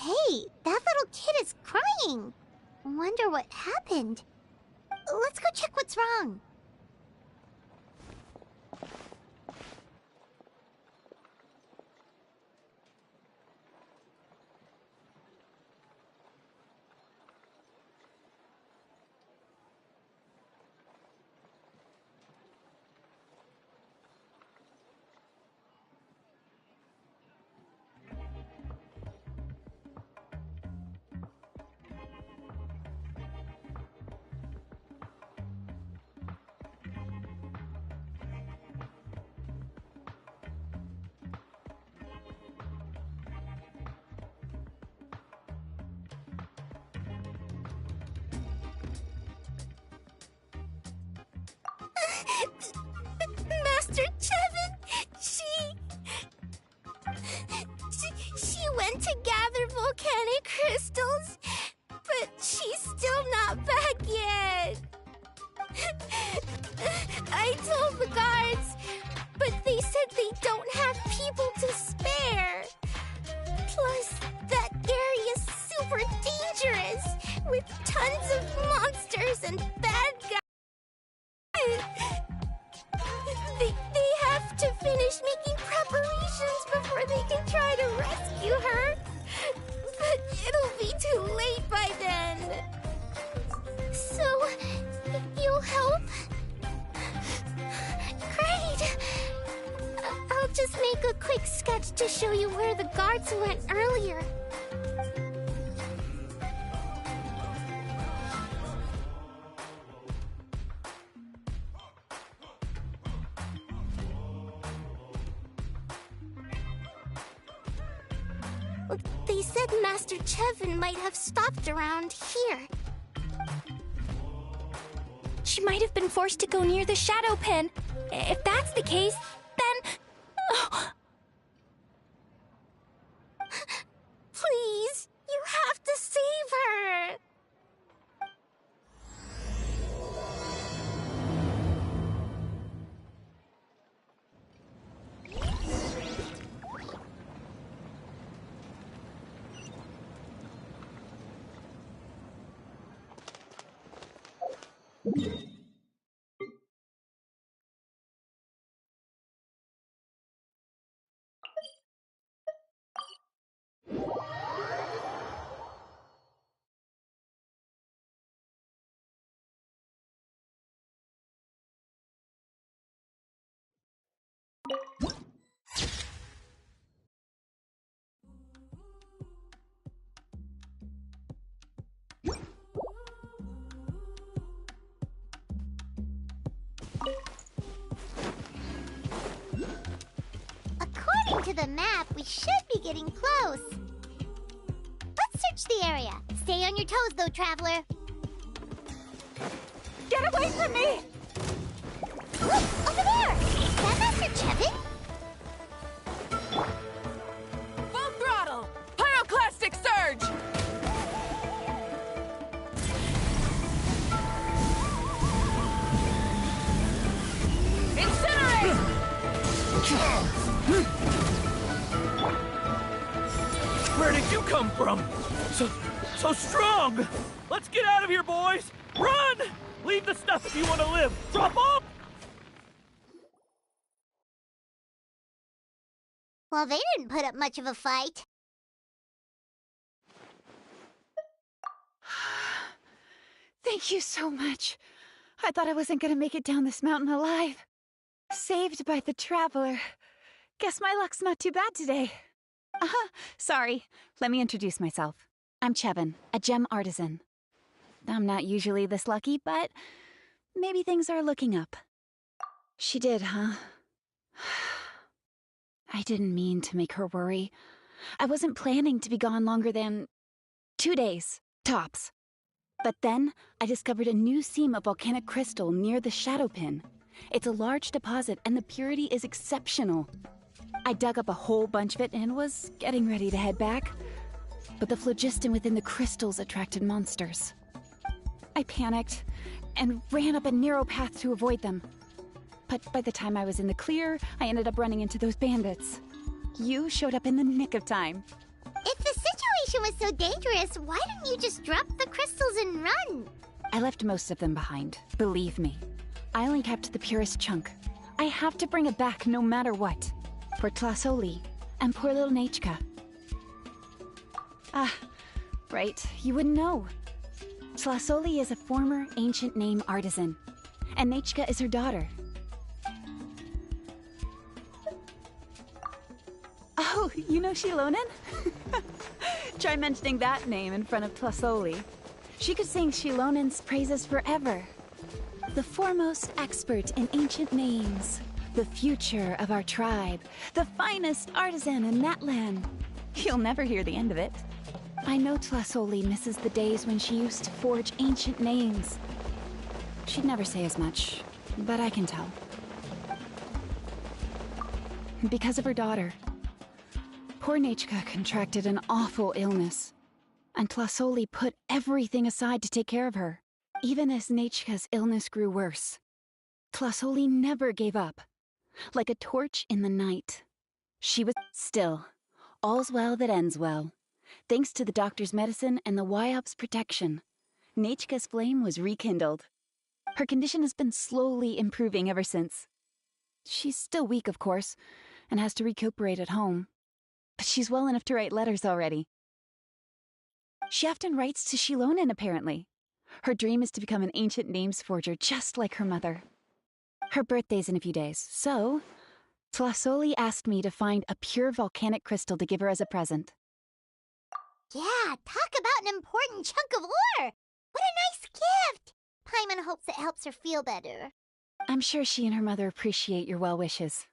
Hey, that little kid is crying. Wonder what happened. Let's go check what's wrong. Master Chevin, she went to gather volcanic crystals, but she's still not back yet. I told the guards, but they said they don't have people to spare. Plus, that area's super dangerous, with tons of monsters and bad guys. They have to finish making preparations before they can try to rescue her. But it'll be too late by then. So, you'll help? Great! I'll just make a quick sketch to show you where the guards went earlier. They said Master Chevin might have stopped around here. She might have been forced to go near the shadow pen. If that's the case, then... Oh. Please, you have to save her! According to the map, we should be getting close. Let's search the area. Stay on your toes, though, traveler. Get away from me! Look, over there! Is that Master Chevin? Full throttle! Pyroclastic surge! Incinerate! Where did you come from? So strong! Let's get out of here, boys! Run! Leave the stuff if you want to live! Drop off! Well, they didn't put up much of a fight. Thank you so much. I thought I wasn't gonna make it down this mountain alive. Saved by the traveler. Guess my luck's not too bad today. Sorry. Let me introduce myself. I'm Chevin, a gem artisan. I'm not usually this lucky, but maybe things are looking up. She did, huh? I didn't mean to make her worry. I wasn't planning to be gone longer than 2 days, tops. But then, I discovered a new seam of volcanic crystal near the shadow pin. It's a large deposit, and the purity is exceptional. I dug up a whole bunch of it and was getting ready to head back. But the phlogiston within the crystals attracted monsters. I panicked and ran up a narrow path to avoid them. But by the time I was in the clear, I ended up running into those bandits. You showed up in the nick of time. If the situation was so dangerous, why didn't you just drop the crystals and run? I left most of them behind, believe me. I only kept the purest chunk. I have to bring it back no matter what. For Tlasoli, and poor little Nechka. Ah, right, you wouldn't know. Tlasoli is a former ancient name artisan, and Nechka is her daughter. Oh, you know Shilonen? Try mentioning that name in front of Tlasoli. She could sing Shilonen's praises forever. The foremost expert in ancient names. The future of our tribe. The finest artisan in Natlan. You'll never hear the end of it. I know Tlasoli misses the days when she used to forge ancient names. She'd never say as much, but I can tell. Because of her daughter. Poor Nechka contracted an awful illness, and Tlasoli put everything aside to take care of her. Even as Nechka's illness grew worse, Tlasoli never gave up. Like a torch in the night. She was still. All's well that ends well. Thanks to the doctor's medicine and the YOP's protection, Nechka's flame was rekindled. Her condition has been slowly improving ever since. She's still weak, of course, and has to recuperate at home. But she's well enough to write letters already. She often writes to Shilonen, apparently. Her dream is to become an ancient names forger just like her mother. Her birthday's in a few days, so Tlasoli asked me to find a pure volcanic crystal to give her as a present. Yeah, talk about an important chunk of ore! What a nice gift! Paimon hopes it helps her feel better. I'm sure she and her mother appreciate your well wishes.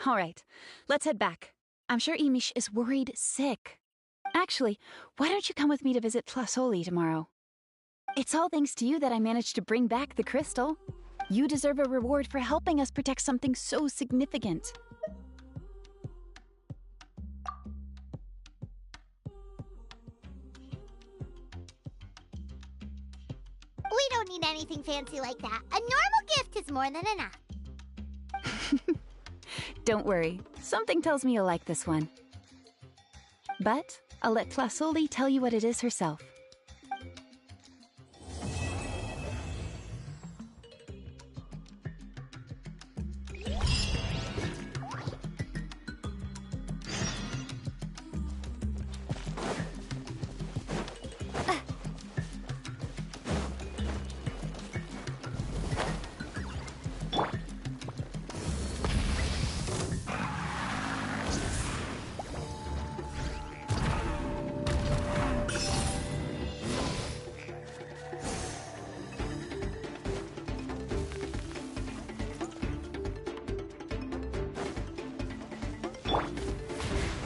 All right, let's head back. I'm sure Imish is worried sick. Actually, why don't you come with me to visit Tlasoli tomorrow? It's all thanks to you that I managed to bring back the crystal. You deserve a reward for helping us protect something so significant. We don't need anything fancy like that. A normal gift is more than enough. Don't worry, something tells me you'll like this one. But I'll let Tlasoli tell you what it is herself.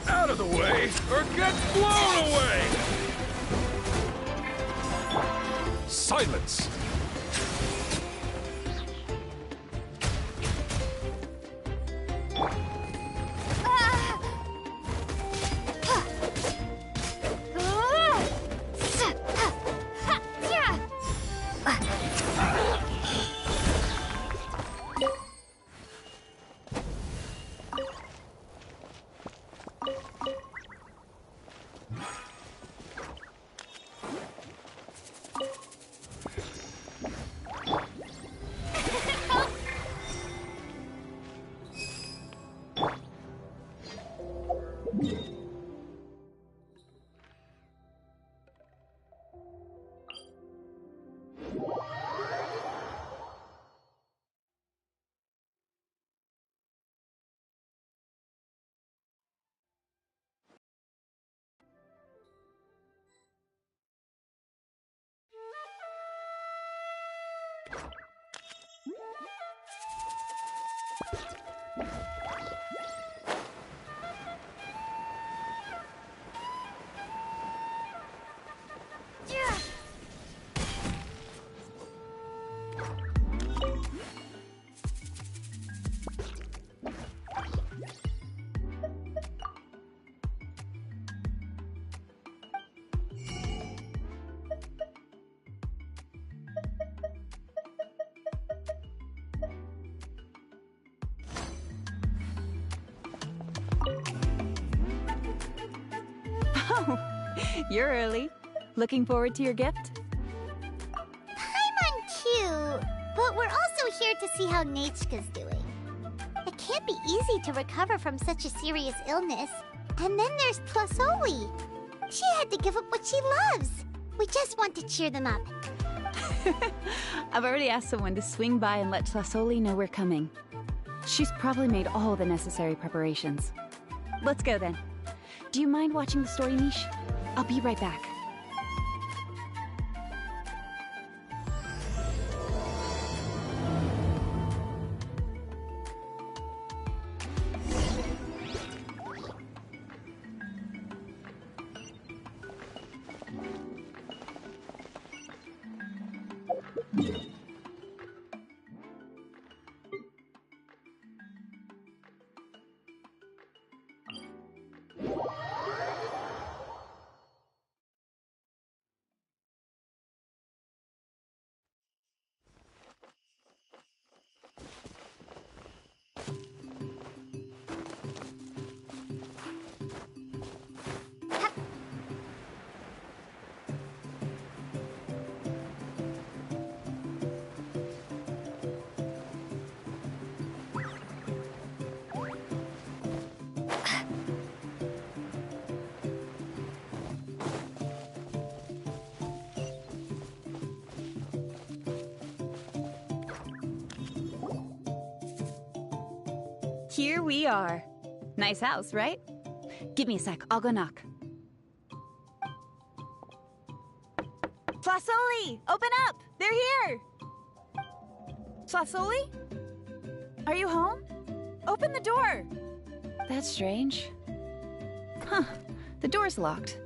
Out of the way, or get blown away! Silence! Oh, you're early. Looking forward to your gift? Paimon too, but we're also here to see how Nechka's doing. It can't be easy to recover from such a serious illness. And then there's Tlasoli. She had to give up what she loves. We just want to cheer them up. I've already asked someone to swing by and let Tlasoli know we're coming. She's probably made all the necessary preparations. Let's go then. Do you mind watching the story niche? I'll be right back. Here we are. Nice house, right? Give me a sec, I'll go knock. Tlasoli! Open up! They're here! Tlasoli? Are you home? Open the door! That's strange. Huh, the door's locked.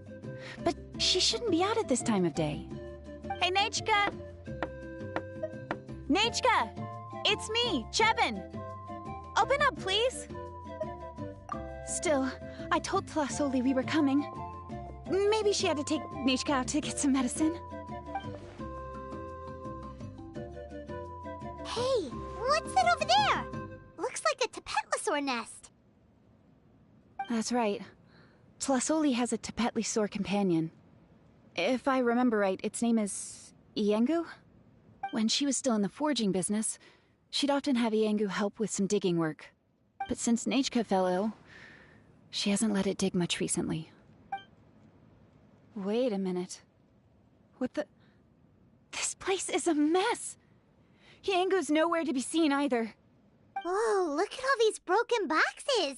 But she shouldn't be out at this time of day. Hey, Nechka! Nechka! It's me, Chevin! Open up, please! Still, I told Tlasoli we were coming. Maybe she had to take Nechka out to get some medicine. Hey, what's that over there? Looks like a Tapetlosaur nest. That's right. Tlasoli has a Tapetlosaur companion. If I remember right, its name is Iengu? When she was still in the forging business, she'd often have Iengu help with some digging work. But since Nechka fell ill, she hasn't let it dig much recently. Wait a minute. What the... This place is a mess! Iengu's nowhere to be seen either. Whoa, look at all these broken boxes!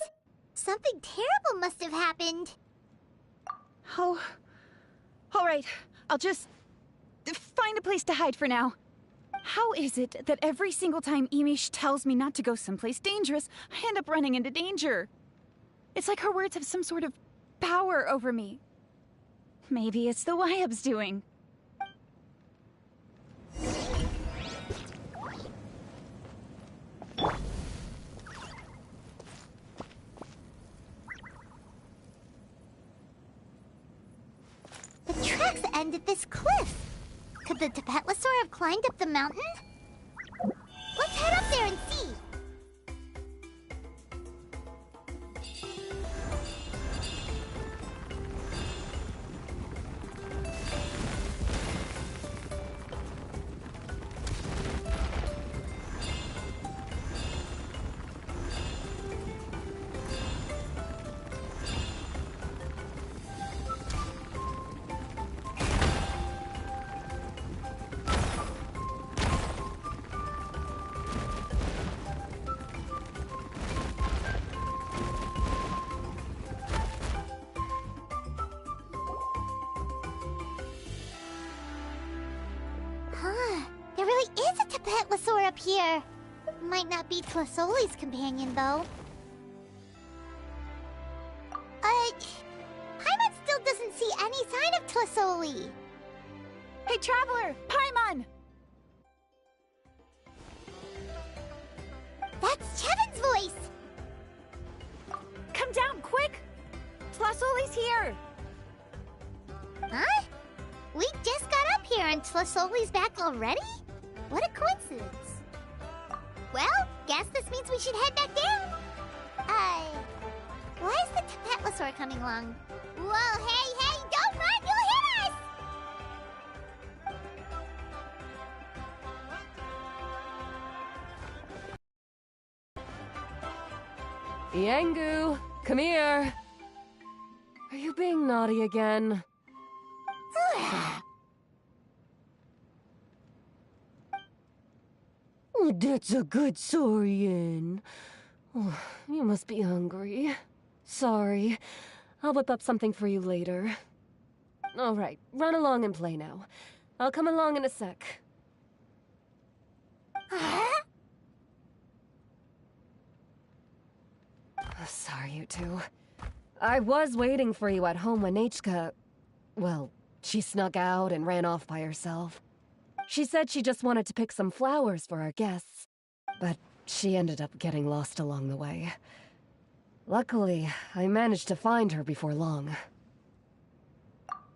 Something terrible must have happened. Oh... Alright, I'll just... find a place to hide for now. How is it that every single time Emish tells me not to go someplace dangerous, I end up running into danger? It's like her words have some sort of power over me. Maybe it's the Wyab's doing. The tracks end at this cliff. Could the Tapetlosaur have climbed up the mountain? Let's head up there and see. There really is a Tapetlosaur up here. Might not be Tlasoli's companion, though. Paimon still doesn't see any sign of Tlasoli. Hey, Traveler! Paimon! That's Chevin's voice! Come down, quick! Tlasoli's here! Huh? We just got up here and Tlasoli's back already? What a coincidence. Well, guess this means we should head back down. Why is the Tapetlosaur coming along? Whoa, hey, Yangu, come here. Are you being naughty again? Oh, that's a good Saurian. Oh, you must be hungry. Sorry. I'll whip up something for you later. All right, run along and play now. I'll come along in a sec. Sorry, you two. I was waiting for you at home when Nachka... Well, she snuck out and ran off by herself. She said she just wanted to pick some flowers for our guests. But she ended up getting lost along the way. Luckily, I managed to find her before long.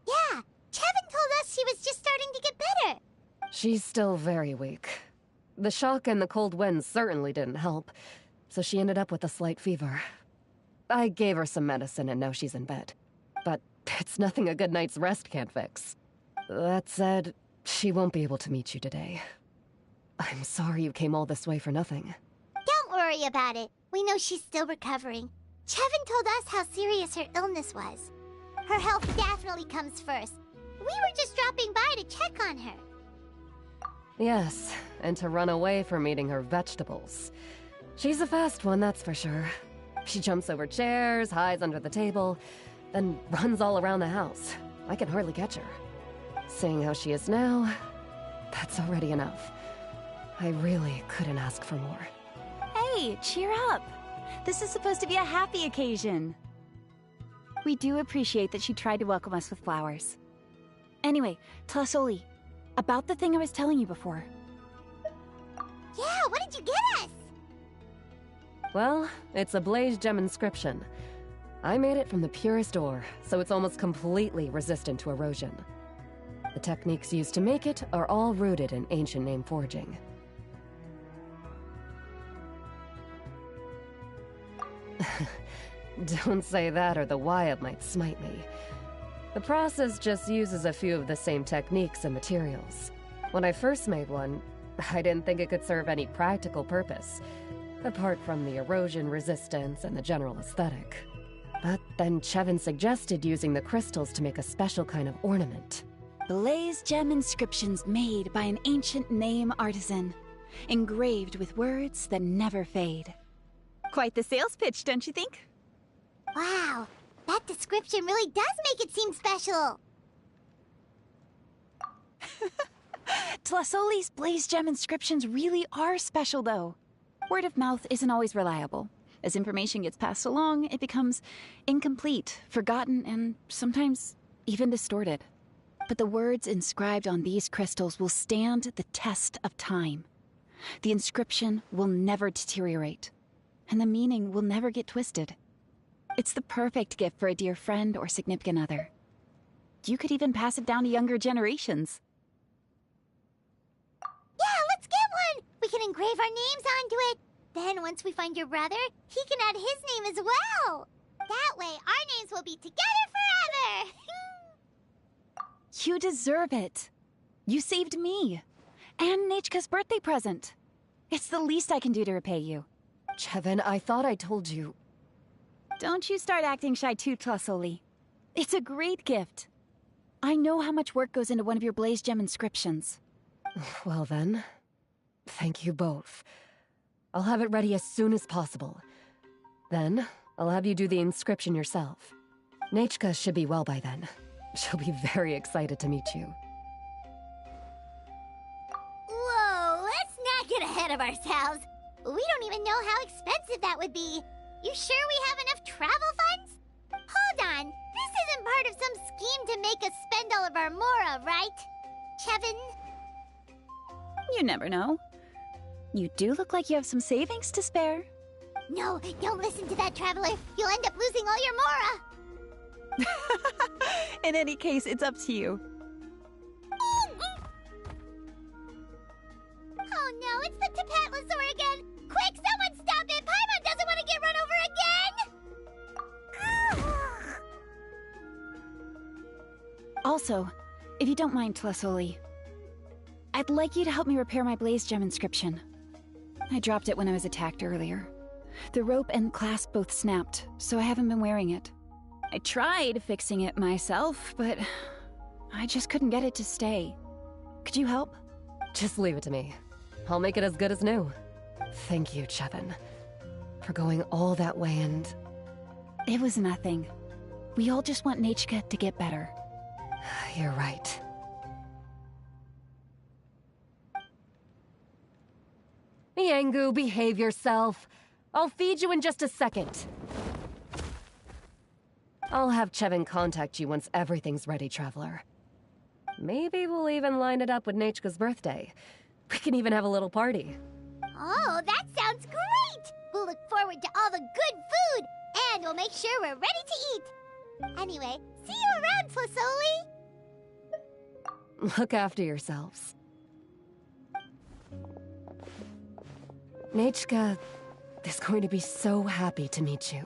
Yeah, Chevin told us she was just starting to get better. She's still very weak. The shock and the cold winds certainly didn't help, so she ended up with a slight fever. I gave her some medicine and now she's in bed. But it's nothing a good night's rest can't fix. That said, she won't be able to meet you today. I'm sorry you came all this way for nothing. Don't worry about it. We know she's still recovering. Chevin told us how serious her illness was. Her health definitely comes first. We were just dropping by to check on her. Yes, and to run away from eating her vegetables. She's a fast one, that's for sure. She jumps over chairs, hides under the table, then runs all around the house. I can hardly catch her. Seeing how she is now, that's already enough. I really couldn't ask for more. Hey, cheer up! This is supposed to be a happy occasion. We do appreciate that she tried to welcome us with flowers. Anyway, Tlasoli, about the thing I was telling you before. Yeah, what did you get us? Well, it's a blaze gem inscription. I made it from the purest ore, so it's almost completely resistant to erosion. The techniques used to make it are all rooted in ancient name forging. Don't say that or the Wyatt might smite me. The process just uses a few of the same techniques and materials. When I first made one, I didn't think it could serve any practical purpose, apart from the erosion resistance and the general aesthetic. But then Chevin suggested using the crystals to make a special kind of ornament. Blaze gem inscriptions made by an ancient name artisan, engraved with words that never fade. Quite the sales pitch, don't you think? Wow, that description really does make it seem special. Tlasoli's blaze gem inscriptions really are special, though. Word of mouth isn't always reliable. As information gets passed along, it becomes incomplete, forgotten, and sometimes even distorted. But the words inscribed on these crystals will stand the test of time. The inscription will never deteriorate, and the meaning will never get twisted. It's the perfect gift for a dear friend or significant other. You could even pass it down to younger generations. Yeah, let's get one! We can engrave our names onto it. Then once we find your brother, he can add his name as well. That way, our names will be together forever! You deserve it. You saved me. And Nachka's birthday present. It's the least I can do to repay you. Chevin, I thought I told you. Don't you start acting shy too, Tlasoli. It's a great gift. I know how much work goes into one of your blaze gem inscriptions. Well then, thank you both. I'll have it ready as soon as possible. Then, I'll have you do the inscription yourself. Nachka should be well by then. She'll be very excited to meet you. Whoa, let's not get ahead of ourselves. We don't even know how expensive that would be. You sure we have enough travel funds? Hold on, this isn't part of some scheme to make us spend all of our mora, right? Chevin? You never know. You do look like you have some savings to spare. No, don't listen to that, traveler. You'll end up losing all your mora. In any case, it's up to you. Oh no, it's the Tapatlosaur again! Quick, someone stop it! Paimon doesn't want to get run over again! Also, if you don't mind, Tlasoli, I'd like you to help me repair my blaze gem inscription. I dropped it when I was attacked earlier. The rope and clasp both snapped, so I haven't been wearing it. I tried fixing it myself, but I just couldn't get it to stay. Could you help? Just leave it to me. I'll make it as good as new. Thank you, Chevin, for going all that way and... It was nothing. We all just want Nachka to get better. You're right. Yangu, behave yourself. I'll feed you in just a second. I'll have Chevin contact you once everything's ready, Traveler. Maybe we'll even line it up with Nachka's birthday. We can even have a little party. Oh, that sounds great! We'll look forward to all the good food, and we'll make sure we're ready to eat. Anyway, see you around, Flasoli! Look after yourselves. Nachka is going to be so happy to meet you.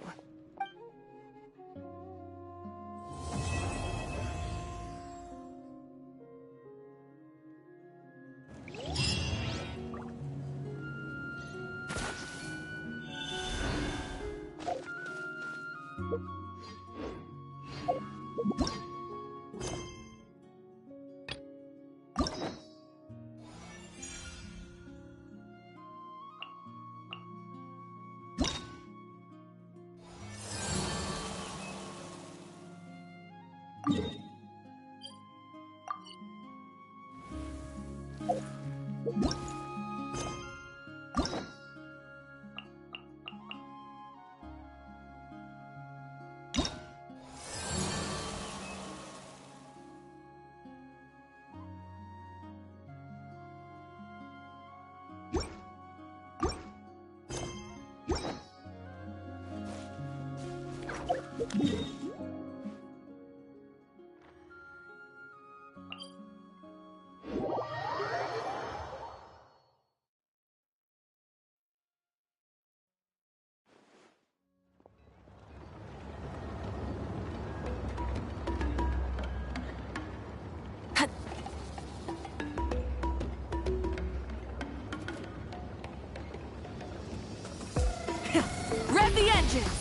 Rev the engines!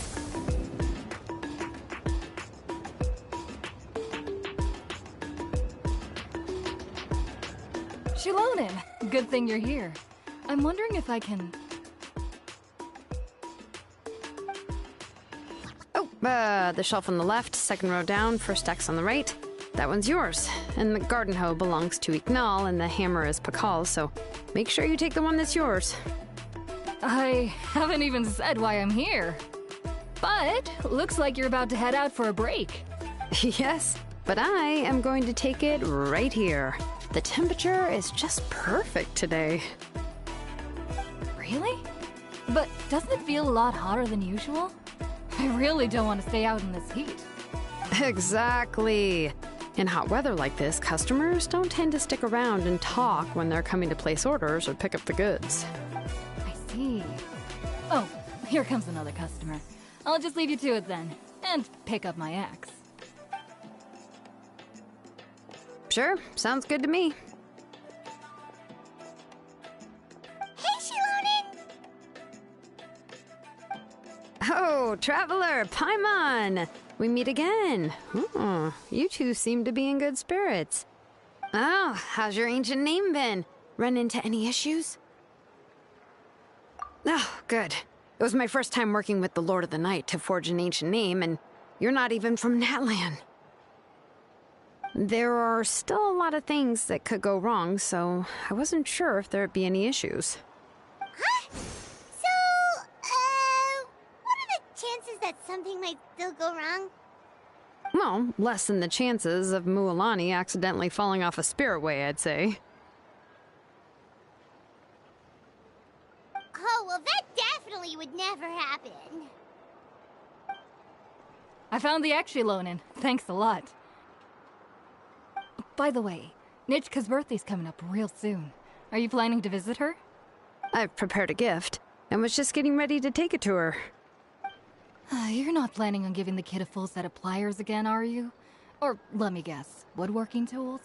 Shilonin, good thing you're here. I'm wondering if I can... Oh, the shelf on the left, second row down, first X on the right. That one's yours. And the garden hoe belongs to Ignal, and the hammer is Pakal's, so make sure you take the one that's yours. I haven't even said why I'm here. But looks like you're about to head out for a break. Yes, but I am going to take it right here. The temperature is just perfect today. Really? But doesn't it feel a lot hotter than usual? I really don't want to stay out in this heat. Exactly. In hot weather like this, customers don't tend to stick around and talk when they're coming to place orders or pick up the goods. I see. Oh, here comes another customer. I'll just leave you to it then, and pick up my axe. Sure, sounds good to me. Hey, Shilonin! Oh, Traveler, Paimon! We meet again. Oh, you two seem to be in good spirits. Oh, how's your ancient name been? Run into any issues? Oh, good. It was my first time working with the Lord of the Night to forge an ancient name, and you're not even from Natlan. There are still a lot of things that could go wrong, so I wasn't sure if there'd be any issues. Huh? So, what are the chances that something might still go wrong? Well, less than the chances of Mualani accidentally falling off a spiritway, I'd say. Oh, well, that definitely would never happen. I found the Akshilonin. Thanks a lot. By the way, Nichka's birthday's coming up real soon. Are you planning to visit her? I've prepared a gift, and was just getting ready to take it to her. You're not planning on giving the kid a full set of pliers again, are you? Or, let me guess, woodworking tools?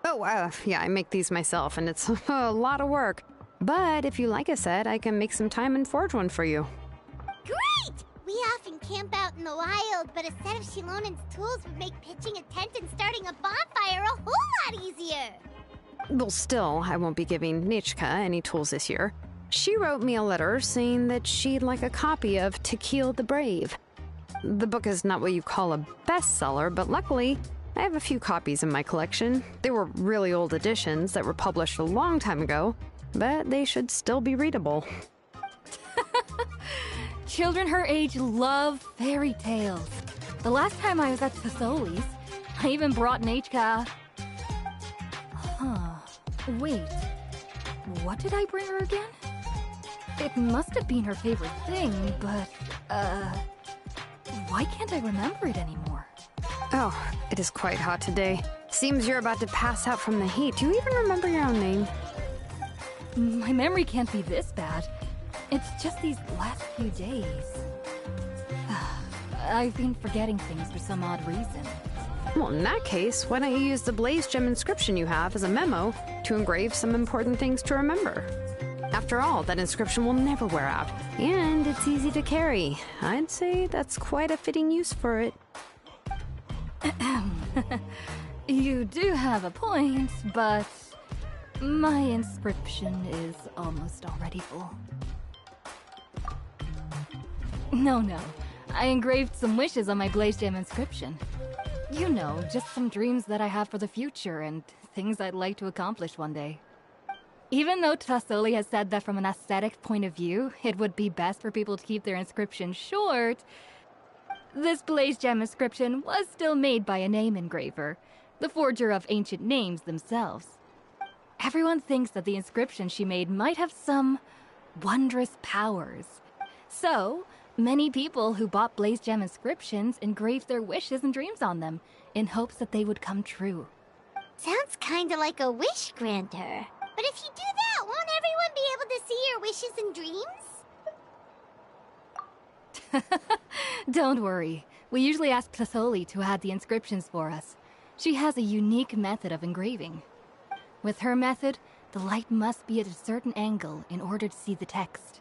Oh, yeah, I make these myself, and it's a lot of work. But if you like a set, I can make some time and forge one for you. Great! We often camp out in the wild, but a set of Shilonen's tools would make pitching a tent and starting a bonfire a whole lot easier. Well, still, I won't be giving Nichka any tools this year. She wrote me a letter saying that she'd like a copy of To Kill the Brave. The book is not what you call a bestseller, but luckily, I have a few copies in my collection. They were really old editions that were published a long time ago, but they should still be readable. Children her age love fairy tales. The last time I was at Thesoli's, I even brought Nachka. Wait. What did I bring her again? It must have been her favorite thing, but, why can't I remember it anymore? Oh, it is quite hot today. Seems you're about to pass out from the heat. Do you even remember your own name? My memory can't be this bad. It's just these last few days. I've been forgetting things for some odd reason. Well, in that case, why don't you use the Blaze Gem inscription you have as a memo to engrave some important things to remember? After all, that inscription will never wear out, and it's easy to carry. I'd say that's quite a fitting use for it. You do have a point, but my inscription is almost already full. No. I engraved some wishes on my Blaze Gem inscription. You know, just some dreams that I have for the future and things I'd like to accomplish one day. Even though Thesoli has said that from an aesthetic point of view, it would be best for people to keep their inscription short, this Blaze Gem inscription was still made by a name engraver, the forger of ancient names themselves. Everyone thinks that the inscription she made might have some wondrous powers. So, many people who bought Blaze Gem inscriptions engraved their wishes and dreams on them, in hopes that they would come true. Sounds kinda like a wish granter. But if you do that, won't everyone be able to see your wishes and dreams? Don't worry. We usually ask Thesoli to add the inscriptions for us. She has a unique method of engraving. With her method, the light must be at a certain angle in order to see the text.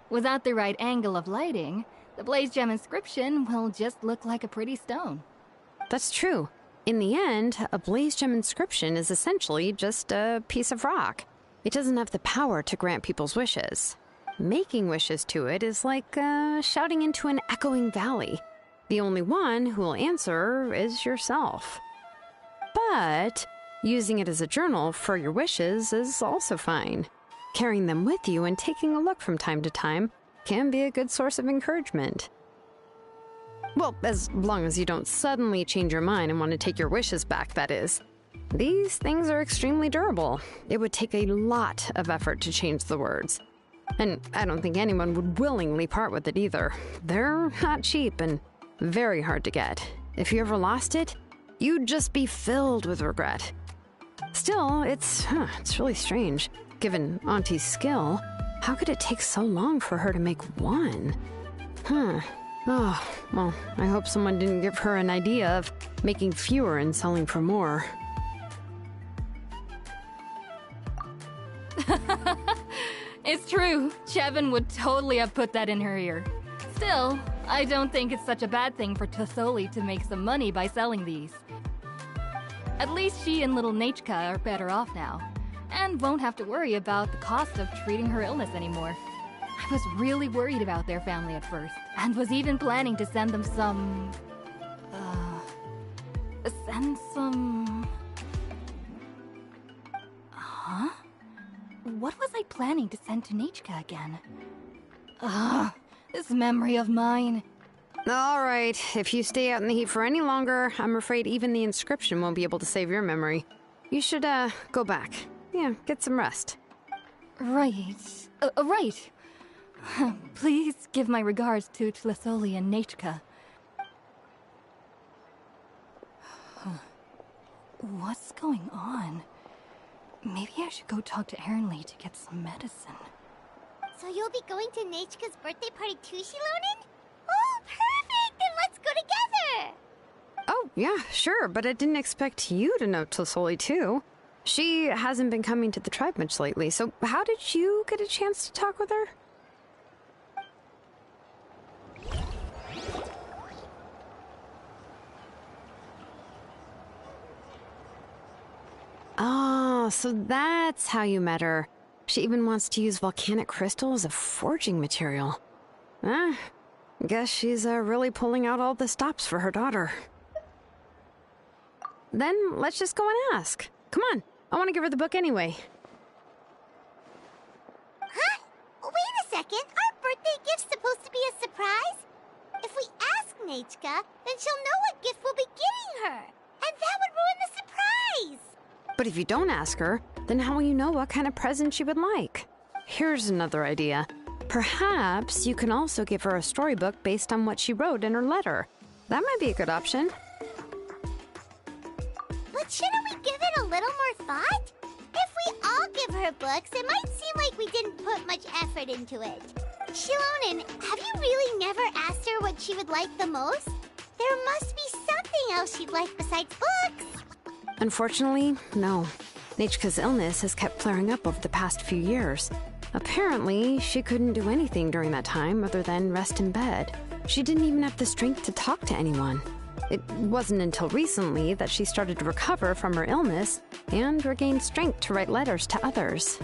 Without the right angle of lighting, the Blaze Gem inscription will just look like a pretty stone. That's true. In the end, a Blaze Gem inscription is essentially just a piece of rock. It doesn't have the power to grant people's wishes. Making wishes to it is like shouting into an echoing valley. The only one who will answer is yourself. But using it as a journal for your wishes is also fine. Carrying them with you and taking a look from time to time can be a good source of encouragement. Well, as long as you don't suddenly change your mind and want to take your wishes back, that is. These things are extremely durable. It would take a lot of effort to change the words. And I don't think anyone would willingly part with it either. They're not cheap and very hard to get. If you ever lost it, you'd just be filled with regret. Still, it's really strange. Given Auntie's skill, how could it take so long for her to make one? Oh, well, I hope someone didn't give her an idea of making fewer and selling for more. It's true. Chevin would totally have put that in her ear. Still, I don't think it's such a bad thing for Thesoli to make some money by selling these. At least she and little Nachka are better off now, and won't have to worry about the cost of treating her illness anymore. I was really worried about their family at first, and was even planning to send them some... Huh? What was I planning to send to Nachka again? This memory of mine. All right, if you stay out in the heat for any longer, I'm afraid even the inscription won't be able to save your memory. You should, go back. Yeah, get some rest. Right. Right. Please give my regards to Thesoli and Nachka. What's going on? Maybe I should go talk to Ernly to get some medicine. So you'll be going to Nachka's birthday party too, Shilonen? Oh, perfect! Then let's go together! Oh, yeah, sure, but I didn't expect you to know Thesoli too. She hasn't been coming to the tribe much lately, so how did you get a chance to talk with her? Oh, so that's how you met her. She even wants to use volcanic crystal as a forging material. Guess she's really pulling out all the stops for her daughter. Then let's just go and ask. Come on, I want to give her the book anyway. Huh? Wait a second, our birthday gift's supposed to be a surprise? If we ask Nechka, then she'll know what gift we'll be getting her. And that would ruin the surprise! But if you don't ask her, then how will you know what kind of present she would like? Here's another idea. Perhaps you can also give her a storybook based on what she wrote in her letter. That might be a good option. But shouldn't we give it a little more thought? If we all give her books, it might seem like we didn't put much effort into it. Shilonen, have you really never asked her what she would like the most? There must be something else she'd like besides books. Unfortunately, no. Nechka's illness has kept flaring up over the past few years. Apparently, she couldn't do anything during that time other than rest in bed. She didn't even have the strength to talk to anyone. It wasn't until recently that she started to recover from her illness and regained strength to write letters to others.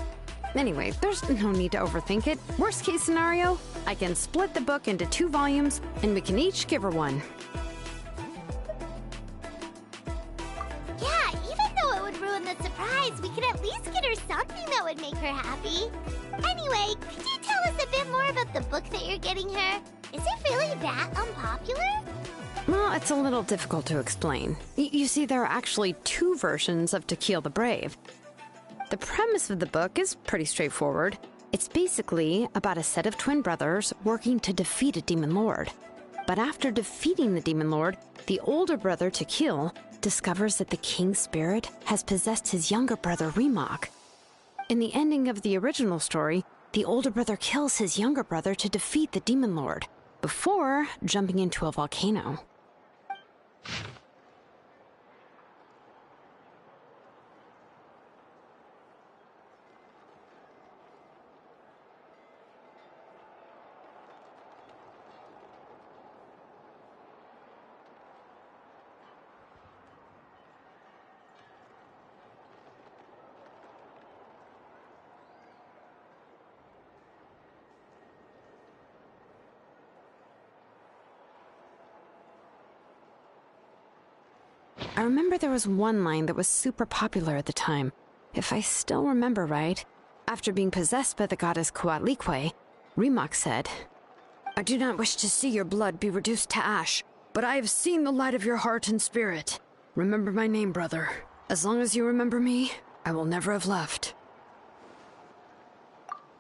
Anyway, there's no need to overthink it. Worst case scenario, I can split the book into 2 volumes and we can each give her one. Yeah, even though it would ruin the surprise, we could at least get her something that would make her happy. Anyway, could you tell us a bit more about the book that you're getting her? Is it really that unpopular? Well, it's a little difficult to explain. You see, there are actually 2 versions of To Kill the Brave. The premise of the book is pretty straightforward. It's basically about a set of twin brothers working to defeat a demon lord. But after defeating the demon lord, the older brother, To Kill, discovers that the king's spirit has possessed his younger brother, Remok. In the ending of the original story, the older brother kills his younger brother to defeat the demon lord, before jumping into a volcano. I remember there was one line that was super popular at the time. If I still remember right, after being possessed by the goddess Coatlicue, Remok said, "I do not wish to see your blood be reduced to ash, but I have seen the light of your heart and spirit. Remember my name, brother. As long as you remember me, I will never have left."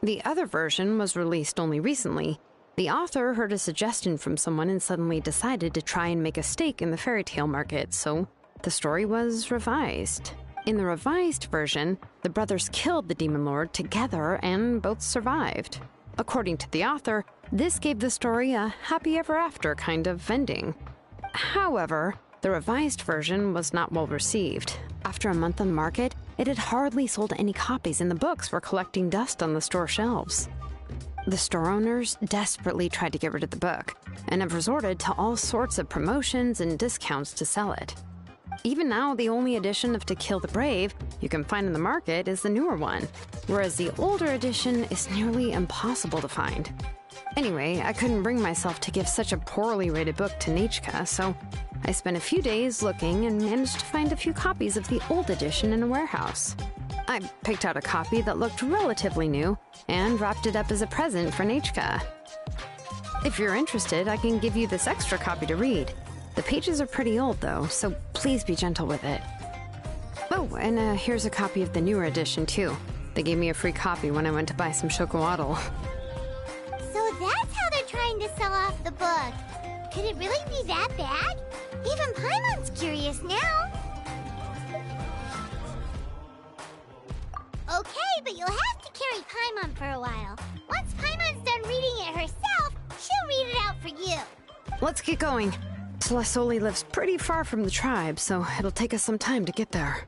The other version was released only recently. The author heard a suggestion from someone and suddenly decided to try and make a stake in the fairy tale market, so the story was revised. In the revised version, the brothers killed the demon lord together and both survived. According to the author, this gave the story a happy ever after kind of ending. However, the revised version was not well received. After a month on the market, it had hardly sold any copies and the books were collecting dust on the store shelves. The store owners desperately tried to get rid of the book and have resorted to all sorts of promotions and discounts to sell it. Even now, the only edition of To Kill the Brave you can find in the market is the newer one, whereas the older edition is nearly impossible to find. Anyway, I couldn't bring myself to give such a poorly rated book to Nechka, so I spent a few days looking and managed to find a few copies of the old edition in a warehouse. I picked out a copy that looked relatively new and wrapped it up as a present for Nechka. If you're interested, I can give you this extra copy to read. The pages are pretty old, though, so please be gentle with it. Oh, and here's a copy of the newer edition, too. They gave me a free copy when I went to buy some chocolatl. So that's how they're trying to sell off the book. Could it really be that bad? Even Paimon's curious now. Okay, but you'll have to carry Paimon for a while. Once Paimon's done reading it herself, she'll read it out for you. Let's get going. Celestoli lives pretty far from the tribe, so it'll take us some time to get there.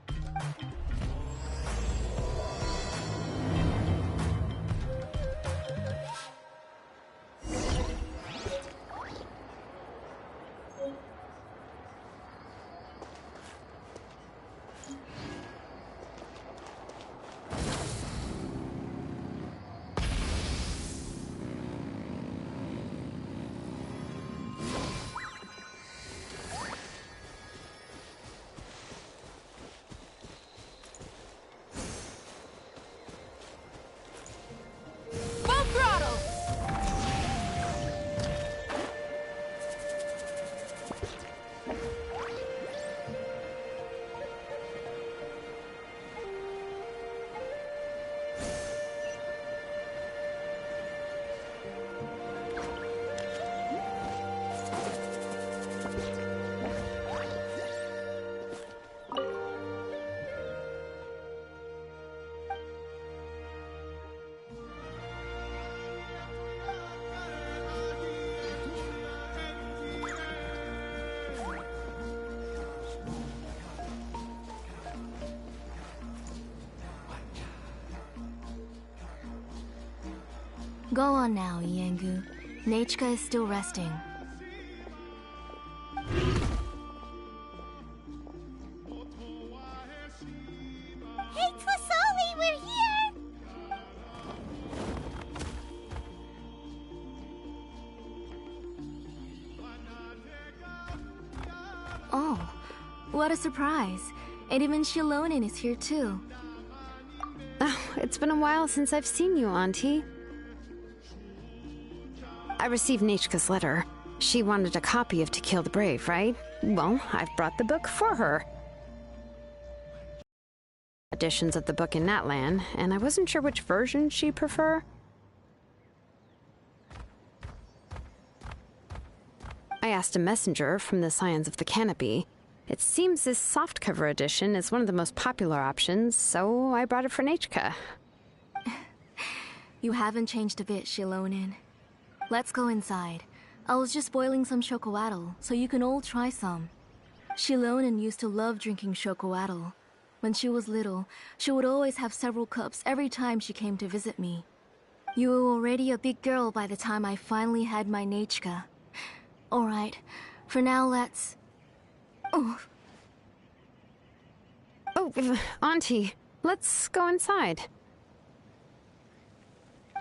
Go on now, Iengu. Nechika is still resting. Hey, Twasoli, we're here! Oh, what a surprise. And even Shilonen is here too. Oh, it's been a while since I've seen you, Auntie. I received Nechika's letter. She wanted a copy of To Kill the Brave, right? Well, I've brought the book for her. Editions of the book in Natlan, and I wasn't sure which version she'd prefer. I asked a messenger from the Scions of the Canopy. It seems this softcover edition is one of the most popular options, so I brought it for Nechika. You haven't changed a bit, Shilonen. Let's go inside. I was just boiling some chocoatl, so you can all try some. Shilonen used to love drinking chocoatl. When she was little, she would always have several cups every time she came to visit me. You were already a big girl by the time I finally had my Nechika. Alright, for now let's... Oh, Auntie, let's go inside.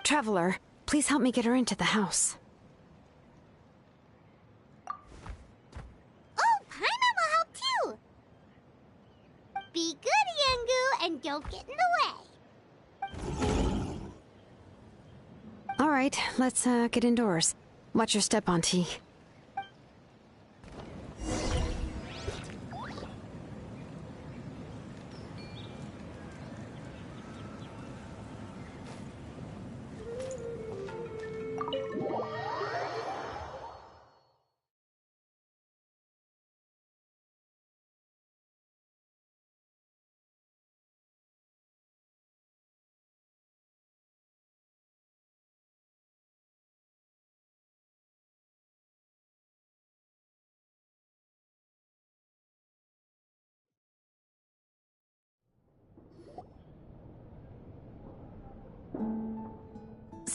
Traveler, please help me get her into the house. Oh, Paimon will help too! Be good, Iengu, and don't get in the way. All right, let's get indoors. Watch your step, Auntie.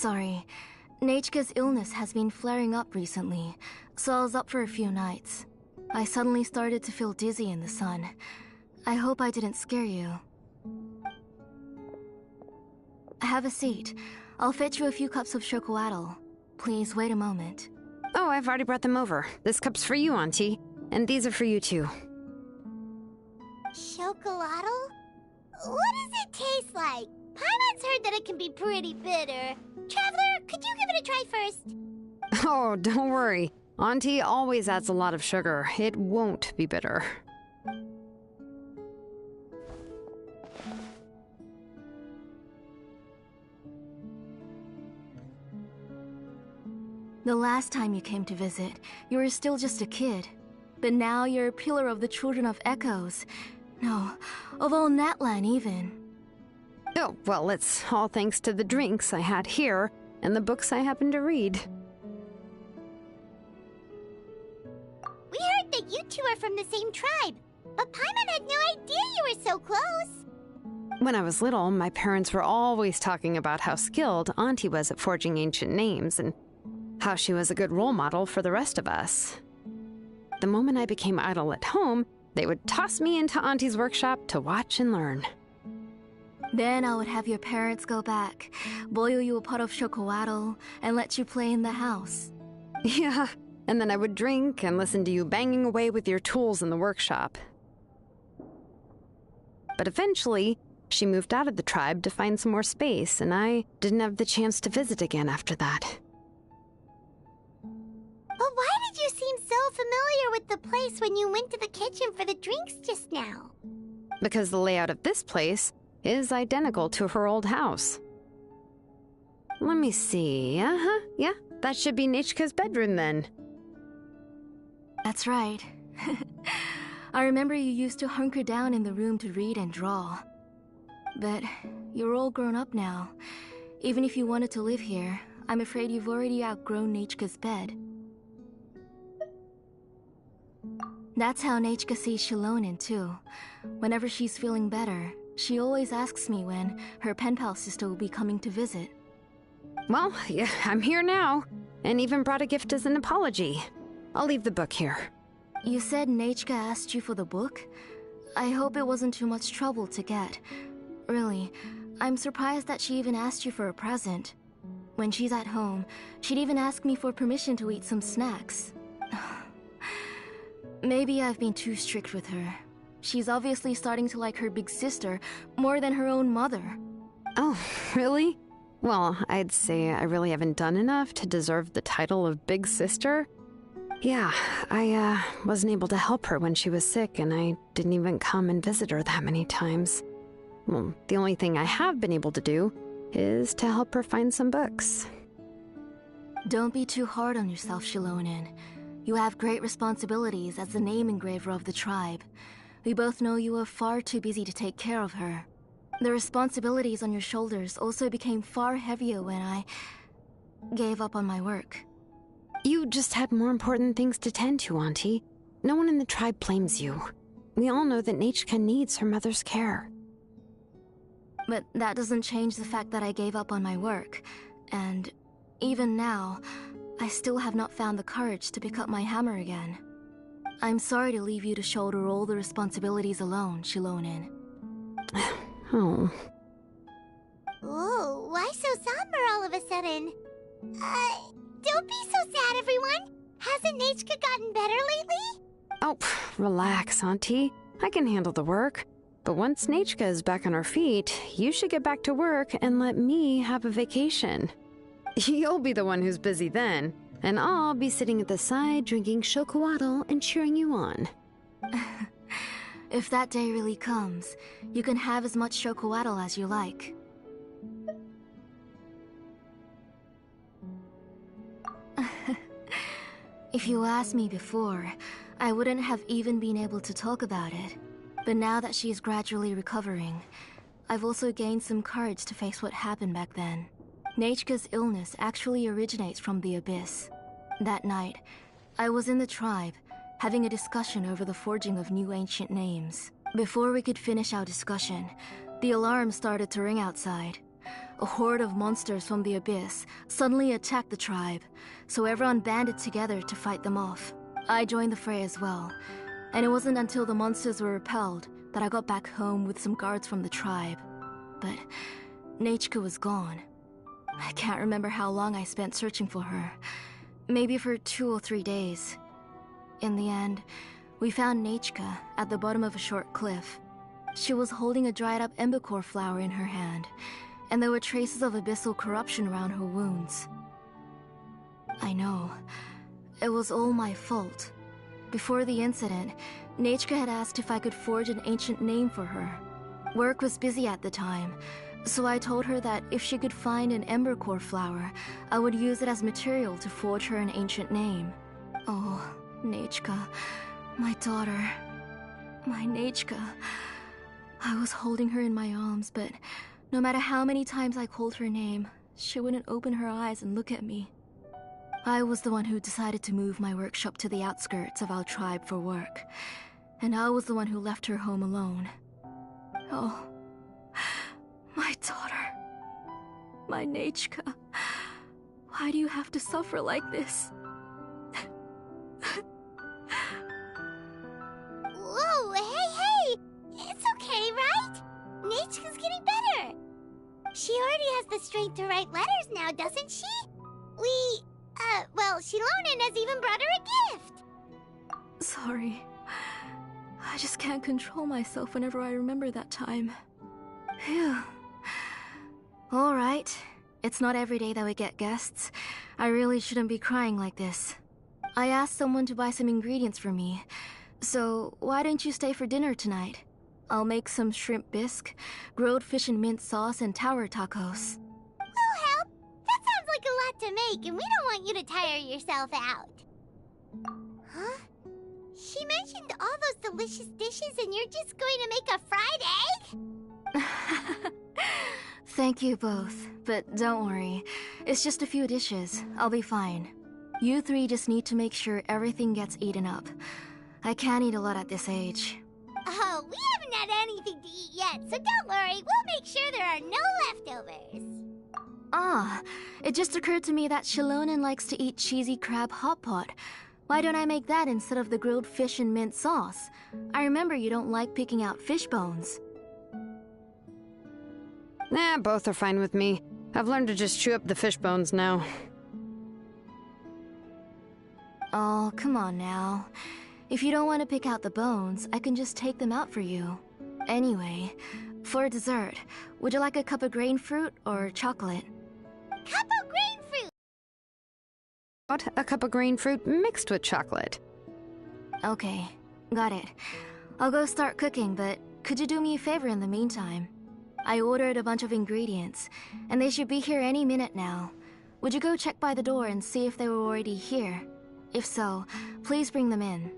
sorry. Nechika's illness has been flaring up recently, so I was up for a few nights. I suddenly started to feel dizzy in the sun. I hope I didn't scare you. Have a seat. I'll fetch you a few cups of chocoatl. Please wait a moment. Oh, I've already brought them over. This cup's for you, Auntie. And these are for you, too. Chocolatl? What does it taste like? Paimon's heard that it can be pretty bitter. Traveler, could you give it a try first? Oh, don't worry. Auntie always adds a lot of sugar. It won't be bitter. The last time you came to visit, you were still just a kid. But now you're a pillar of the Children of Echoes. No, of all Natlan even. Oh, well, it's all thanks to the drinks I had here and the books I happened to read. We heard that you two are from the same tribe, but Paimon had no idea you were so close. When I was little, my parents were always talking about how skilled Auntie was at forging ancient names and how she was a good role model for the rest of us. The moment I became idle at home, they would toss me into Auntie's workshop to watch and learn. Then I would have your parents go back, boil you a pot of chocoatl, and let you play in the house. Yeah, and then I would drink and listen to you banging away with your tools in the workshop. But eventually, she moved out of the tribe to find some more space, and I didn't have the chance to visit again after that. But why did you seem so familiar with the place when you went to the kitchen for the drinks just now? Because the layout of this place is identical to her old house. Let me see. Yeah, that should be Nechika's bedroom then. That's right. I remember you used to hunker down in the room to read and draw. But you're all grown up now. Even if you wanted to live here, I'm afraid you've already outgrown Nechika's bed. That's how Nechika sees Shilonen too. Whenever she's feeling better, she always asks me when her pen pal sister will be coming to visit. Well, yeah, I'm here now, and even brought a gift as an apology. I'll leave the book here. You said Nachka asked you for the book? I hope it wasn't too much trouble to get. Really, I'm surprised that she even asked you for a present. When she's at home, she'd even ask me for permission to eat some snacks. Maybe I've been too strict with her. She's obviously starting to like her big sister more than her own mother. Oh, really? Well, I'd say I really haven't done enough to deserve the title of big sister. Yeah, I wasn't able to help her when she was sick, and I didn't even come and visit her that many times. Well, the only thing I have been able to do is to help her find some books. Don't be too hard on yourself, Shilonin. You have great responsibilities as the name engraver of the tribe. We both know you are far too busy to take care of her. The responsibilities on your shoulders also became far heavier when I gave up on my work. You just had more important things to tend to, Auntie. No one in the tribe blames you. We all know that Nachka needs her mother's care. But that doesn't change the fact that I gave up on my work. And even now, I still have not found the courage to pick up my hammer again. I'm sorry to leave you to shoulder all the responsibilities alone, Shilonin. Oh. Whoa, why so somber all of a sudden? Don't be so sad, everyone. Hasn't Nachka gotten better lately? Oh, relax, Auntie. I can handle the work. But once Nachka is back on her feet, you should get back to work and let me have a vacation. You'll be the one who's busy then, and I'll be sitting at the side drinking chocolatl and cheering you on. If that day really comes, you can have as much chocolatl as you like. If you asked me before, I wouldn't have even been able to talk about it. But now that she is gradually recovering, I've also gained some courage to face what happened back then. Nachka's illness actually originates from the Abyss. That night, I was in the tribe, having a discussion over the forging of new ancient names. Before we could finish our discussion, the alarm started to ring outside. A horde of monsters from the Abyss suddenly attacked the tribe, so everyone banded together to fight them off. I joined the fray as well, and it wasn't until the monsters were repelled that I got back home with some guards from the tribe. But Nachka was gone. I can't remember how long I spent searching for her. Maybe for 2 or 3 days. In the end, we found Nachka at the bottom of a short cliff. She was holding a dried-up embercore flower in her hand, and there were traces of abyssal corruption around her wounds. I know. It was all my fault. Before the incident, Nachka had asked if I could forge an ancient name for her. Work was busy at the time, so I told her that if she could find an embercore flower, I would use it as material to forge her an ancient name. Oh, Nachka, my daughter, my Nachka. I was holding her in my arms, but no matter how many times I called her name, she wouldn't open her eyes and look at me. I was the one who decided to move my workshop to the outskirts of our tribe for work, and I was the one who left her home alone. Oh, my daughter, my Nachka, why do you have to suffer like this? Whoa, hey! It's okay, right? Nachka's getting better. She already has the strength to write letters now, doesn't she? Well, Shilonin has even brought her a gift. Sorry. I just can't control myself whenever I remember that time. Phew. Alright. It's not every day that we get guests. I really shouldn't be crying like this. I asked someone to buy some ingredients for me. So, why don't you stay for dinner tonight? I'll make some shrimp bisque, grilled fish and mint sauce, and tower tacos. We'll help. That sounds like a lot to make, and we don't want you to tire yourself out. Huh? She mentioned all those delicious dishes, and you're just going to make a fried egg? Thank you both, but don't worry. It's just a few dishes. I'll be fine. You three just need to make sure everything gets eaten up. I can't eat a lot at this age. Oh, we haven't had anything to eat yet, so don't worry. We'll make sure there are no leftovers. Ah, it just occurred to me that Shilonen likes to eat cheesy crab hot pot. Why don't I make that instead of the grilled fish and mint sauce? I remember you don't like picking out fish bones. Nah, both are fine with me. I've learned to just chew up the fish bones now. Oh, come on now. If you don't want to pick out the bones, I can just take them out for you. Anyway, for dessert, would you like a cup of grain fruit or chocolate? Cup of grain fruit! What? A cup of green fruit mixed with chocolate. Okay, got it. I'll go start cooking, but could you do me a favor in the meantime? I ordered a bunch of ingredients, and they should be here any minute now. Would you go check by the door and see if they were already here? If so, please bring them in.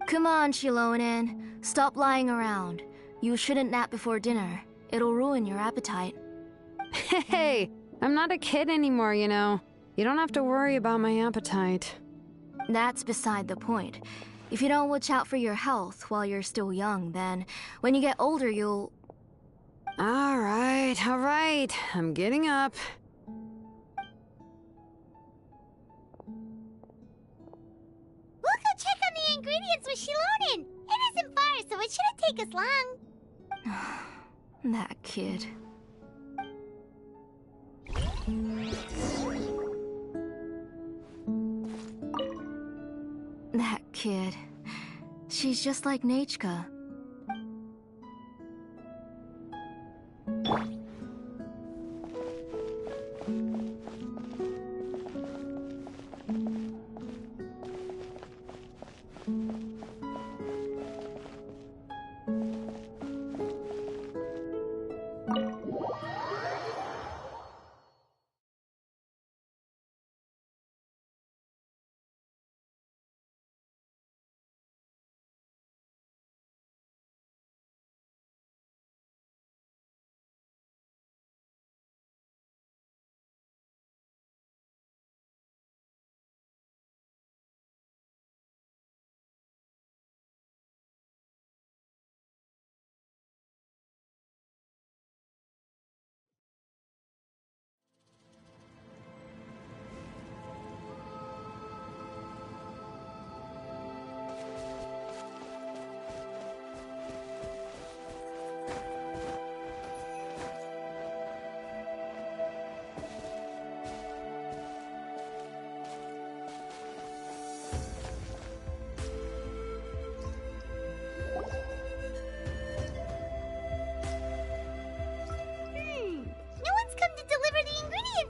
Come on, Shilonen. Stop lying around. You shouldn't nap before dinner. It'll ruin your appetite. Hey, I'm not a kid anymore, you know. You don't have to worry about my appetite. That's beside the point. If you don't watch out for your health while you're still young, then when you get older, you'll... All right. I'm getting up. We'll go check on the ingredients with Shilonen. It isn't far, so it shouldn't take us long. That kid. That kid. She's just like Nachka.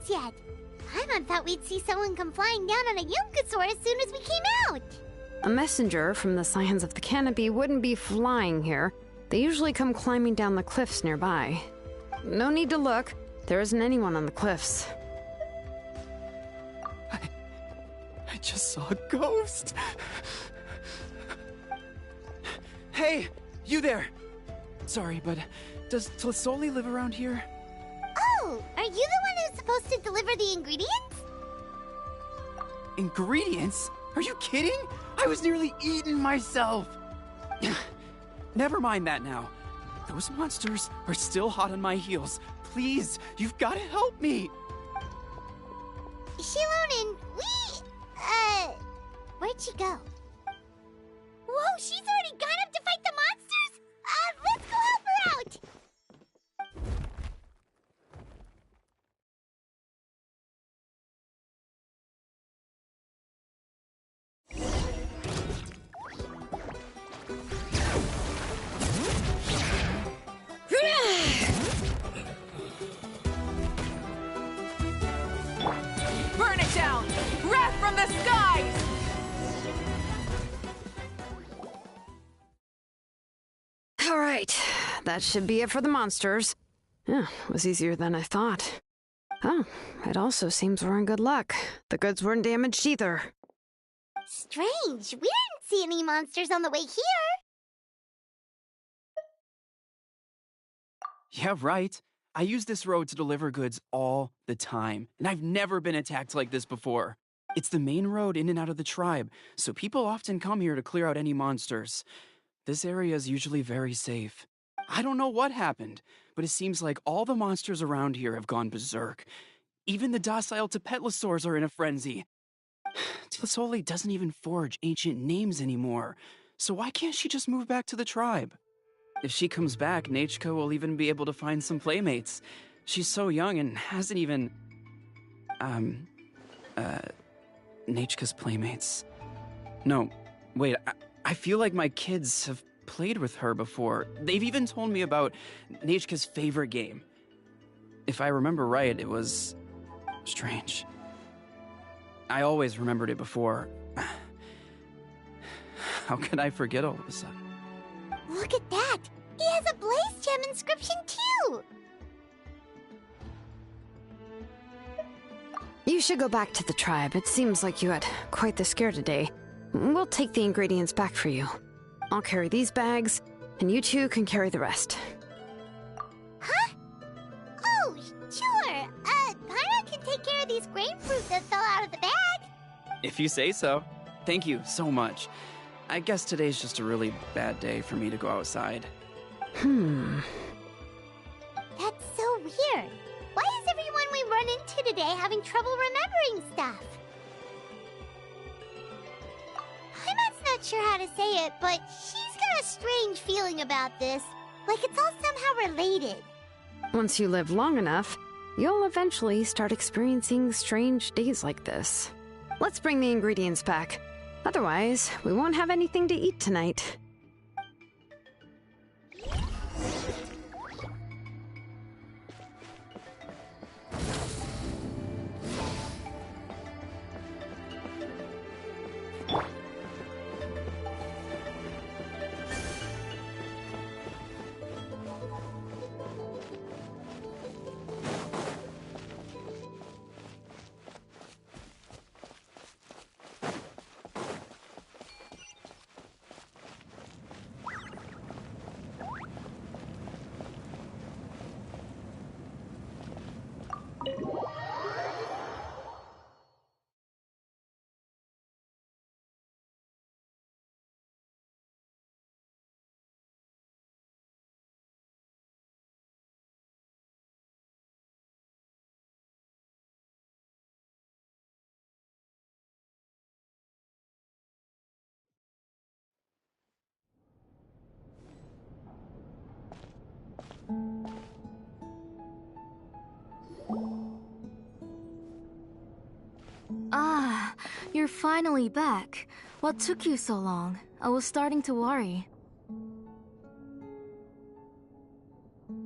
Yet. Paimon thought we'd see someone come flying down on a Yunkasaur as soon as we came out. A messenger from the Scions of the Canopy wouldn't be flying here. They usually come climbing down the cliffs nearby. No need to look. There isn't anyone on the cliffs. I just saw a ghost. Hey, you there! Sorry, but does Tlisoli live around here? Oh, are you the one who's supposed to deliver the ingredients? Ingredients? Are you kidding? I was nearly eaten myself! Never mind that now. Those monsters are still hot on my heels. Please, you've got to help me! Shilonen, where'd she go? Whoa, she's already gone up to fight the monsters? Let's go help her out! Burn it down! Wrath from the skies! All right, that should be it for the monsters. Yeah, it was easier than I thought. Oh, it also seems we're in good luck. The goods weren't damaged either. Strange, we didn't see any monsters on the way here. Yeah, right. I use this road to deliver goods all the time, and I've never been attacked like this before. It's the main road in and out of the tribe, so people often come here to clear out any monsters. This area is usually very safe. I don't know what happened, but it seems like all the monsters around here have gone berserk. Even the docile Tepetlosaurs are in a frenzy. Tlisoli doesn't even forge ancient names anymore, so why can't she just move back to the tribe? If she comes back, Nachka will even be able to find some playmates. She's so young and hasn't even... Nachka's playmates. No, wait, I feel like my kids have played with her before. They've even told me about Nachka's favorite game. If I remember right, it was... strange. I always remembered it before. How could I forget all of a sudden? Look at that! He has a Blaze Gem inscription too! You should go back to the tribe. It seems like you had quite the scare today. We'll take the ingredients back for you. I'll carry these bags, and you two can carry the rest. Huh? Oh, sure. Paimon can take care of these grain fruit that fell out of the bag. If you say so. Thank you so much. I guess today's just a really bad day for me to go outside. That's so weird. Why is everyone we run into today having trouble remembering stuff? Paimon's not sure how to say it, but she's got a strange feeling about this. Like it's all somehow related. Once you live long enough, you'll eventually start experiencing strange days like this. Let's bring the ingredients back. Otherwise, we won't have anything to eat tonight. Ah, you're finally back. What took you so long? I was starting to worry.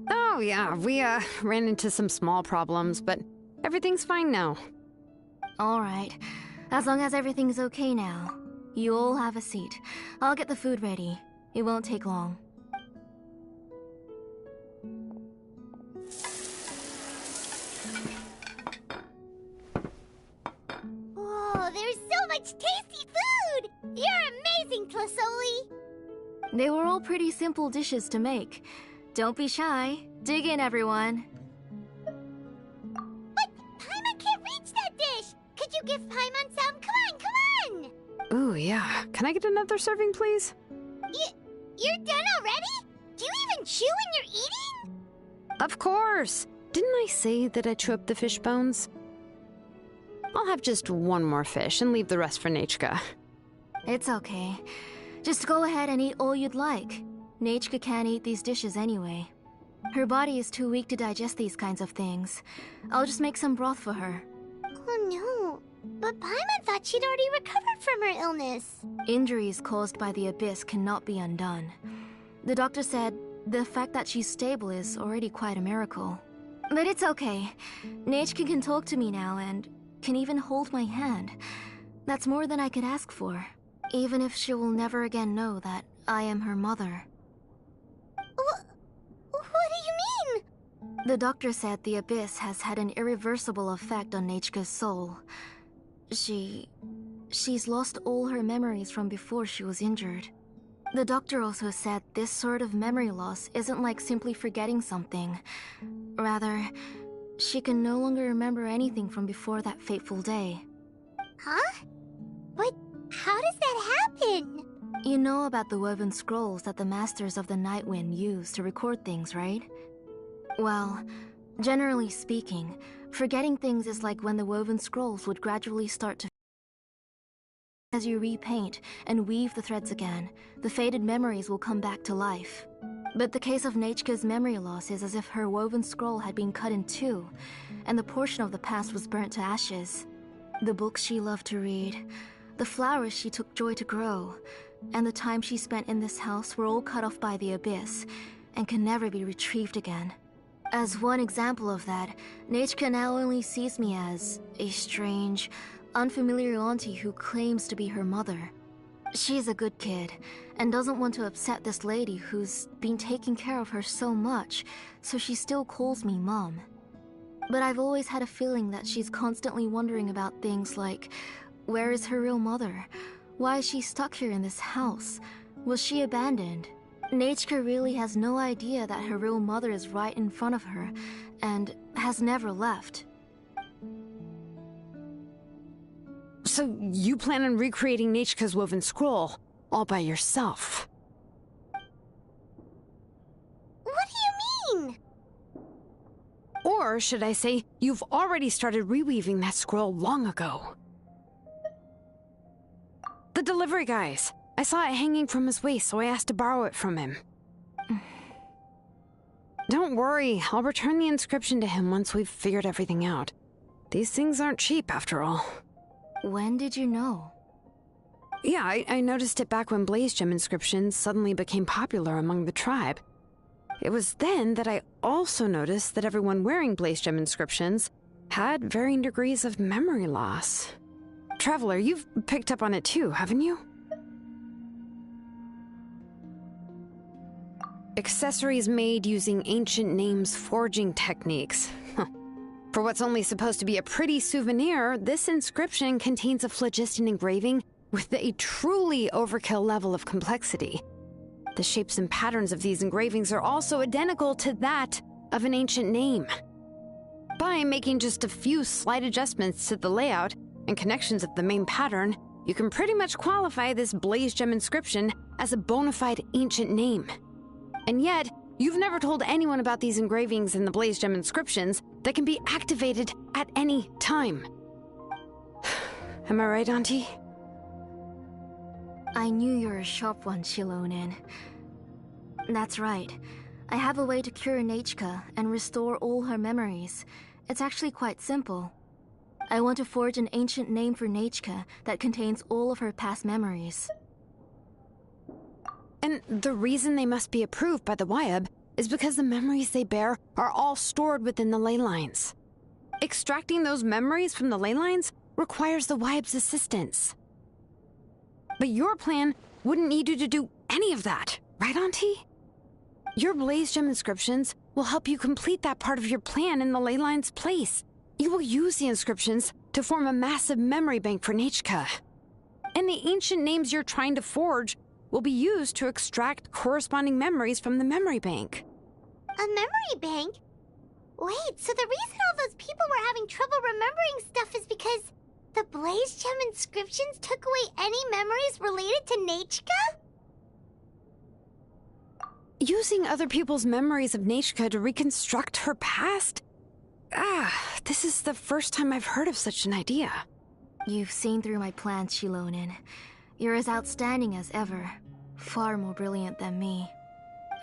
Oh yeah, we ran into some small problems, but everything's fine now. Alright, as long as everything's okay now. You all have a seat. I'll get the food ready. It won't take long. Whoa, there's so much tasty food! You're amazing, Tlisoli! They were all pretty simple dishes to make. Don't be shy. Dig in, everyone. But Paimon can't reach that dish! Could you give Paimon some? Come on, come on! Ooh, yeah. Can I get another serving, please? You're done already? Do you even chew when you're eating? Of course! Didn't I say that I chew up the fish bones? I'll have just one more fish and leave the rest for Nachka. It's okay. Just go ahead and eat all you'd like. Nachka can't eat these dishes anyway. Her body is too weak to digest these kinds of things. I'll just make some broth for her. Oh no, but Paimon thought she'd already recovered from her illness. Injuries caused by the Abyss cannot be undone. The doctor said the fact that she's stable is already quite a miracle. But it's okay. Nachka can talk to me now and can even hold my hand. That's more than I could ask for. Even if she will never again know that I am her mother. What do you mean? The doctor said the Abyss has had an irreversible effect on Nachka's soul. She's lost all her memories from before she was injured. The doctor also said this sort of memory loss isn't like simply forgetting something. Rather, she can no longer remember anything from before that fateful day. Huh? But how does that happen? You know about the woven scrolls that the Masters of the Night Wind use to record things, right? Well, Generally speaking, forgetting things is like when the woven scrolls would gradually start to. As you repaint and weave the threads again, the faded memories will come back to life. But the case of Nechka's memory loss is as if her woven scroll had been cut in two, and the portion of the past was burnt to ashes. The books she loved to read, the flowers she took joy to grow, and the time she spent in this house were all cut off by the abyss, and can never be retrieved again. As one example of that, Nechka now only sees me as a strange, unfamiliar auntie who claims to be her mother. She's a good kid, and doesn't want to upset this lady who's been taking care of her so much, so she still calls me Mom. But I've always had a feeling that she's constantly wondering about things like, where is her real mother? Why is she stuck here in this house? Was she abandoned? Nechka really has no idea that her real mother is right in front of her, and has never left. So you plan on recreating Nechka's woven scroll, all by yourself? What do you mean? Or should I say, you've already started reweaving that scroll long ago. The delivery guys. I saw it hanging from his waist, so I asked to borrow it from him. Don't worry, I'll return the inscription to him once we've figured everything out. These things aren't cheap, after all. When did you know? Yeah, I noticed it back when Blaze Gem inscriptions suddenly became popular among the tribe. It was then that I also noticed that everyone wearing Blaze Gem inscriptions had varying degrees of memory loss. Traveler, you've picked up on it too, haven't you? Accessories made using ancient names forging techniques. For what's only supposed to be a pretty souvenir, this inscription contains a phlogiston engraving with a truly overkill level of complexity. The shapes and patterns of these engravings are also identical to that of an ancient name. By making just a few slight adjustments to the layout and connections of the main pattern, you can pretty much qualify this Blaze Gem inscription as a bona fide ancient name. And yet, you've never told anyone about these engravings in the Blaze Gem inscriptions that can be activated at any time. Am I right, Auntie? I knew you were a sharp one, Shilonen. That's right. I have a way to cure Nechka and restore all her memories. It's actually quite simple. I want to forge an ancient name for Nechka that contains all of her past memories. And the reason they must be approved by the Wyab is because the memories they bear are all stored within the ley lines. Extracting those memories from the ley lines requires the Wyab's assistance. But your plan wouldn't need you to do any of that, right, Auntie? Your Blaze Gem inscriptions will help you complete that part of your plan in the ley line's place. You will use the inscriptions to form a massive memory bank for Nechka. And the ancient names you're trying to forge will be used to extract corresponding memories from the memory bank. A memory bank? Wait, so the reason all those people were having trouble remembering stuff is because the Blaze Gem inscriptions took away any memories related to Nechka? Using other people's memories of Nechka to reconstruct her past? This is the first time I've heard of such an idea. You've seen through my plans, Shilonen. You're as outstanding as ever. Far more brilliant than me.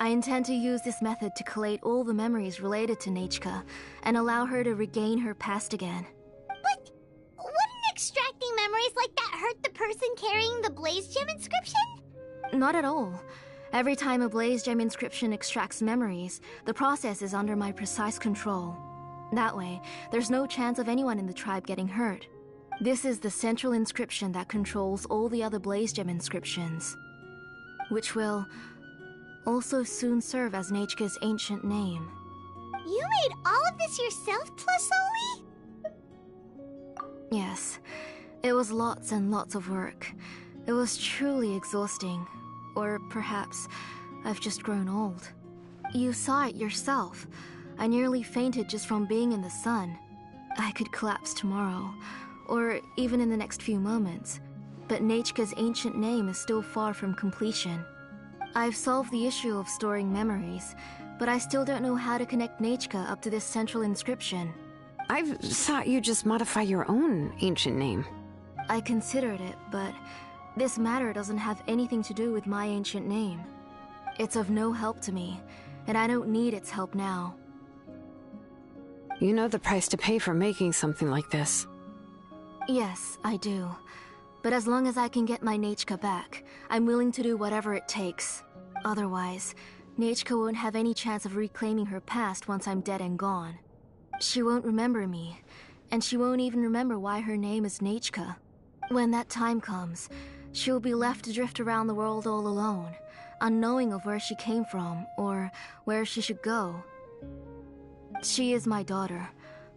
I intend to use this method to collate all the memories related to Nechka and allow her to regain her past again. But wouldn't extracting memories like that hurt the person carrying the Blaze Gem inscription? Not at all. Every time a Blaze Gem inscription extracts memories, the process is under my precise control. That way, there's no chance of anyone in the tribe getting hurt. This is the central inscription that controls all the other Blaze Gem inscriptions, which will also soon serve as Nechka's ancient name. You made all of this yourself, plus Oli? Yes, it was lots and lots of work. It was truly exhausting. Or perhaps I've just grown old. You saw it yourself. I nearly fainted just from being in the sun. I could collapse tomorrow, or even in the next few moments. But Nechka's ancient name is still far from completion. I've solved the issue of storing memories, but I still don't know how to connect Nechka up to this central inscription. I thought you'd just modify your own ancient name. I considered it, but this matter doesn't have anything to do with my ancient name. It's of no help to me, and I don't need its help now. You know the price to pay for making something like this. Yes, I do. But as long as I can get my Nechka back, I'm willing to do whatever it takes. Otherwise, Nechka won't have any chance of reclaiming her past once I'm dead and gone. She won't remember me, and she won't even remember why her name is Nechka. When that time comes, she'll be left to drift around the world all alone, unknowing of where she came from or where she should go. She is my daughter,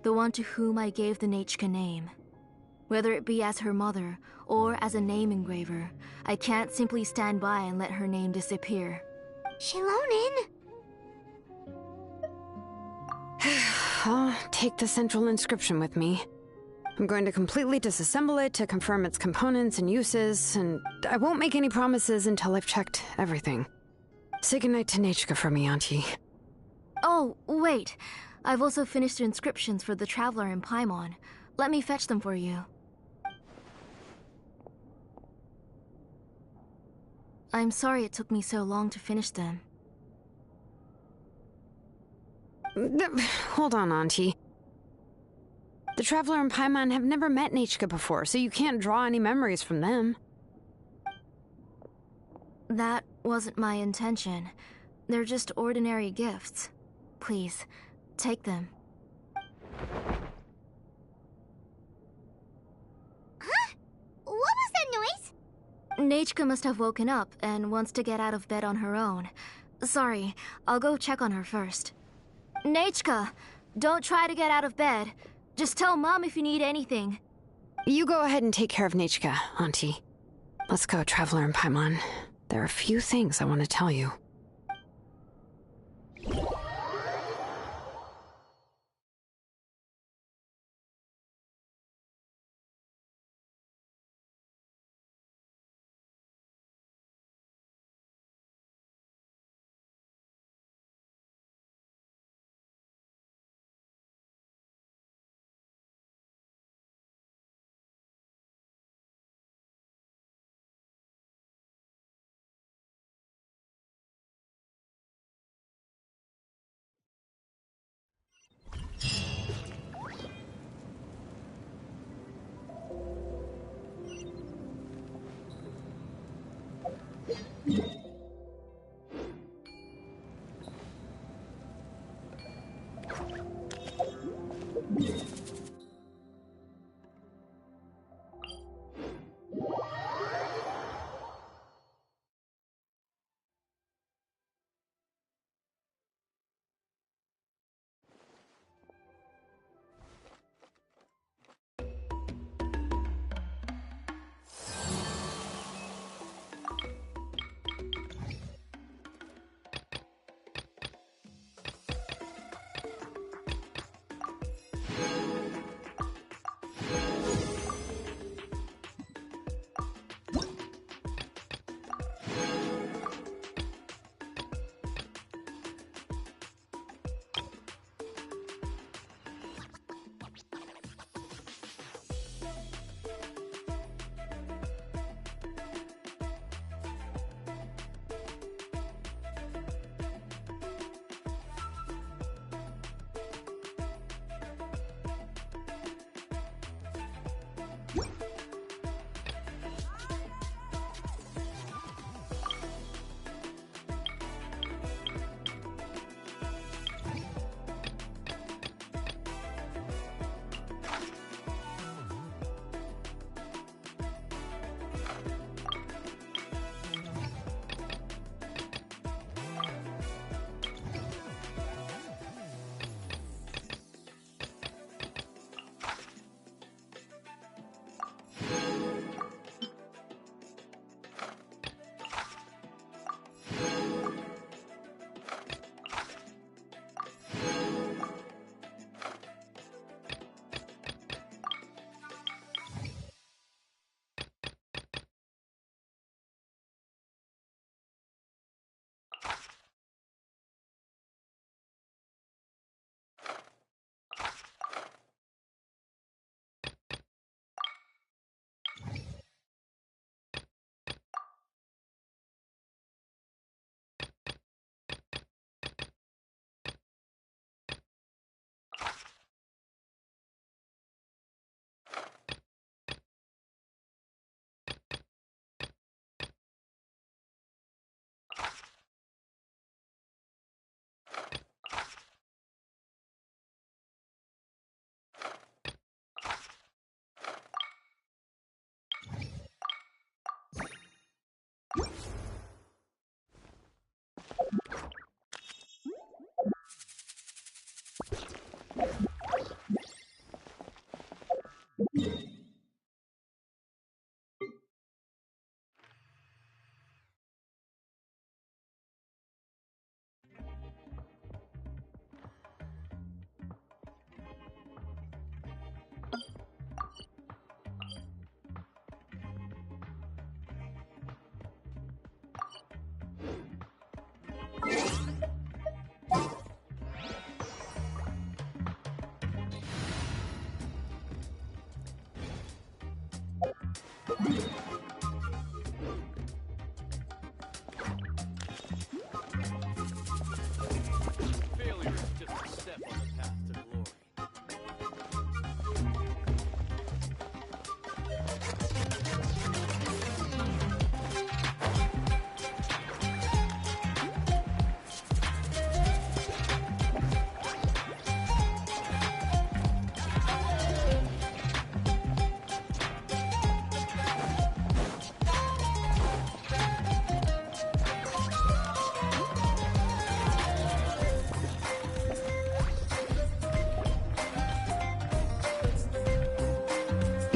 the one to whom I gave the Nechka name. Whether it be as her mother or as a name engraver, I can't simply stand by and let her name disappear. Shilonin! I'll take the central inscription with me. I'm going to completely disassemble it to confirm its components and uses, and I won't make any promises until I've checked everything. Say goodnight to Nechka for me, Auntie. Oh, wait. I've also finished the inscriptions for the Traveler in Paimon. Let me fetch them for you. I'm sorry it took me so long to finish them. Hold on, Auntie. The Traveler and Paimon have never met Nechka before, so you can't draw any memories from them. That wasn't my intention. They're just ordinary gifts. Please, take them. Huh? What was that noise? Nechka must have woken up and wants to get out of bed on her own. Sorry, I'll go check on her first. Nechka, don't try to get out of bed. Just tell Mom if you need anything. You go ahead and take care of Nechka, Auntie. Let's go, Traveler and Paimon. There are a few things I want to tell you.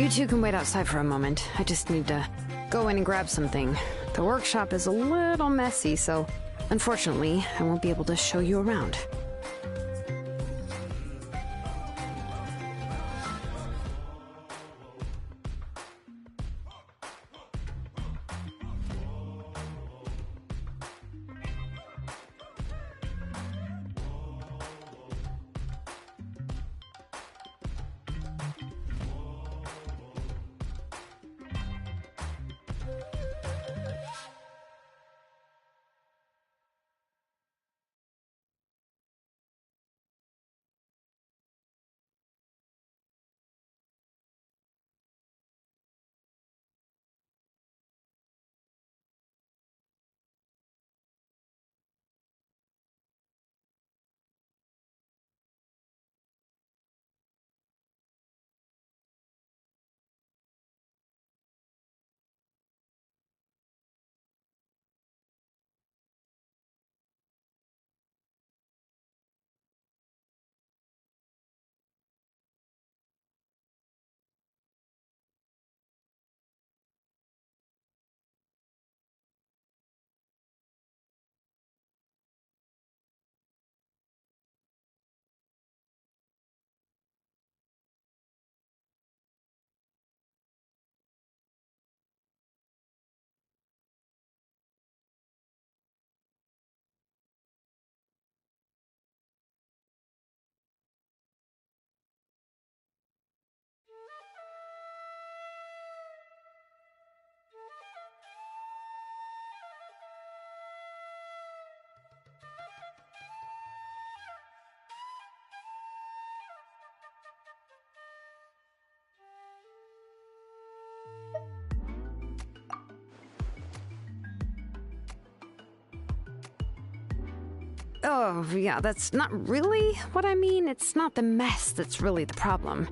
You two can wait outside for a moment. I just need to go in and grab something. The workshop is a little messy, so unfortunately, I won't be able to show you around. Oh, yeah, that's not really what I mean. It's not the mess that's really the problem.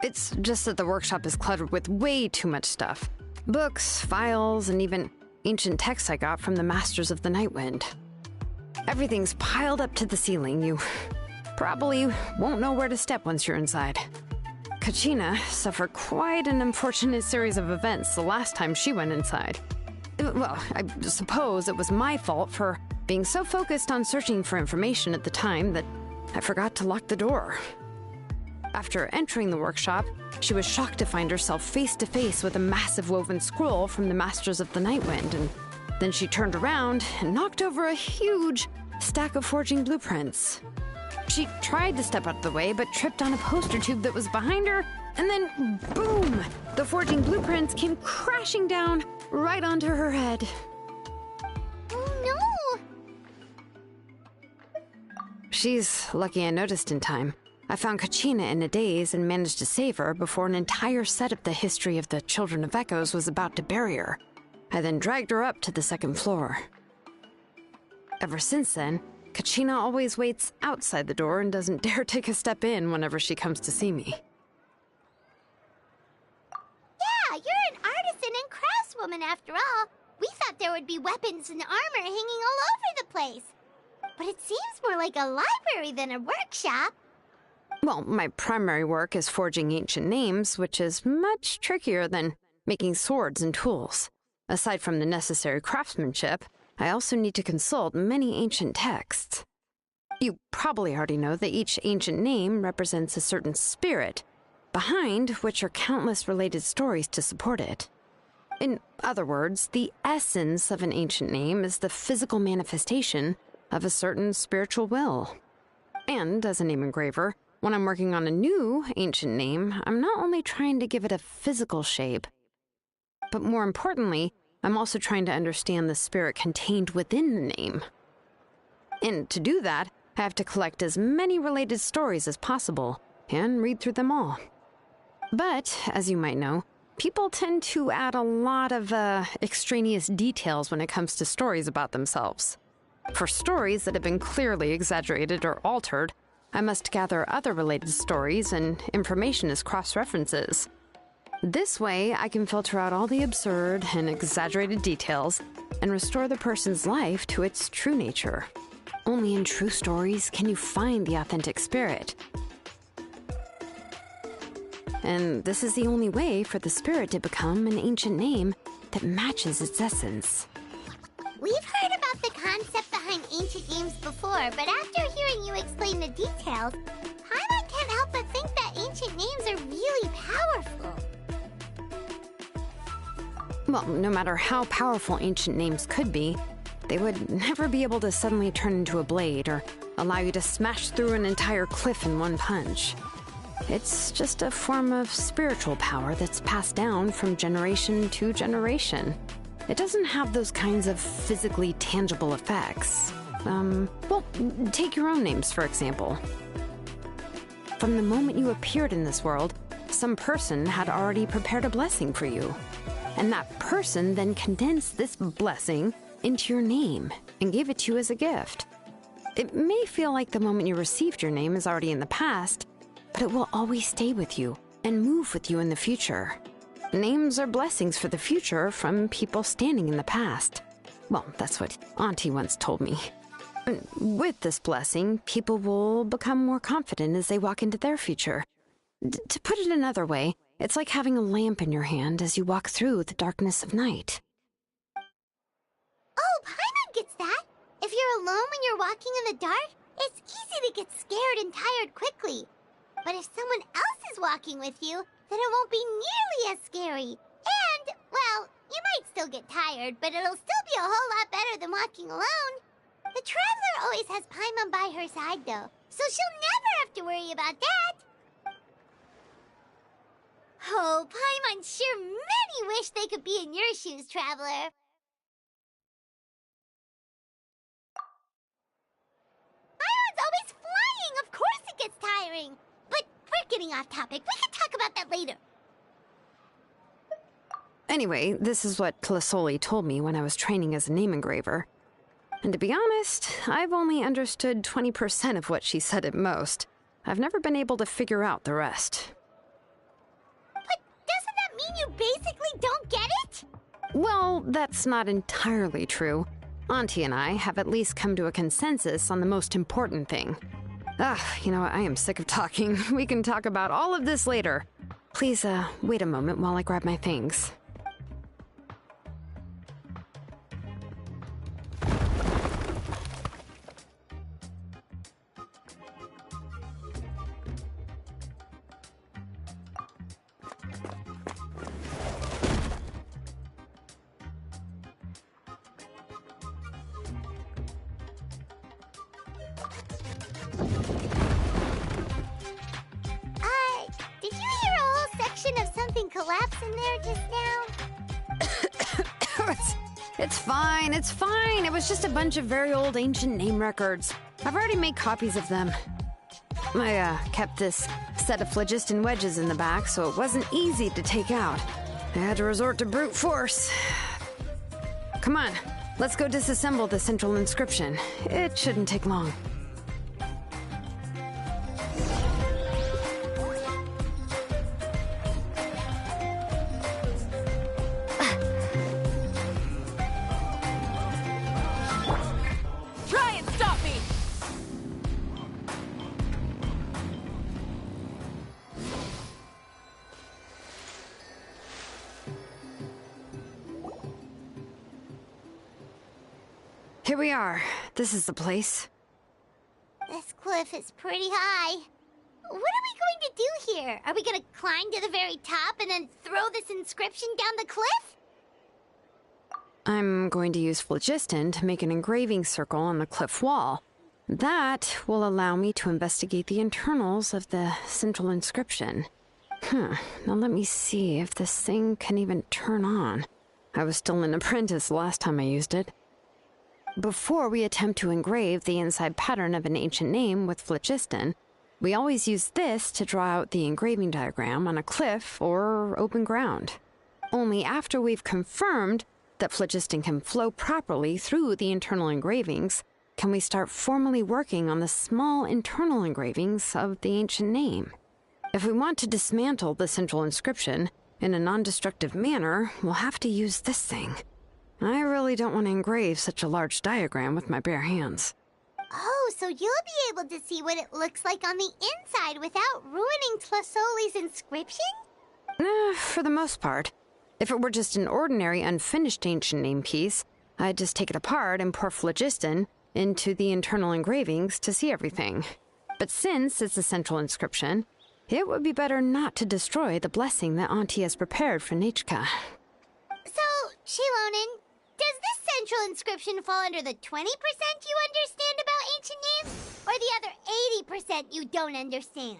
It's just that the workshop is cluttered with way too much stuff. Books, files, and even ancient texts I got from the Masters of the Nightwind. Everything's piled up to the ceiling. You probably won't know where to step once you're inside. Kachina suffered quite an unfortunate series of events the last time she went inside. Well, I suppose it was my fault for being so focused on searching for information at the time that I forgot to lock the door. After entering the workshop, she was shocked to find herself face to face with a massive woven scroll from the Masters of the Nightwind, and then she turned around and knocked over a huge stack of forging blueprints. She tried to step out of the way, but tripped on a poster tube that was behind her, and then boom! The forging blueprints came crashing down right onto her head. Oh no! She's lucky I noticed in time. I found Kachina in a daze and managed to save her before an entire set of the history of the Children of Echoes was about to bury her. I then dragged her up to the second floor. Ever since then, Kachina always waits outside the door and doesn't dare take a step in whenever she comes to see me. Yeah, you're an artisan and craftswoman after all. We thought there would be weapons and armor hanging all over the place. But it seems more like a library than a workshop. Well, my primary work is forging ancient names, which is much trickier than making swords and tools. Aside from the necessary craftsmanship, I also need to consult many ancient texts. You probably already know that each ancient name represents a certain spirit, behind which are countless related stories to support it. In other words, the essence of an ancient name is the physical manifestation of a certain spiritual will. And as a name engraver, when I'm working on a new ancient name, I'm not only trying to give it a physical shape, but more importantly, I'm also trying to understand the spirit contained within the name. And to do that, I have to collect as many related stories as possible and read through them all. But, as you might know, people tend to add a lot of extraneous details when it comes to stories about themselves. For stories that have been clearly exaggerated or altered, I must gather other related stories and information as cross-references. This way, I can filter out all the absurd and exaggerated details and restore the person's life to its true nature. Only in true stories can you find the authentic spirit. and this is the only way for the spirit to become an ancient name that matches its essence. We've heard about the concept behind ancient names before, but after hearing you explain the details, Paimon can't help but think that ancient names are really powerful. Well, no matter how powerful ancient names could be, they would never be able to suddenly turn into a blade or allow you to smash through an entire cliff in one punch. It's just a form of spiritual power that's passed down from generation to generation. It doesn't have those kinds of physically tangible effects. Well, take your own names, for example. From the moment you appeared in this world, some person had already prepared a blessing for you. And that person then condensed this blessing into your name and gave it to you as a gift. It may feel like the moment you received your name is already in the past, but it will always stay with you and move with you in the future. Names are blessings for the future from people standing in the past. Well, that's what Auntie once told me. With this blessing, people will become more confident as they walk into their future. To put it another way, it's like having a lamp in your hand as you walk through the darkness of night. Oh, Paimon gets that. If you're alone when you're walking in the dark, it's easy to get scared and tired quickly. But if someone else is walking with you, then it won't be nearly as scary. And, well, you might still get tired, but it'll still be a whole lot better than walking alone. The Traveler always has Paimon by her side, though, so she'll never have to worry about that. Oh, Paimon sure many wish they could be in your shoes, Traveler. Paimon's always flying! Of course it gets tiring! But we're getting off topic. We can talk about that later. Anyway, this is what Clisoli told me when I was training as a name engraver. And to be honest, I've only understood 20% of what she said at most. I've never been able to figure out the rest. But doesn't that mean you basically don't get it? Well, that's not entirely true. Auntie and I have at least come to a consensus on the most important thing. You know, I am sick of talking. We can talk about all of this later. Please, wait a moment while I grab my things. Did you hear a whole section of something collapse in there just now? It's fine, it's fine. It was just a bunch of very old ancient name records. I've already made copies of them. I kept this set of phlogiston wedges in the back, so it wasn't easy to take out. I had to resort to brute force. Come on, let's go disassemble the central inscription. It shouldn't take long. Here we are. This is the place. This cliff is pretty high. What are we going to do here? Are we going to climb to the very top and then throw this inscription down the cliff? I'm going to use phlogiston to make an engraving circle on the cliff wall. That will allow me to investigate the internals of the central inscription. Now let me see if this thing can even turn on. I was still an apprentice last time I used it. Before we attempt to engrave the inside pattern of an ancient name with phlogiston, we always use this to draw out the engraving diagram on a cliff or open ground. Only after we've confirmed that phlogiston can flow properly through the internal engravings can we start formally working on the small internal engravings of the ancient name. If we want to dismantle the central inscription in a non-destructive manner, we'll have to use this thing. I really don't want to engrave such a large diagram with my bare hands. Oh, so you'll be able to see what it looks like on the inside without ruining Tlasoli's inscription? For the most part. If it were just an ordinary unfinished ancient name piece, I'd just take it apart and pour phlogiston into the internal engravings to see everything. But since it's a central inscription, it would be better not to destroy the blessing that Auntie has prepared for Nechka. So, Shilonen, does this central inscription fall under the 20% you understand about ancient names, or the other 80% you don't understand?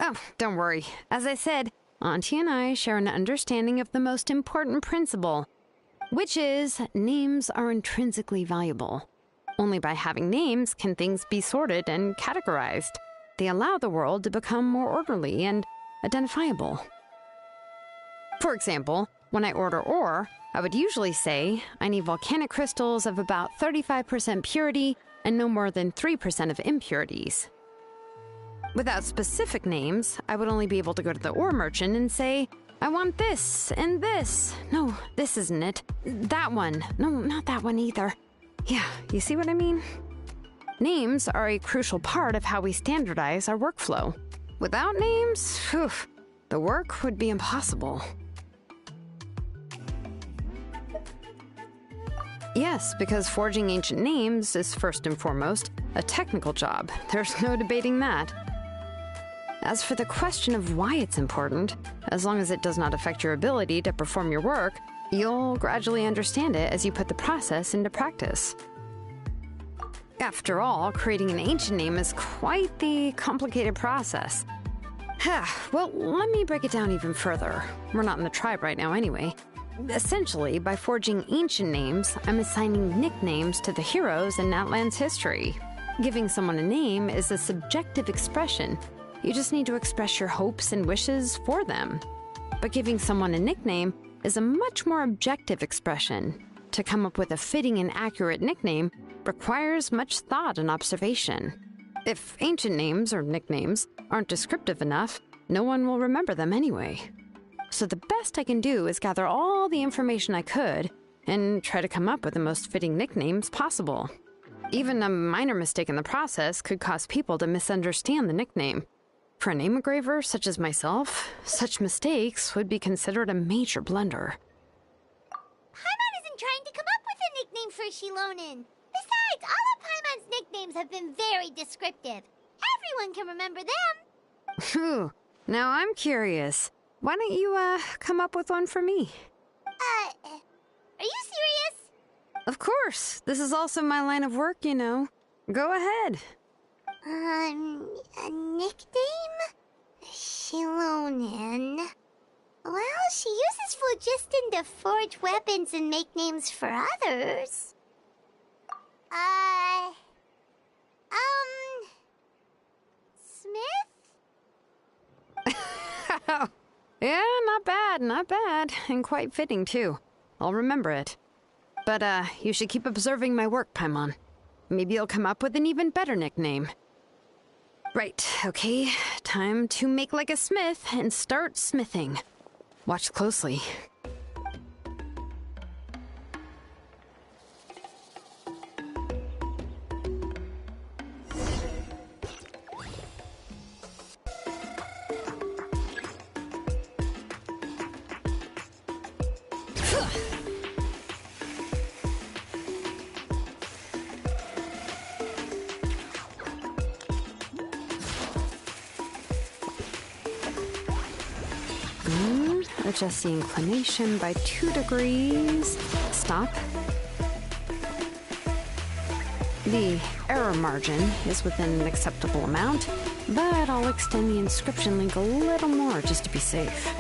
Oh, don't worry. As I said, Auntie and I share an understanding of the most important principle, which is names are intrinsically valuable. Only by having names can things be sorted and categorized. They allow the world to become more orderly and identifiable. For example, when I order ore, I would usually say I need volcanic crystals of about 35% purity and no more than 3% of impurities. Without specific names, I would only be able to go to the ore merchant and say, I want this and this. No, this isn't it. That one. No, not that one either. Yeah, you see what I mean? Names are a crucial part of how we standardize our workflow. Without names, the work would be impossible. Yes, because forging ancient names is first and foremost a technical job. There's no debating that. As for the question of why it's important, as long as it does not affect your ability to perform your work, you'll gradually understand it as you put the process into practice. After all, creating an ancient name is quite the complicated process. Well, let me break it down even further. We're not in the tribe right now anyway. Essentially, by forging ancient names, I'm assigning nicknames to the heroes in Natlan's history. Giving someone a name is a subjective expression. You just need to express your hopes and wishes for them. But giving someone a nickname is a much more objective expression. To come up with a fitting and accurate nickname requires much thought and observation. If ancient names or nicknames aren't descriptive enough, no one will remember them anyway. So the best I can do is gather all the information I could and try to come up with the most fitting nicknames possible. Even a minor mistake in the process could cause people to misunderstand the nickname. For a name engraver such as myself, such mistakes would be considered a major blunder. Paimon isn't trying to come up with a nickname for Shilonen. Besides, all of Paimon's nicknames have been very descriptive. Everyone can remember them. Phew. Now I'm curious. Why don't you, come up with one for me? Are you serious? Of course. This is also my line of work, you know. Go ahead. A nickname? Shilonen. Well, she uses phlogiston to forge weapons and make names for others. Smith? Yeah, not bad. And quite fitting, too. I'll remember it. But, you should keep observing my work, Paimon. Maybe you'll come up with an even better nickname. Right, okay. Time to make like a smith and start smithing. Watch closely. Adjust the inclination by 2 degrees. Stop. The error margin is within an acceptable amount, but I'll extend the inscription link a little more just to be safe.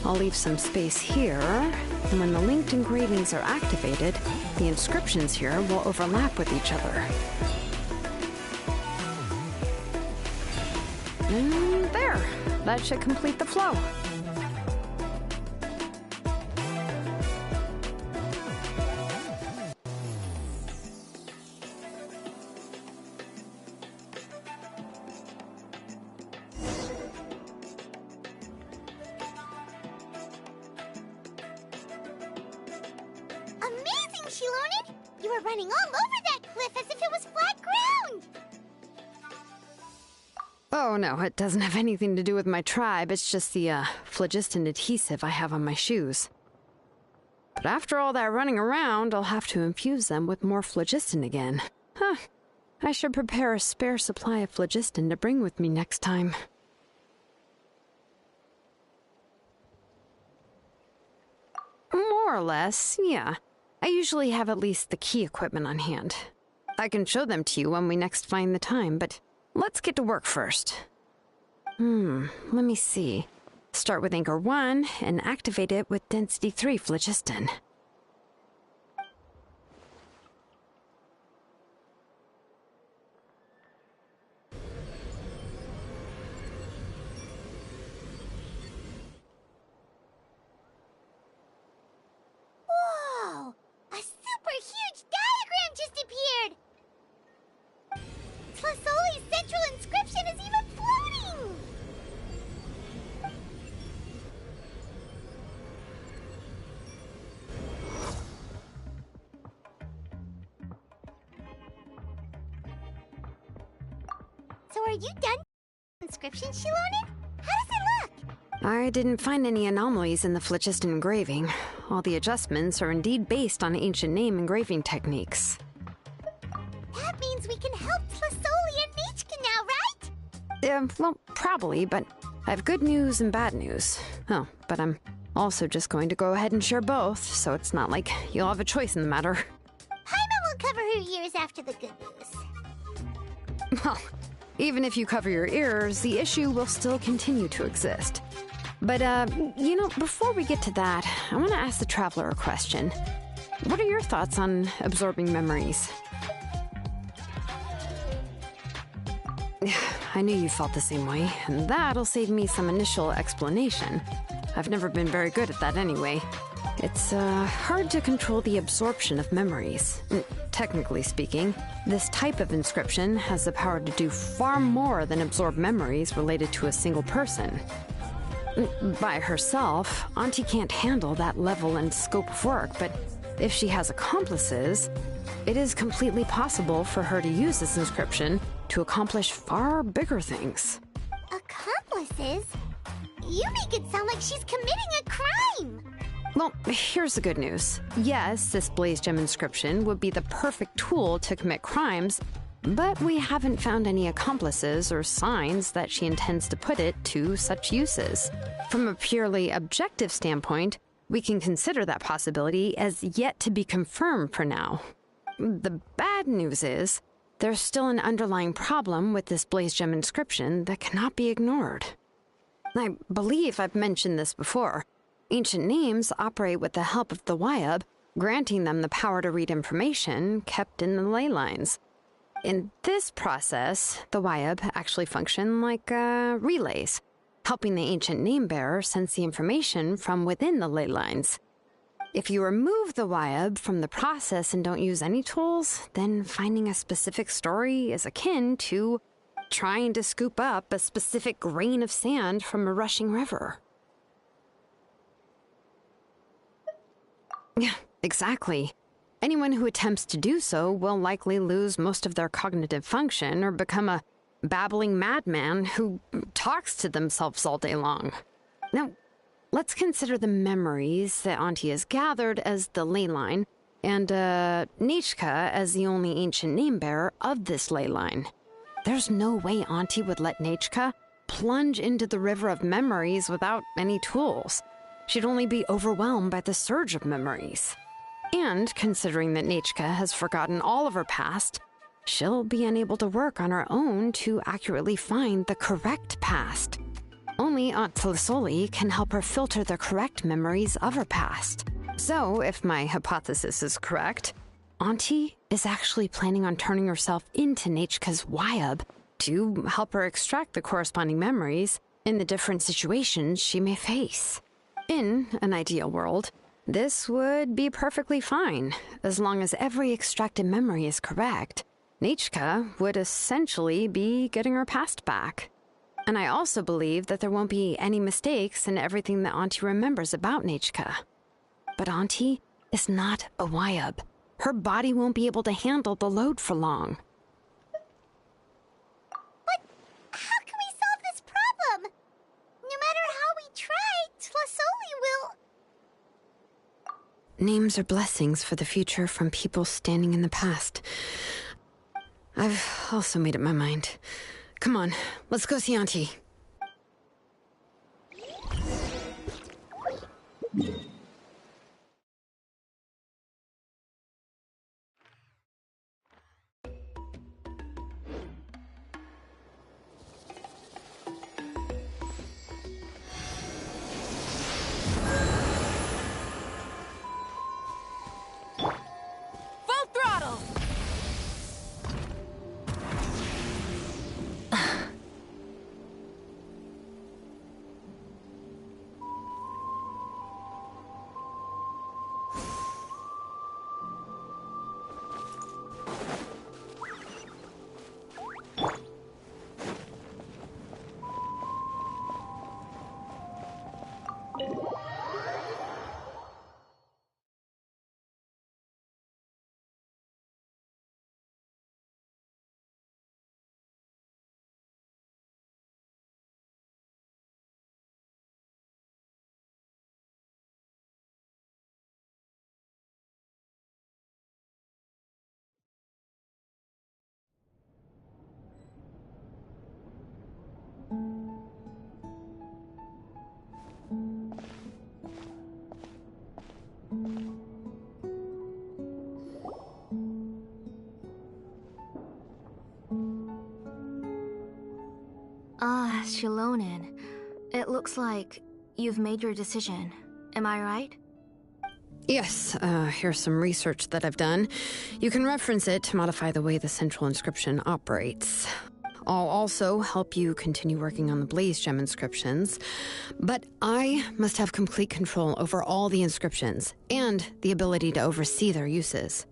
I'll leave some space here, and when the linked engravings are activated, the inscriptions here will overlap with each other. And there! That should complete the flow. were running all over that cliff as if it was flat ground! Oh no, it doesn't have anything to do with my tribe. It's just the phlogiston adhesive I have on my shoes. But after all that running around, I'll have to infuse them with more phlogiston again. Huh. I should prepare a spare supply of phlogiston to bring with me next time. More or less, yeah. I usually have at least the key equipment on hand. I can show them to you when we next find the time, but let's get to work first. Let me see. Start with Anchor 1 and activate it with Density 3 phlogiston. Whoa! A super huge diagram just appeared! Tlasoli's central inscription is even floating! So are you done with the inscription she loaned? How does it look? I didn't find any anomalies in the phlogiston engraving. All the adjustments are indeed based on ancient name engraving techniques. That means we can help Tlasoli and Nichka now, right? Well, probably, but I have good news and bad news. Oh, but I'm also just going to go ahead and share both, so it's not like you'll have a choice in the matter. Paimon will cover her ears after the good news. Well, even if you cover your ears, the issue will still continue to exist. But, before we get to that, I want to ask the Traveler a question. What are your thoughts on absorbing memories? I knew you felt the same way, and that'll save me some initial explanation. I've never been very good at that anyway. It's hard to control the absorption of memories. Technically speaking, this type of inscription has the power to do far more than absorb memories related to a single person. By herself, Auntie can't handle that level and scope of work, but if she has accomplices, it is completely possible for her to use this inscription to accomplish far bigger things. Accomplices? You make it sound like she's committing a crime! Well, here's the good news. Yes, this Blaze Gem inscription would be the perfect tool to commit crimes, but we haven't found any accomplices or signs that she intends to put it to such uses. From a purely objective standpoint, we can consider that possibility as yet to be confirmed for now. The bad news is, there's still an underlying problem with this Blaze Gem inscription that cannot be ignored. I believe I've mentioned this before. Ancient names operate with the help of the Wyab, granting them the power to read information kept in the ley lines. In this process, the Wyab actually function like relays, helping the ancient name bearer sense the information from within the ley lines. If you remove the Wyab from the process and don't use any tools, then finding a specific story is akin to trying to scoop up a specific grain of sand from a rushing river. Yeah, exactly. Anyone who attempts to do so will likely lose most of their cognitive function or become a babbling madman who talks to themselves all day long. Now, let's consider the memories that Auntie has gathered as the ley line, and Nichka as the only ancient name bearer of this ley line. There's no way Auntie would let Nichka plunge into the river of memories without any tools. She'd only be overwhelmed by the surge of memories. And considering that Nichka has forgotten all of her past, she'll be unable to work on her own to accurately find the correct past. Only Aunt Tlasoli can help her filter the correct memories of her past. So, if my hypothesis is correct, Auntie is actually planning on turning herself into Nichka's Wyab to help her extract the corresponding memories in the different situations she may face. In an ideal world, this would be perfectly fine, as long as every extracted memory is correct. Nichka would essentially be getting her past back. And I also believe that there won't be any mistakes in everything that Auntie remembers about Nichka. But Auntie is not a Wyab. Her body won't be able to handle the load for long. But how can we solve this problem? No matter how we try, Tlasoli will... Names are blessings for the future from people standing in the past. I've also made up my mind. Come on, let's go see Auntie. Full throttle! Ah, Shilonen. It looks like you've made your decision. Am I right? Yes, here's some research that I've done. You can reference it to modify the way the central inscription operates. I'll also help you continue working on the Blaze Gem inscriptions, but I must have complete control over all the inscriptions and the ability to oversee their uses.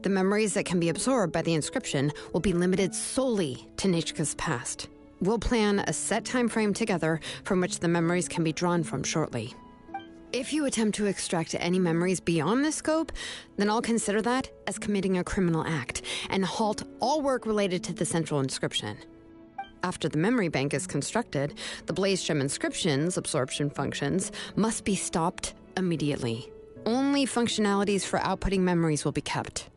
The memories that can be absorbed by the inscription will be limited solely to Nichika's past. We'll plan a set time frame together from which the memories can be drawn from shortly. If you attempt to extract any memories beyond this scope, then I'll consider that as committing a criminal act and halt all work related to the central inscription. After the memory bank is constructed, the Blaze Gem inscription's absorption functions must be stopped immediately. Only functionalities for outputting memories will be kept.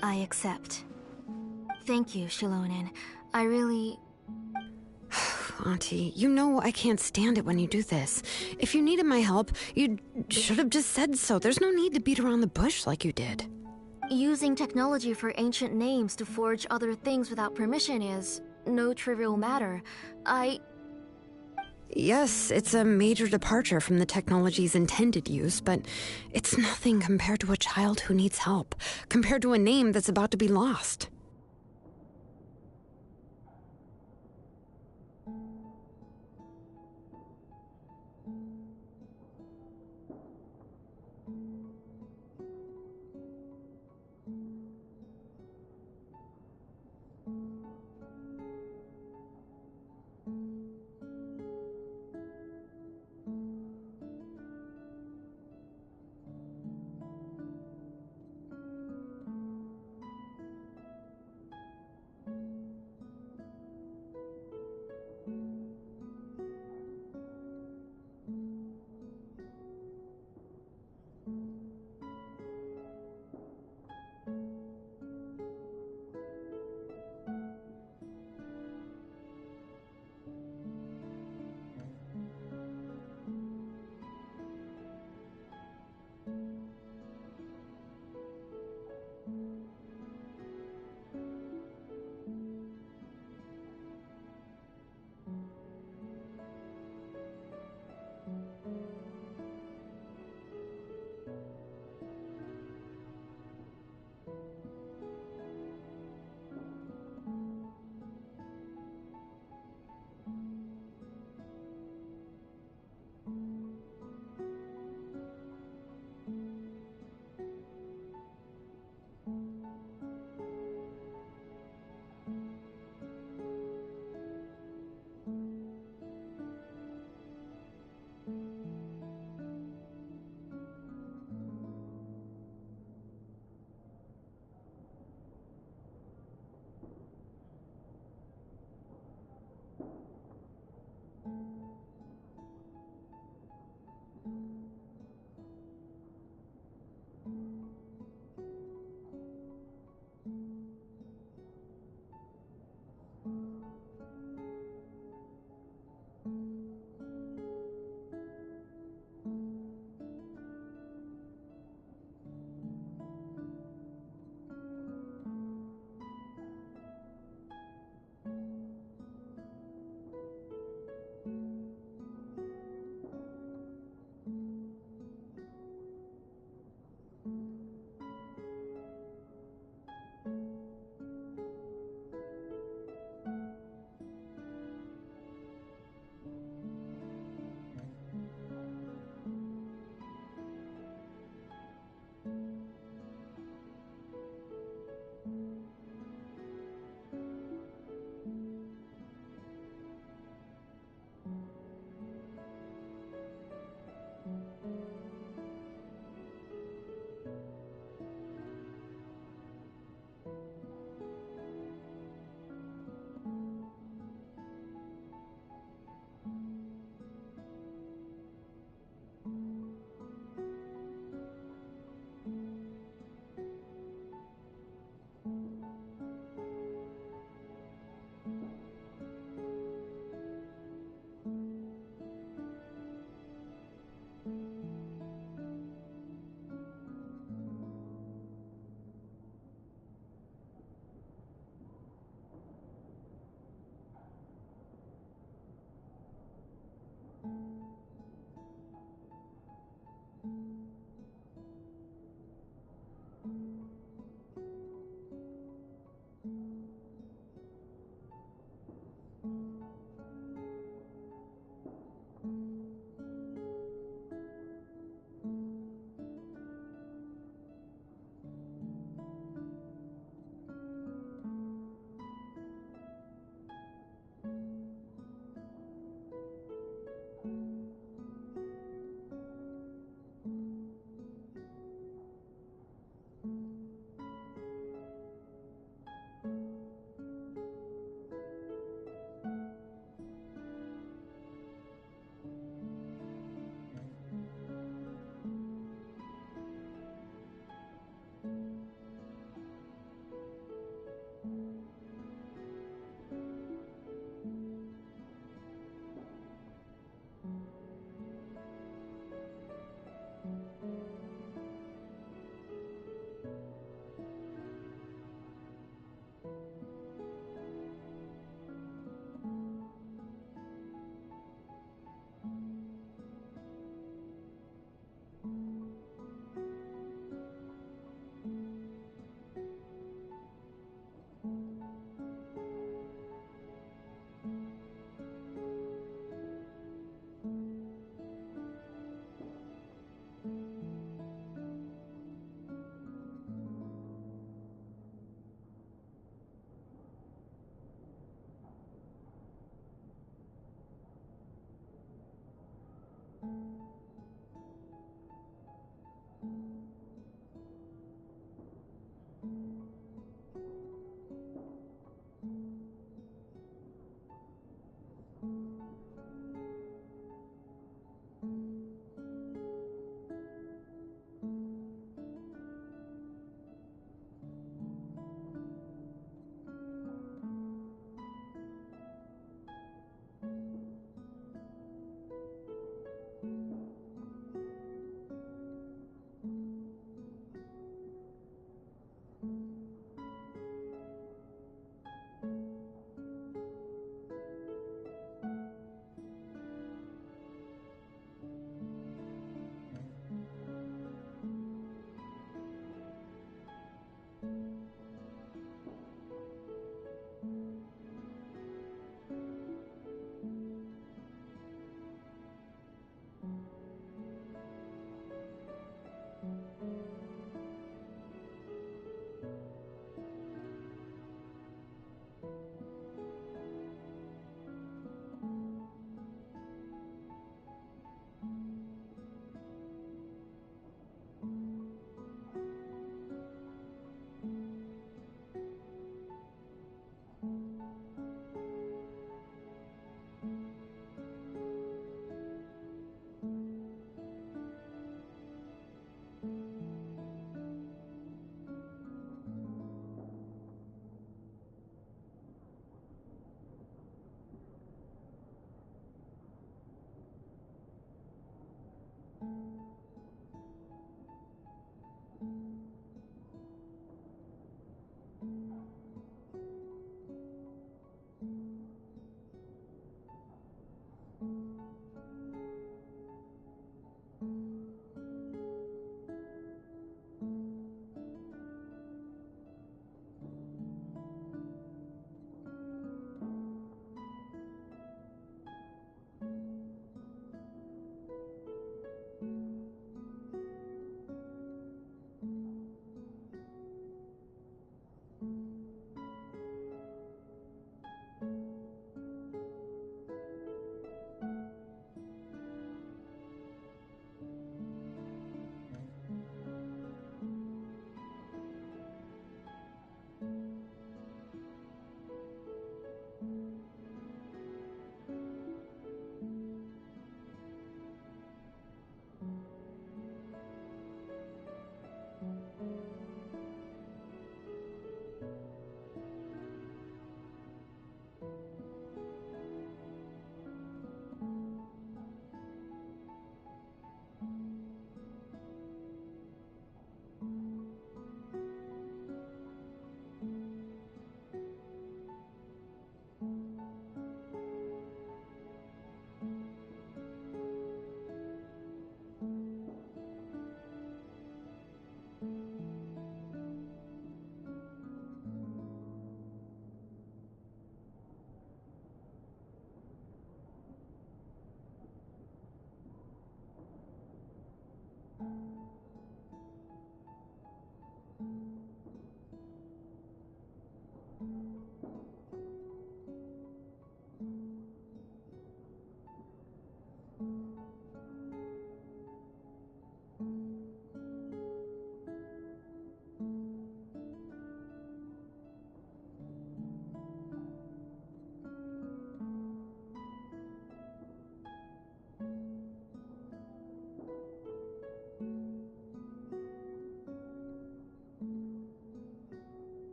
I accept. Thank you, Shilonen. I really... Auntie, you know I can't stand it when you do this. If you needed my help, you should have just said so. There's no need to beat around the bush like you did. Using technology for ancient names to forge other things without permission is no trivial matter. Yes, it's a major departure from the technology's intended use, but it's nothing compared to a child who needs help, compared to a name that's about to be lost.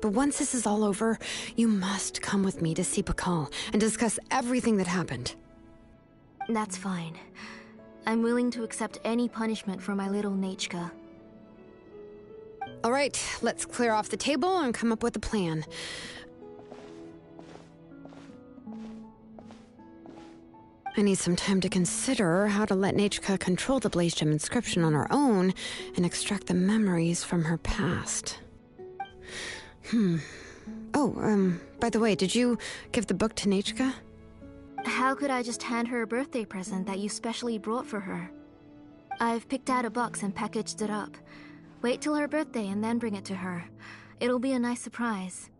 But once this is all over, you must come with me to see Pakal and discuss everything that happened. That's fine. I'm willing to accept any punishment for my little Nachka. All right, let's clear off the table and come up with a plan. I need some time to consider how to let Nachka control the Blaze Gem inscription on her own and extract the memories from her past. Oh, by the way, did you give the book to Nachka? How could I just hand her a birthday present that you specially brought for her? I've picked out a box and packaged it up. Wait till her birthday and then bring it to her. It'll be a nice surprise.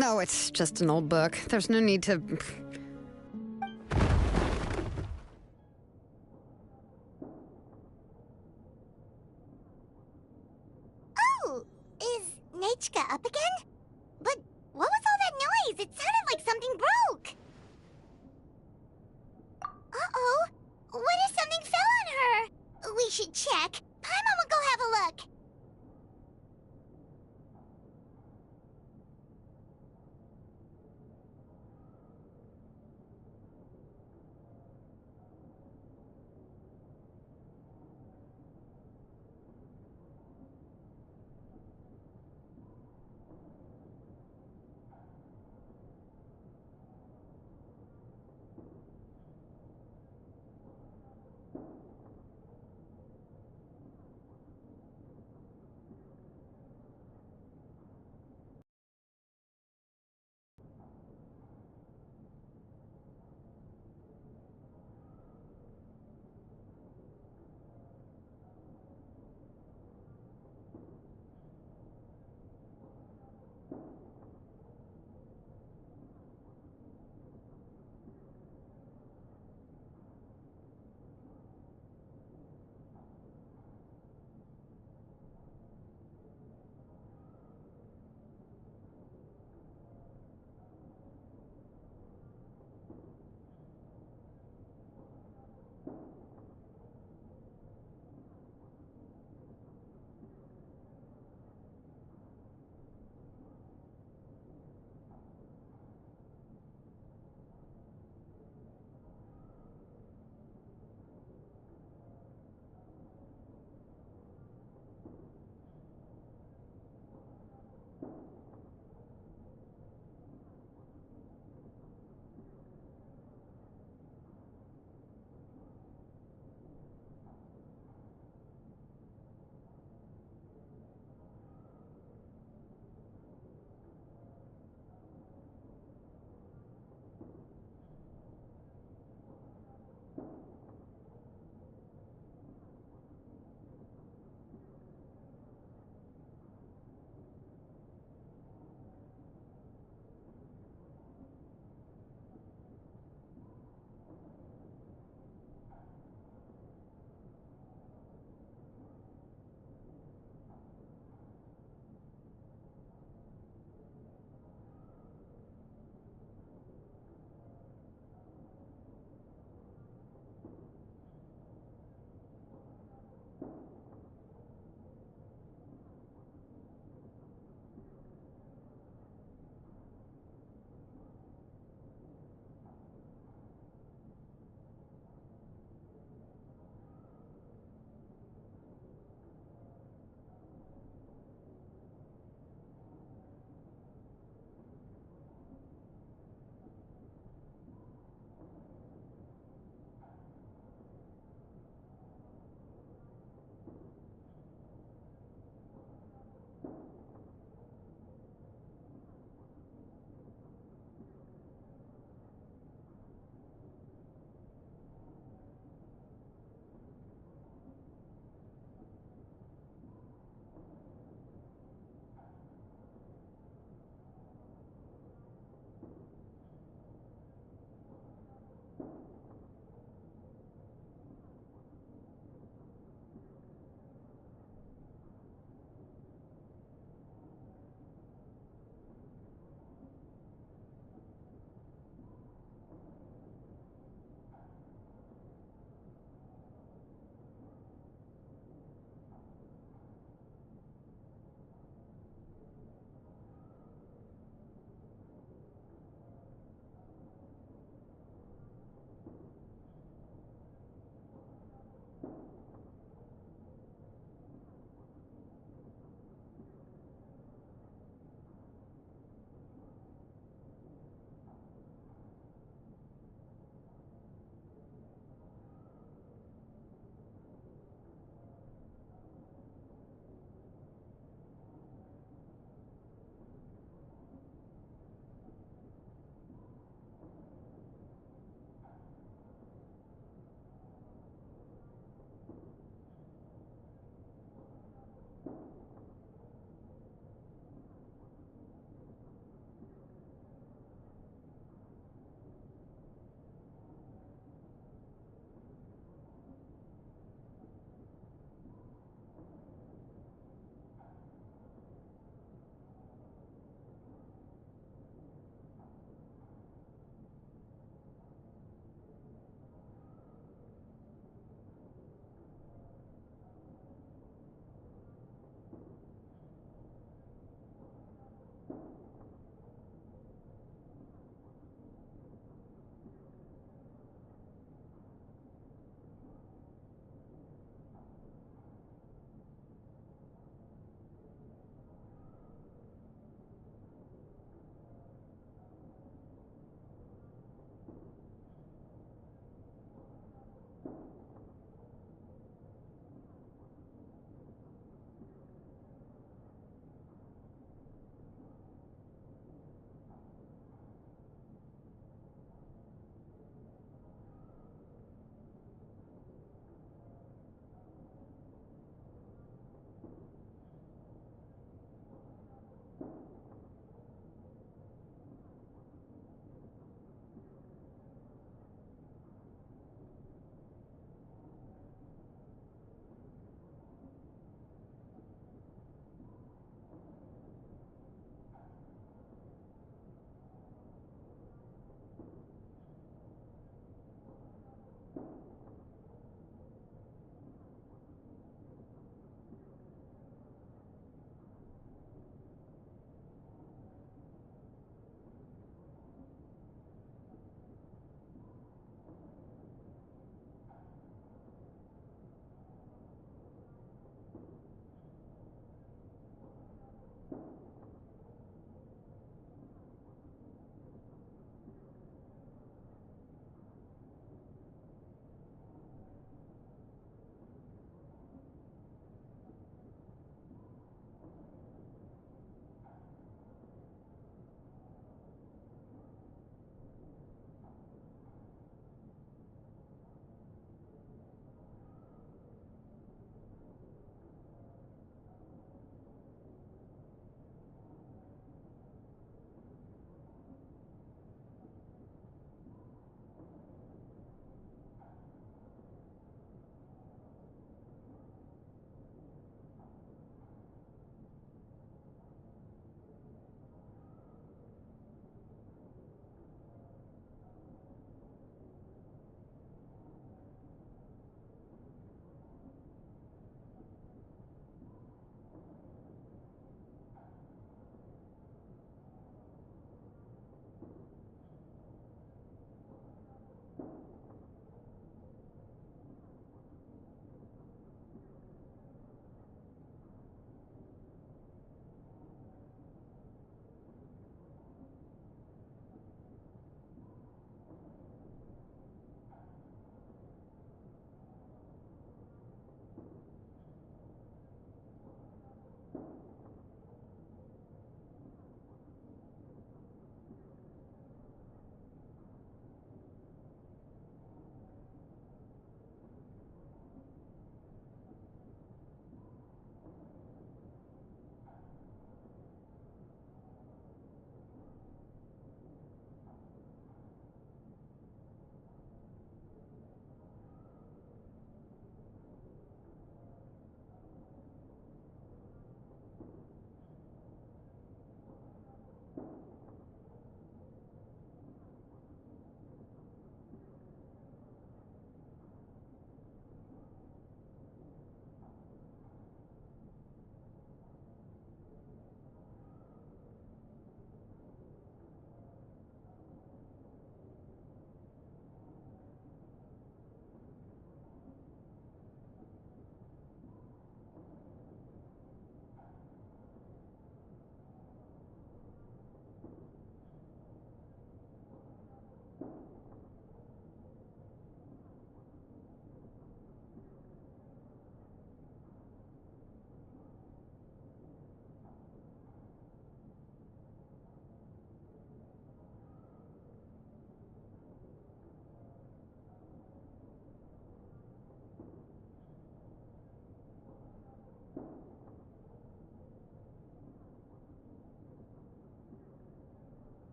Oh, it's just an old book. There's no need to... Oh! Is Nachka up again? But what was all that noise? It sounded like something broke! Uh-oh! What if something fell on her? We should check. Paimon will go have a look.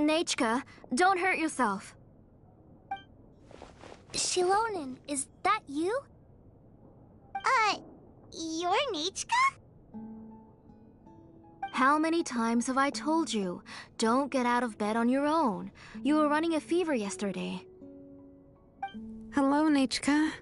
Nachka, don't hurt yourself. Shilonen, is that you? You're Nachka? How many times have I told you? Don't get out of bed on your own. You were running a fever yesterday. Hello, Nachka.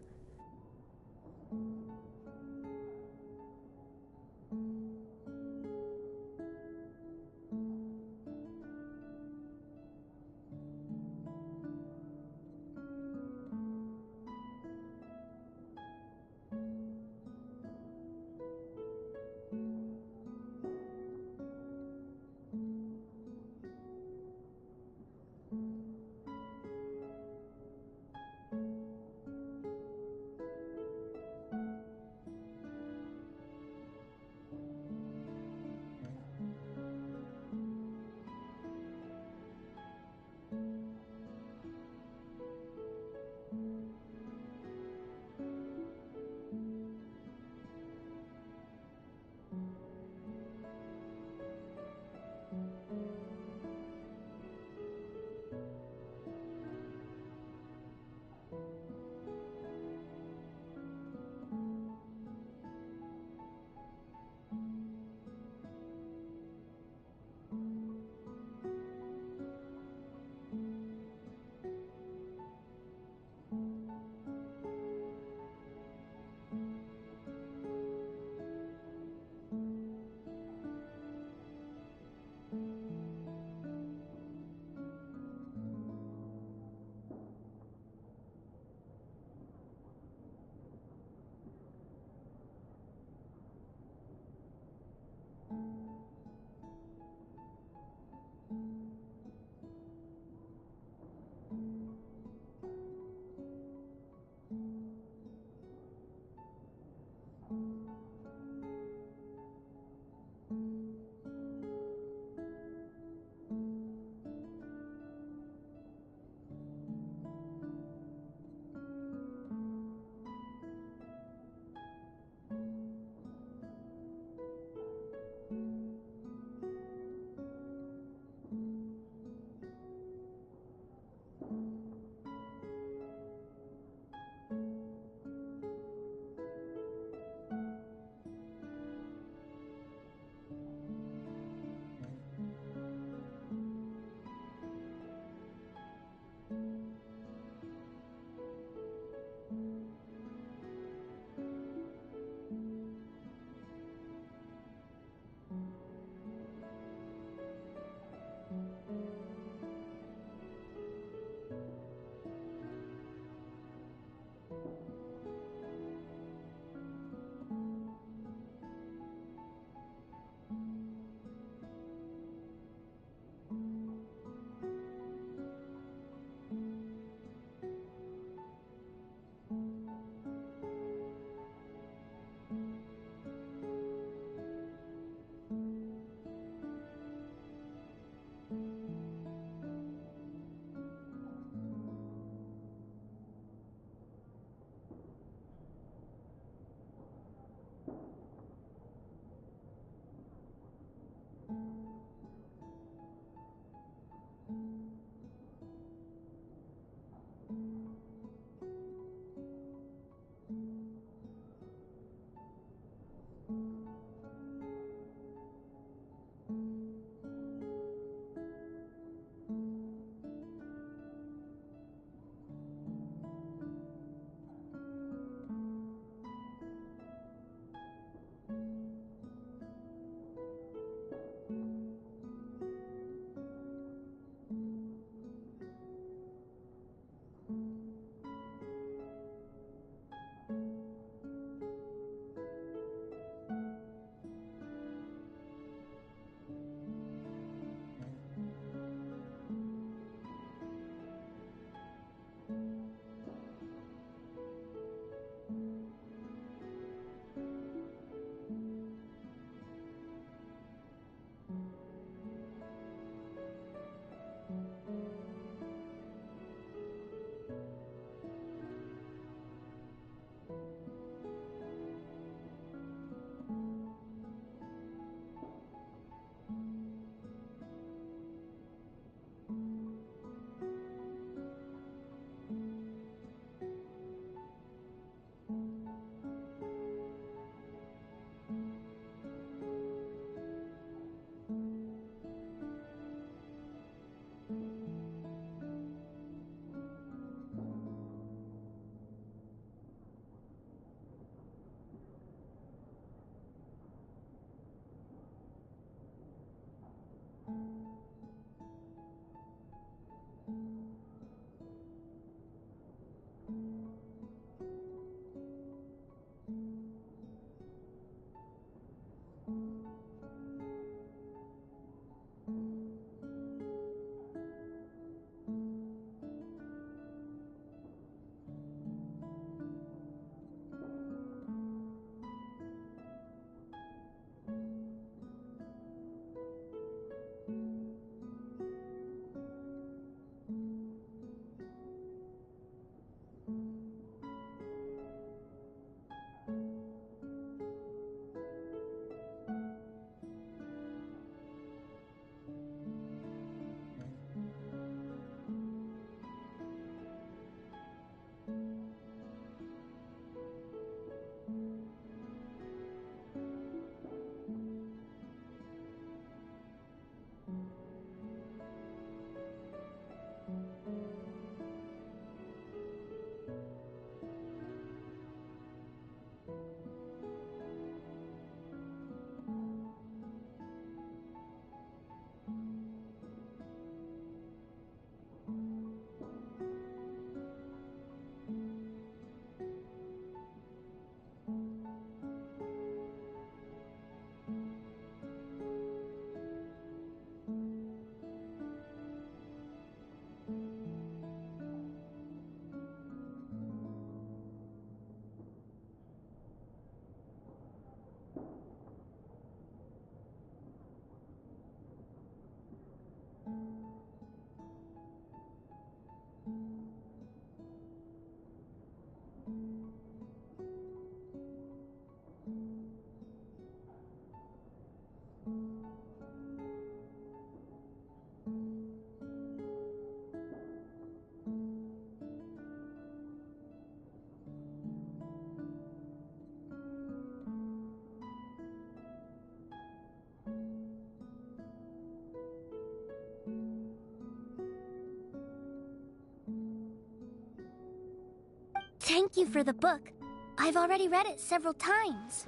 Thank you for the book. I've already read it several times.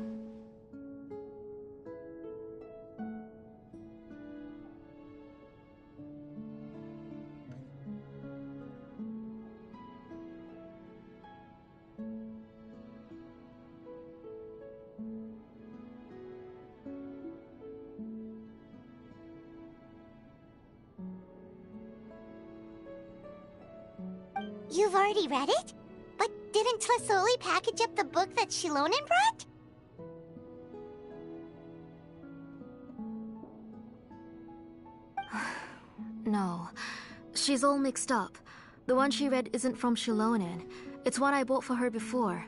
You've already read it? But didn't Tlasoli package up the book that Shilonen brought? No. She's all mixed up. The one she read isn't from Shilonen. It's one I bought for her before.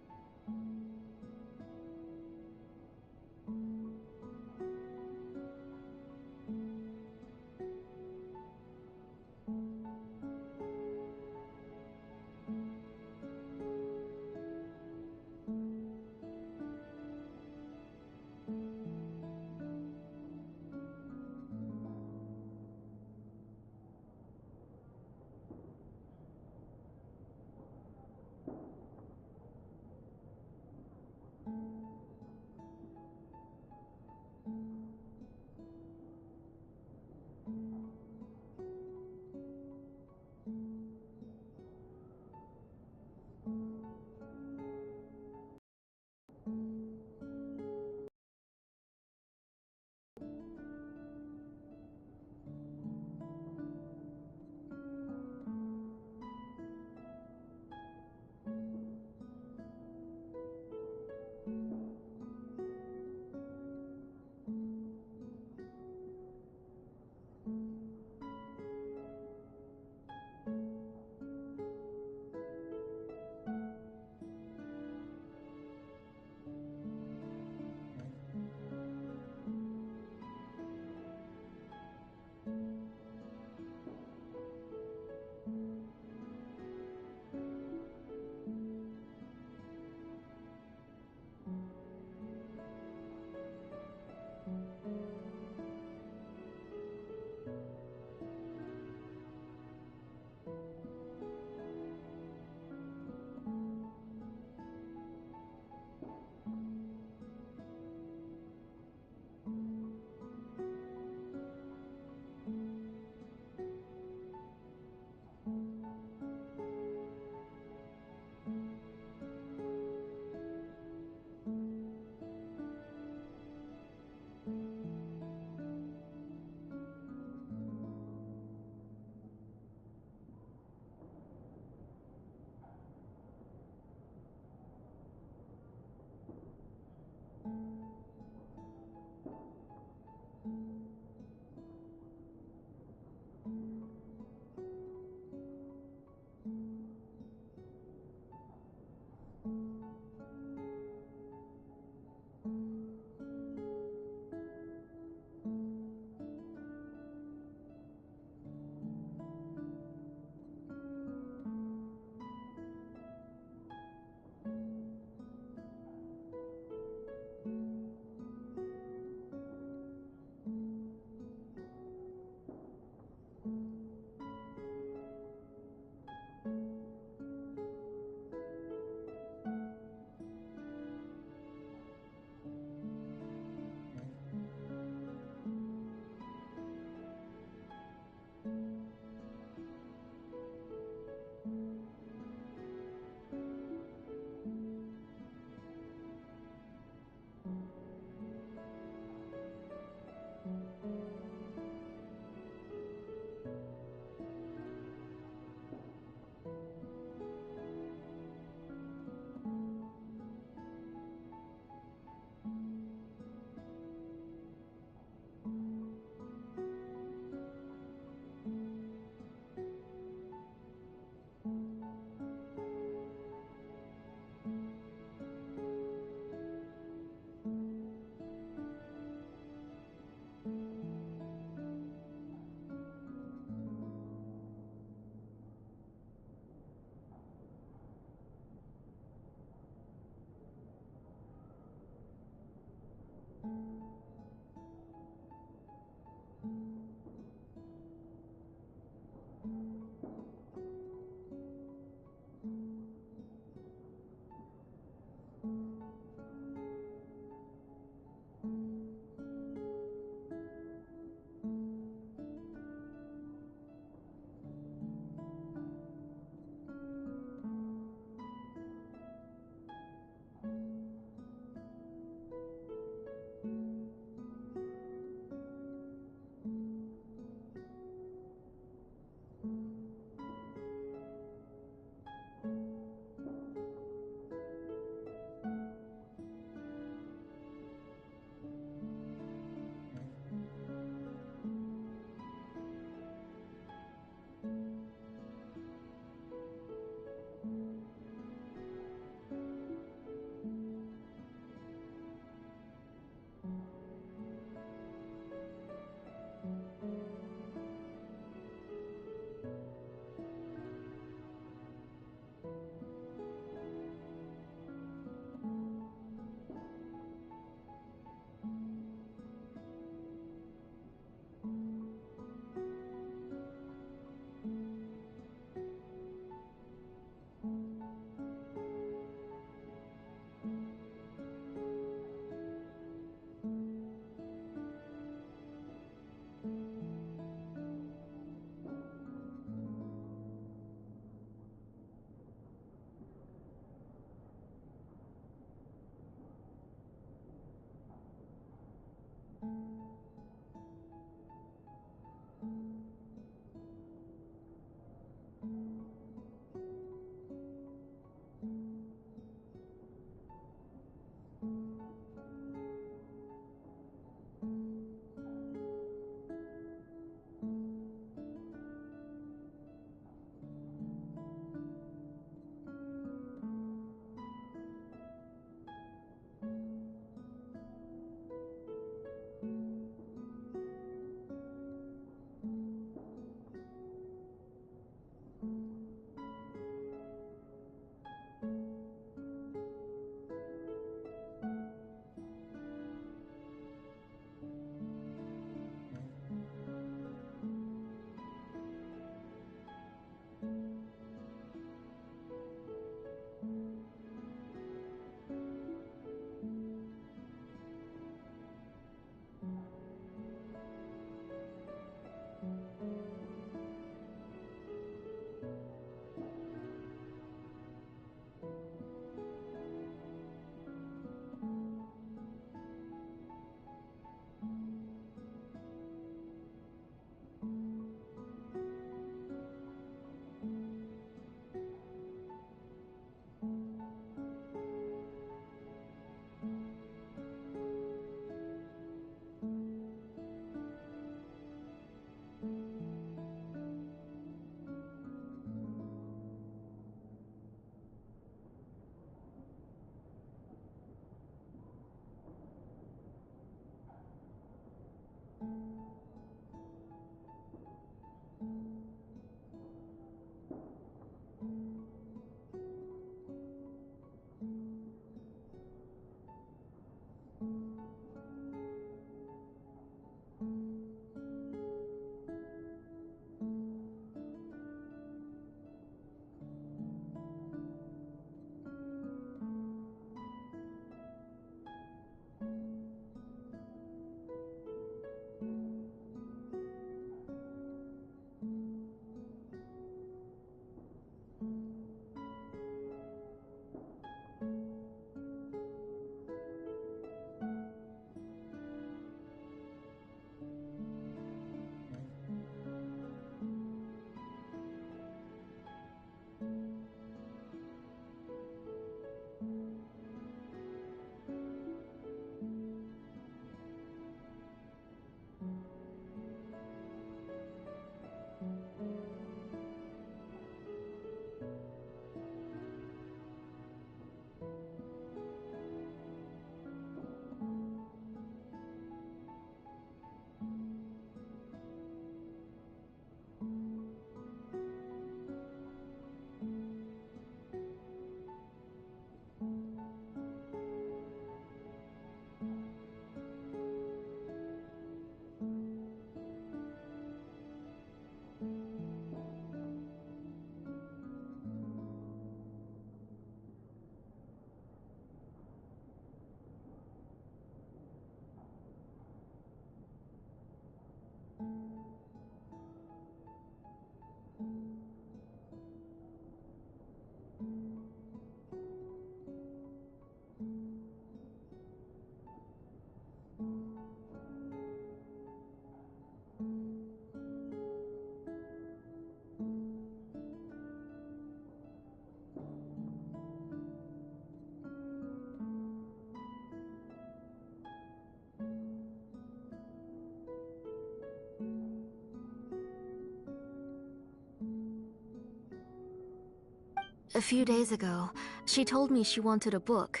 A few days ago, she told me she wanted a book.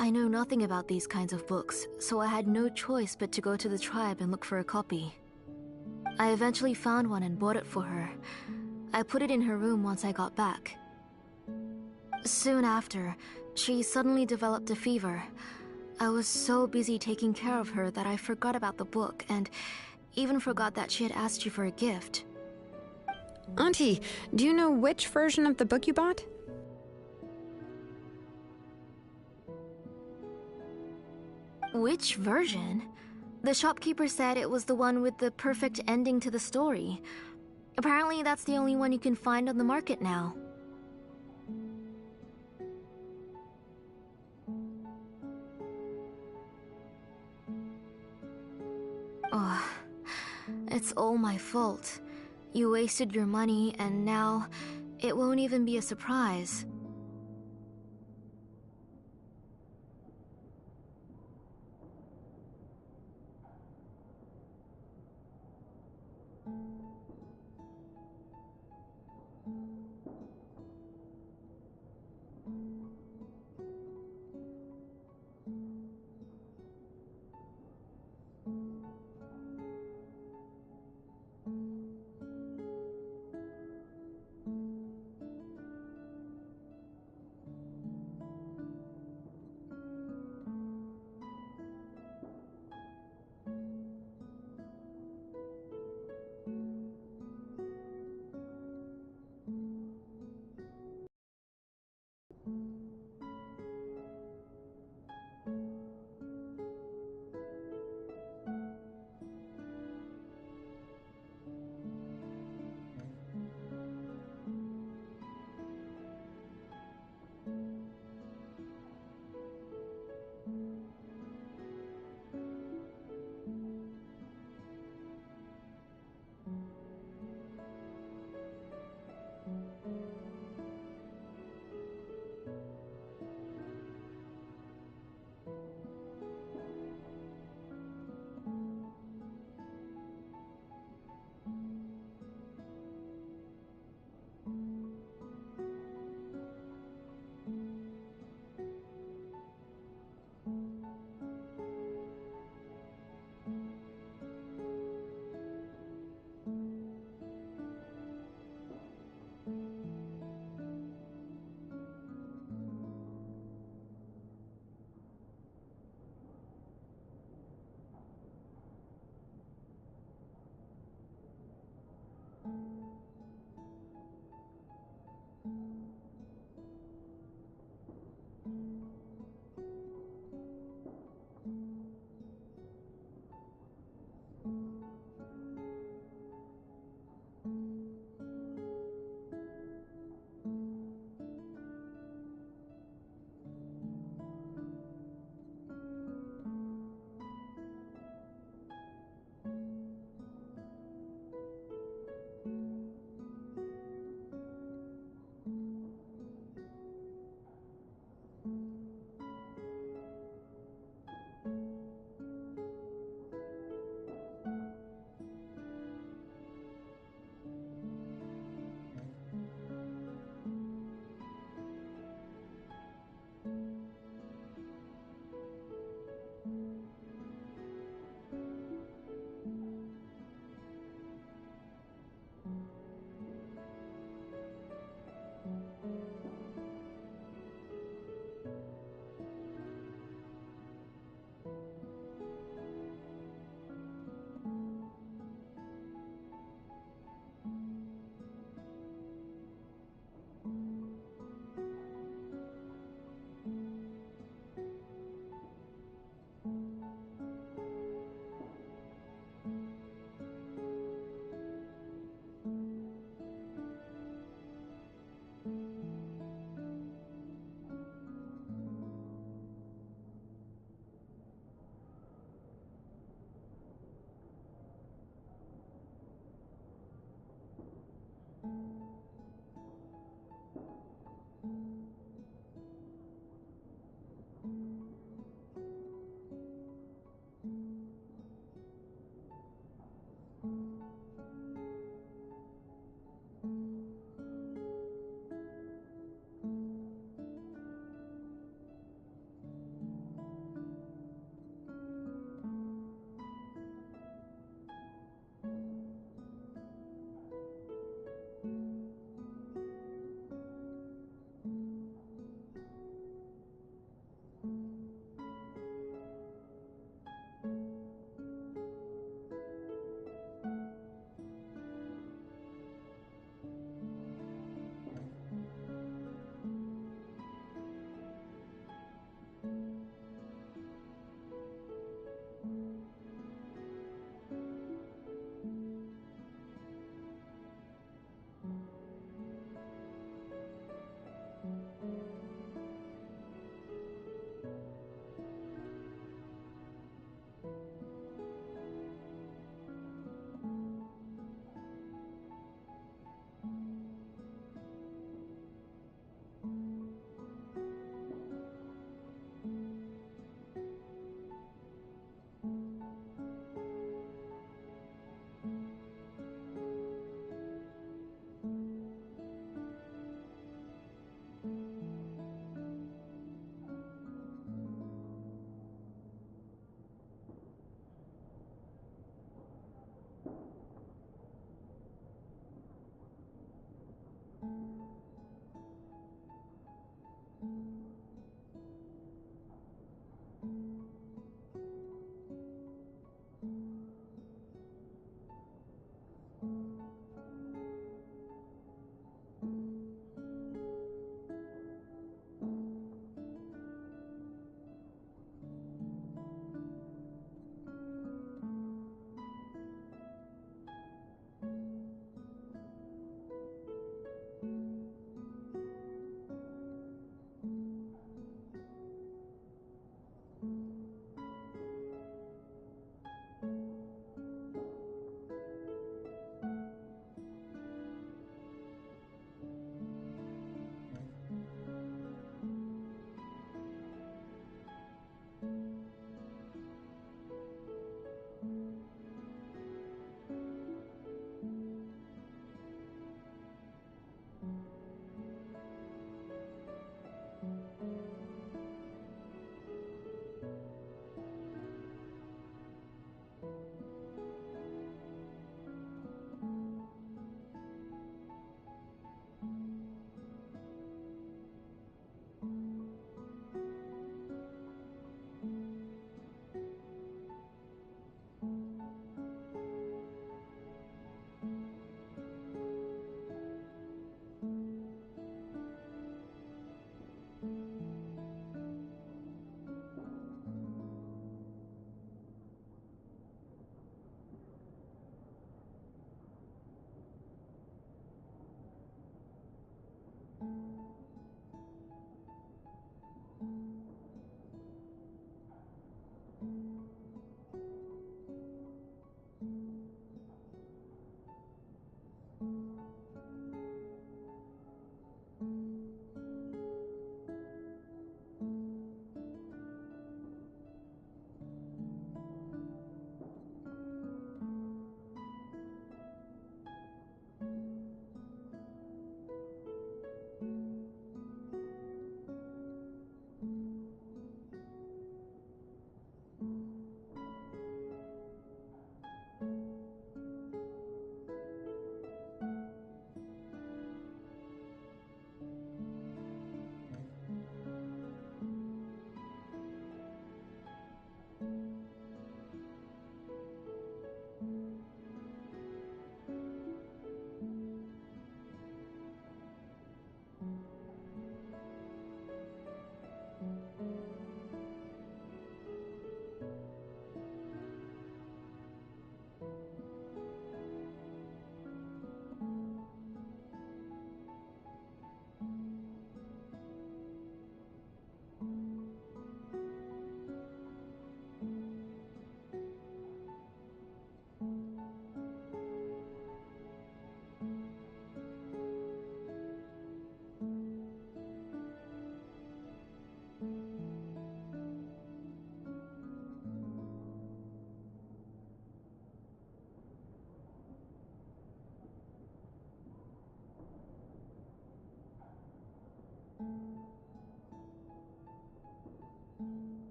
I know nothing about these kinds of books, so I had no choice but to go to the tribe and look for a copy. I eventually found one and bought it for her. I put it in her room once I got back. Soon after, she suddenly developed a fever. I was so busy taking care of her that I forgot about the book and even forgot that she had asked you for a gift. Auntie, do you know which version of the book you bought? Which version? The shopkeeper said it was the one with the perfect ending to the story. Apparently that's the only one you can find on the market now. Oh, it's all my fault. You wasted your money, and now it won't even be a surprise.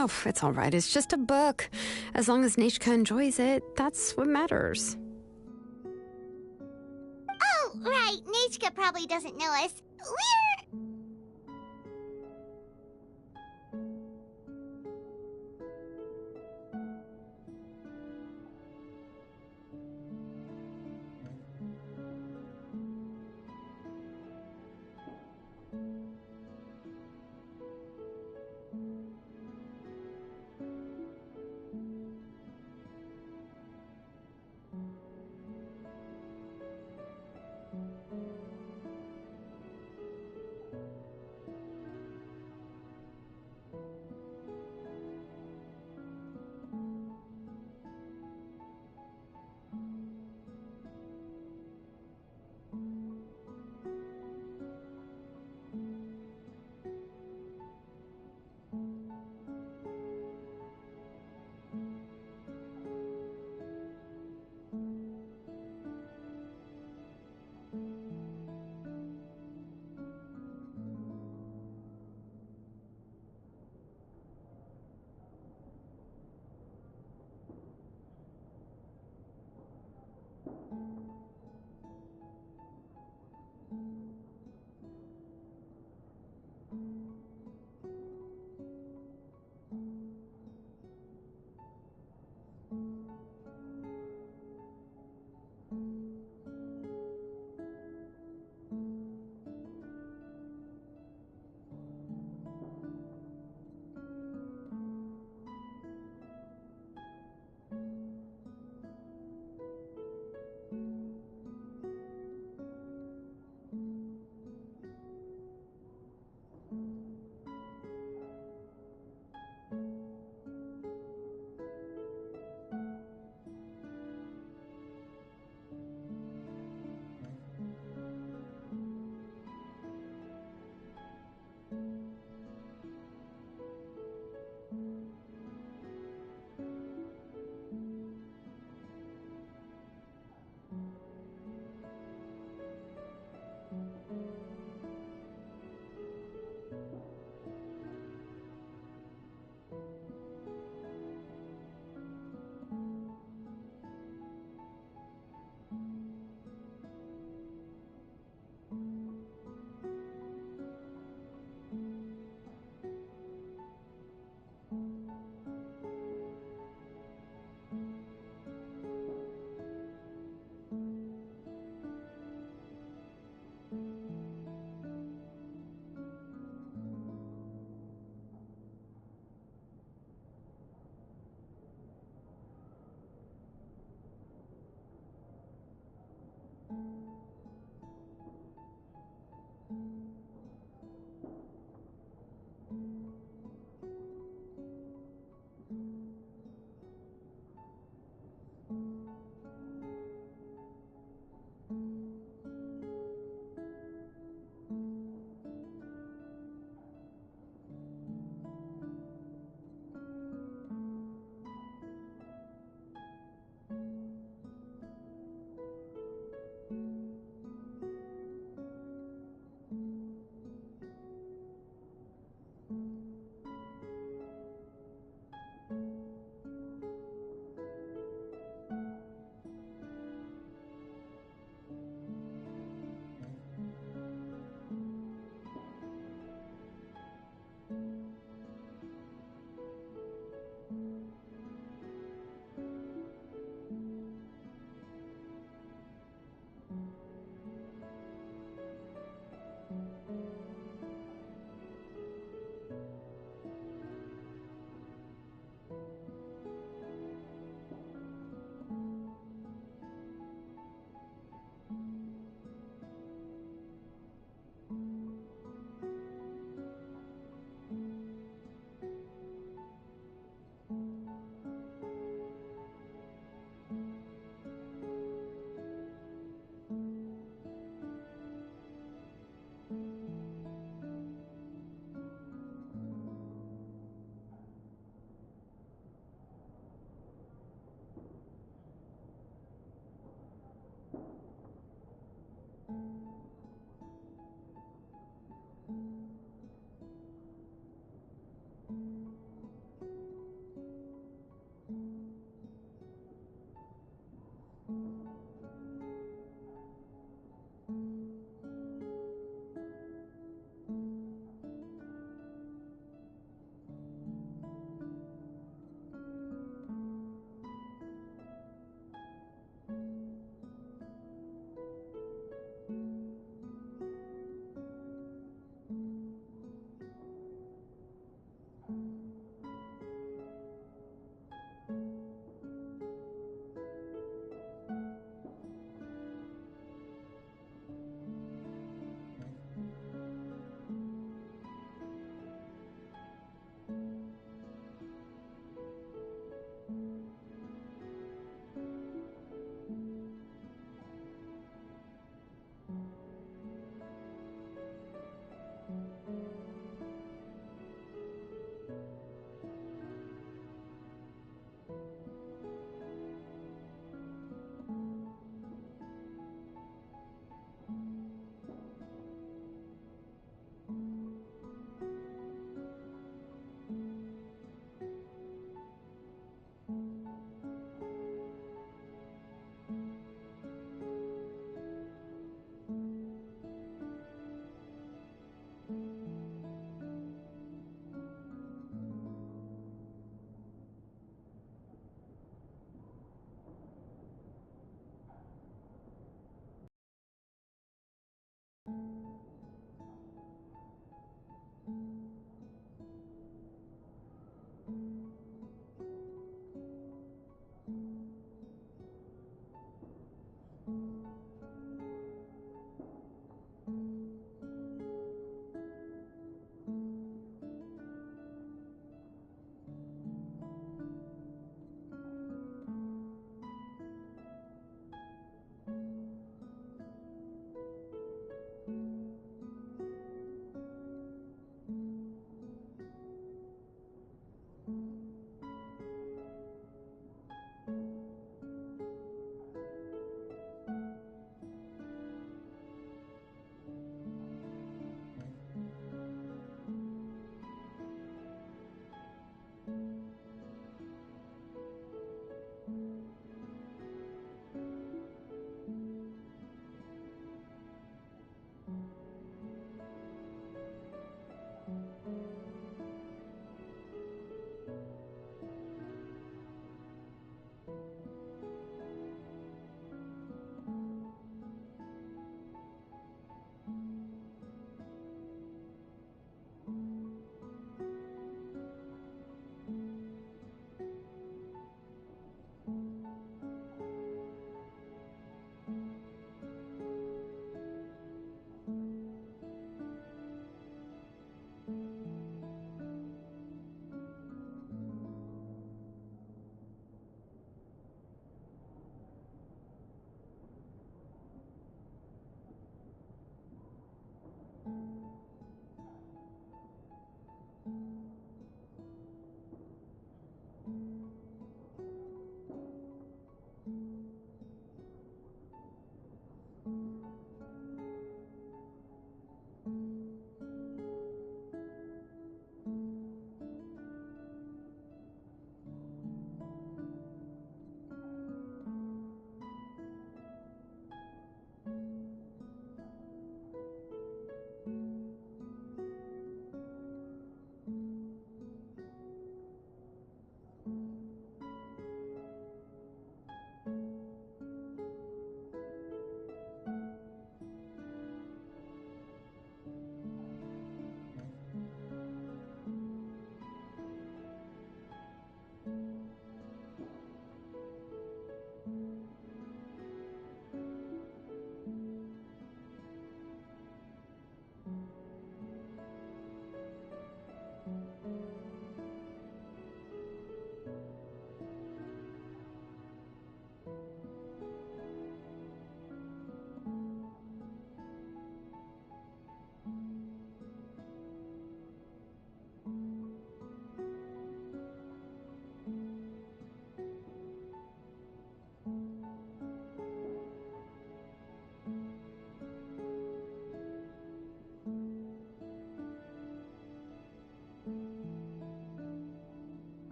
Oh, it's all right. It's just a book. As long as Nechka enjoys it, that's what matters. Oh, right. Nechka probably doesn't know us. We're...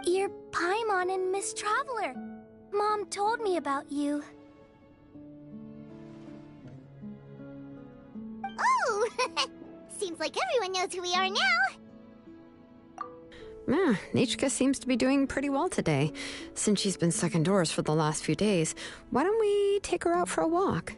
You're Paimon and Miss Traveler. Mom told me about you. Oh! Seems like everyone knows who we are now. Nichika seems to be doing pretty well today. Since she's been stuck indoors for the last few days, why don't we take her out for a walk?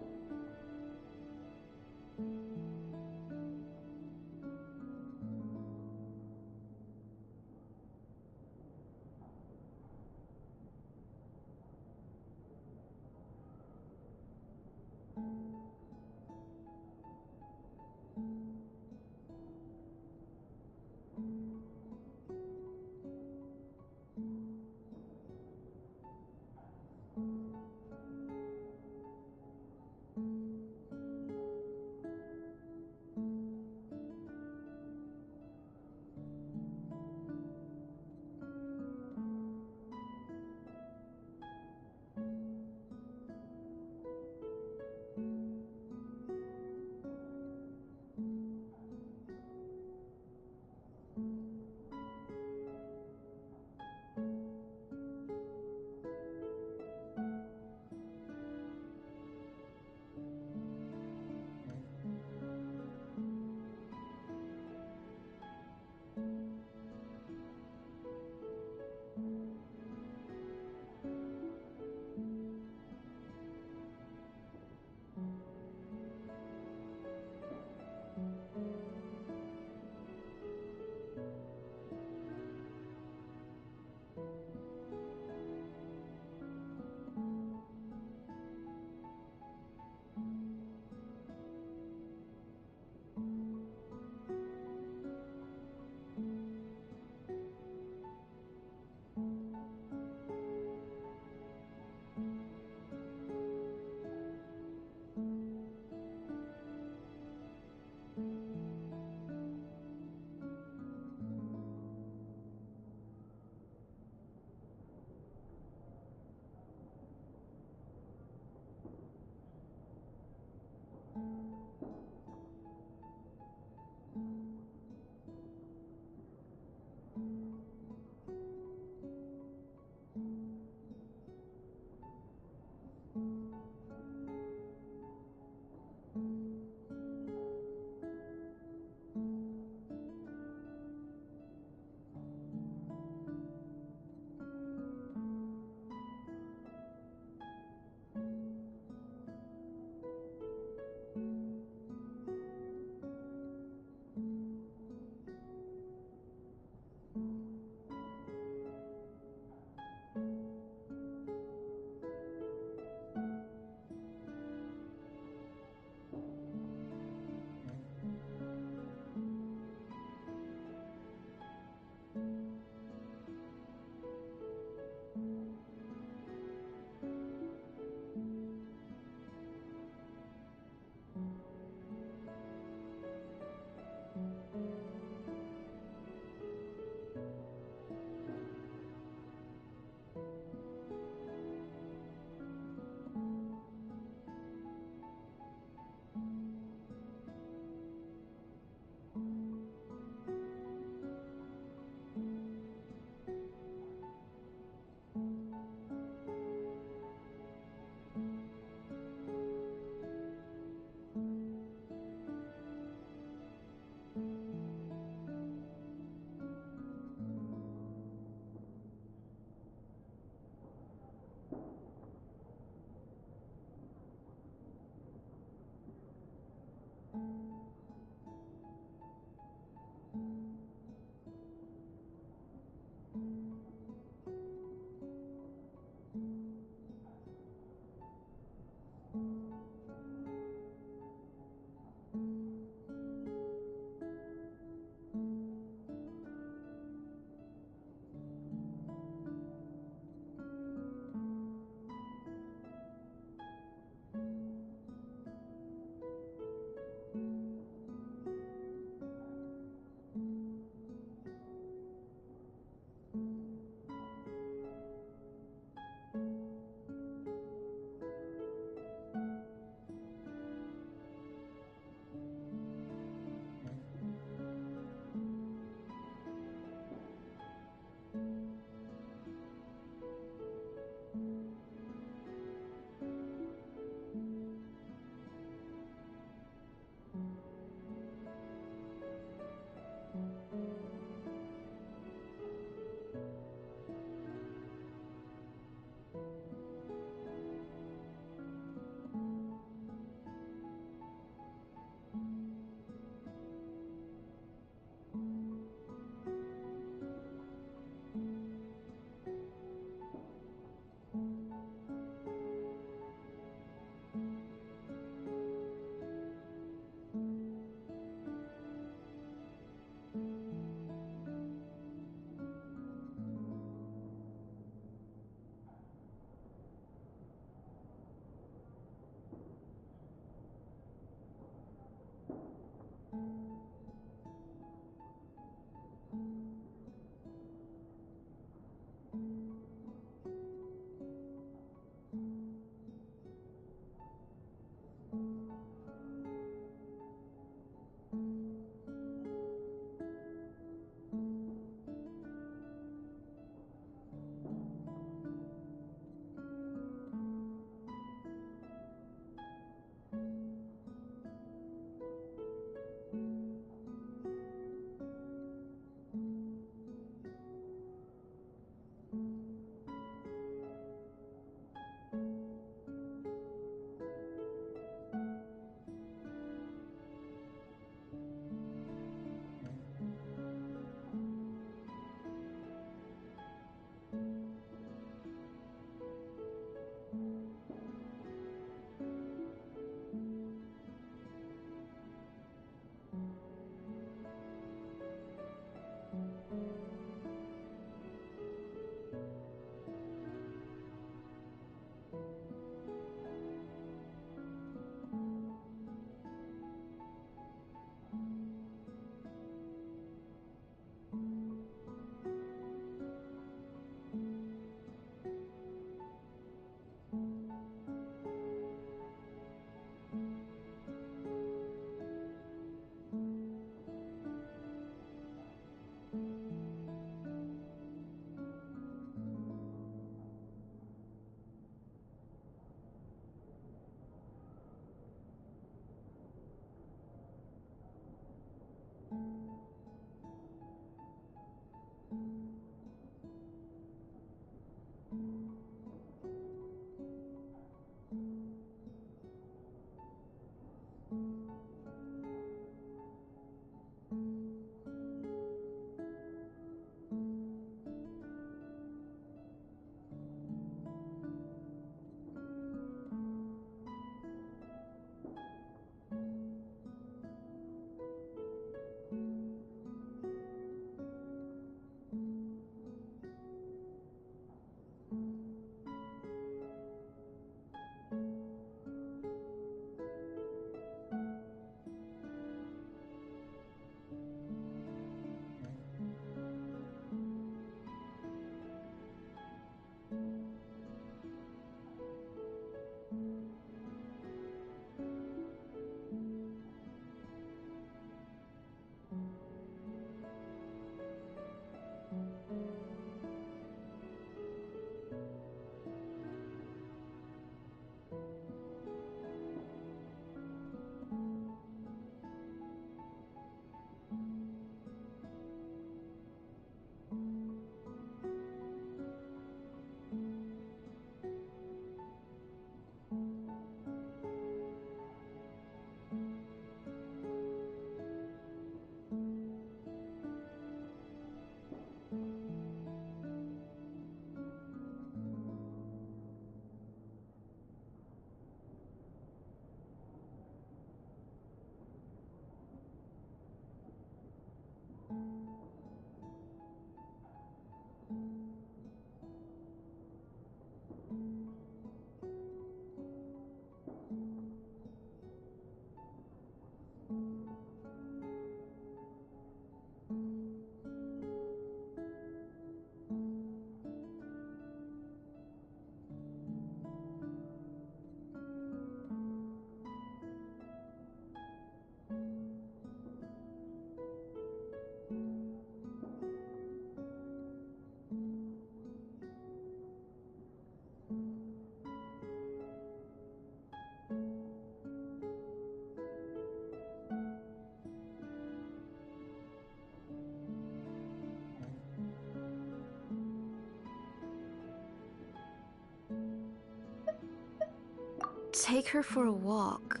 take her for a walk.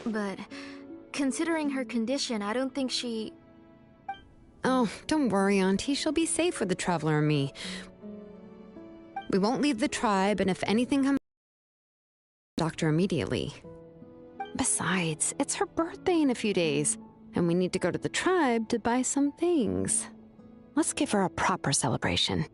But considering her condition, I don't think she... Oh, don't worry, Auntie. She'll be safe with the Traveler and me. We won't leave the tribe, and if anything comes... Doctor immediately. Besides, it's her birthday in a few days, and we need to go to the tribe to buy some things. Let's give her a proper celebration.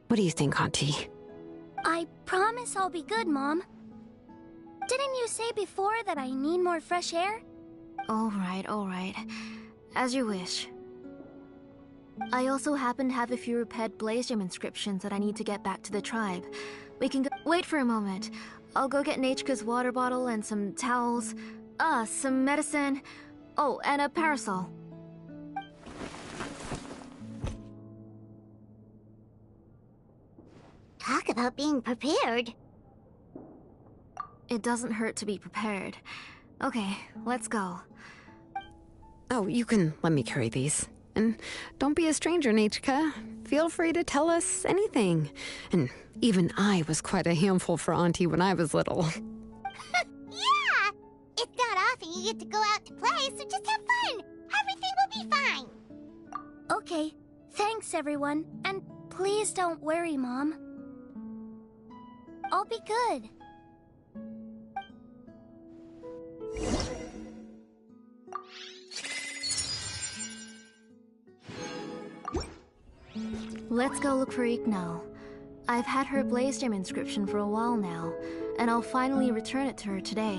What do you think, Auntie? I promise I'll be good, Mom. Didn't you say before that I need more fresh air? Alright. As you wish. I also happen to have a few repaired Blaze Gem inscriptions that I need to get back to the tribe. We can go— Wait for a moment. I'll go get Nachika's water bottle and some towels. Some medicine. Oh, and a parasol. Talk about being prepared. It doesn't hurt to be prepared. Okay, let's go. Oh, you can let me carry these. And don't be a stranger, Nachika. Feel free to tell us anything. And even I was quite a handful for Auntie when I was little. Yeah! It's not often you get to go out to play, so just have fun. Everything will be fine. Okay, thanks everyone. And please don't worry, Mom. I'll be good. Let's go look for Igno. I've had her Blaze Gem inscription for a while now, and I'll finally return it to her today.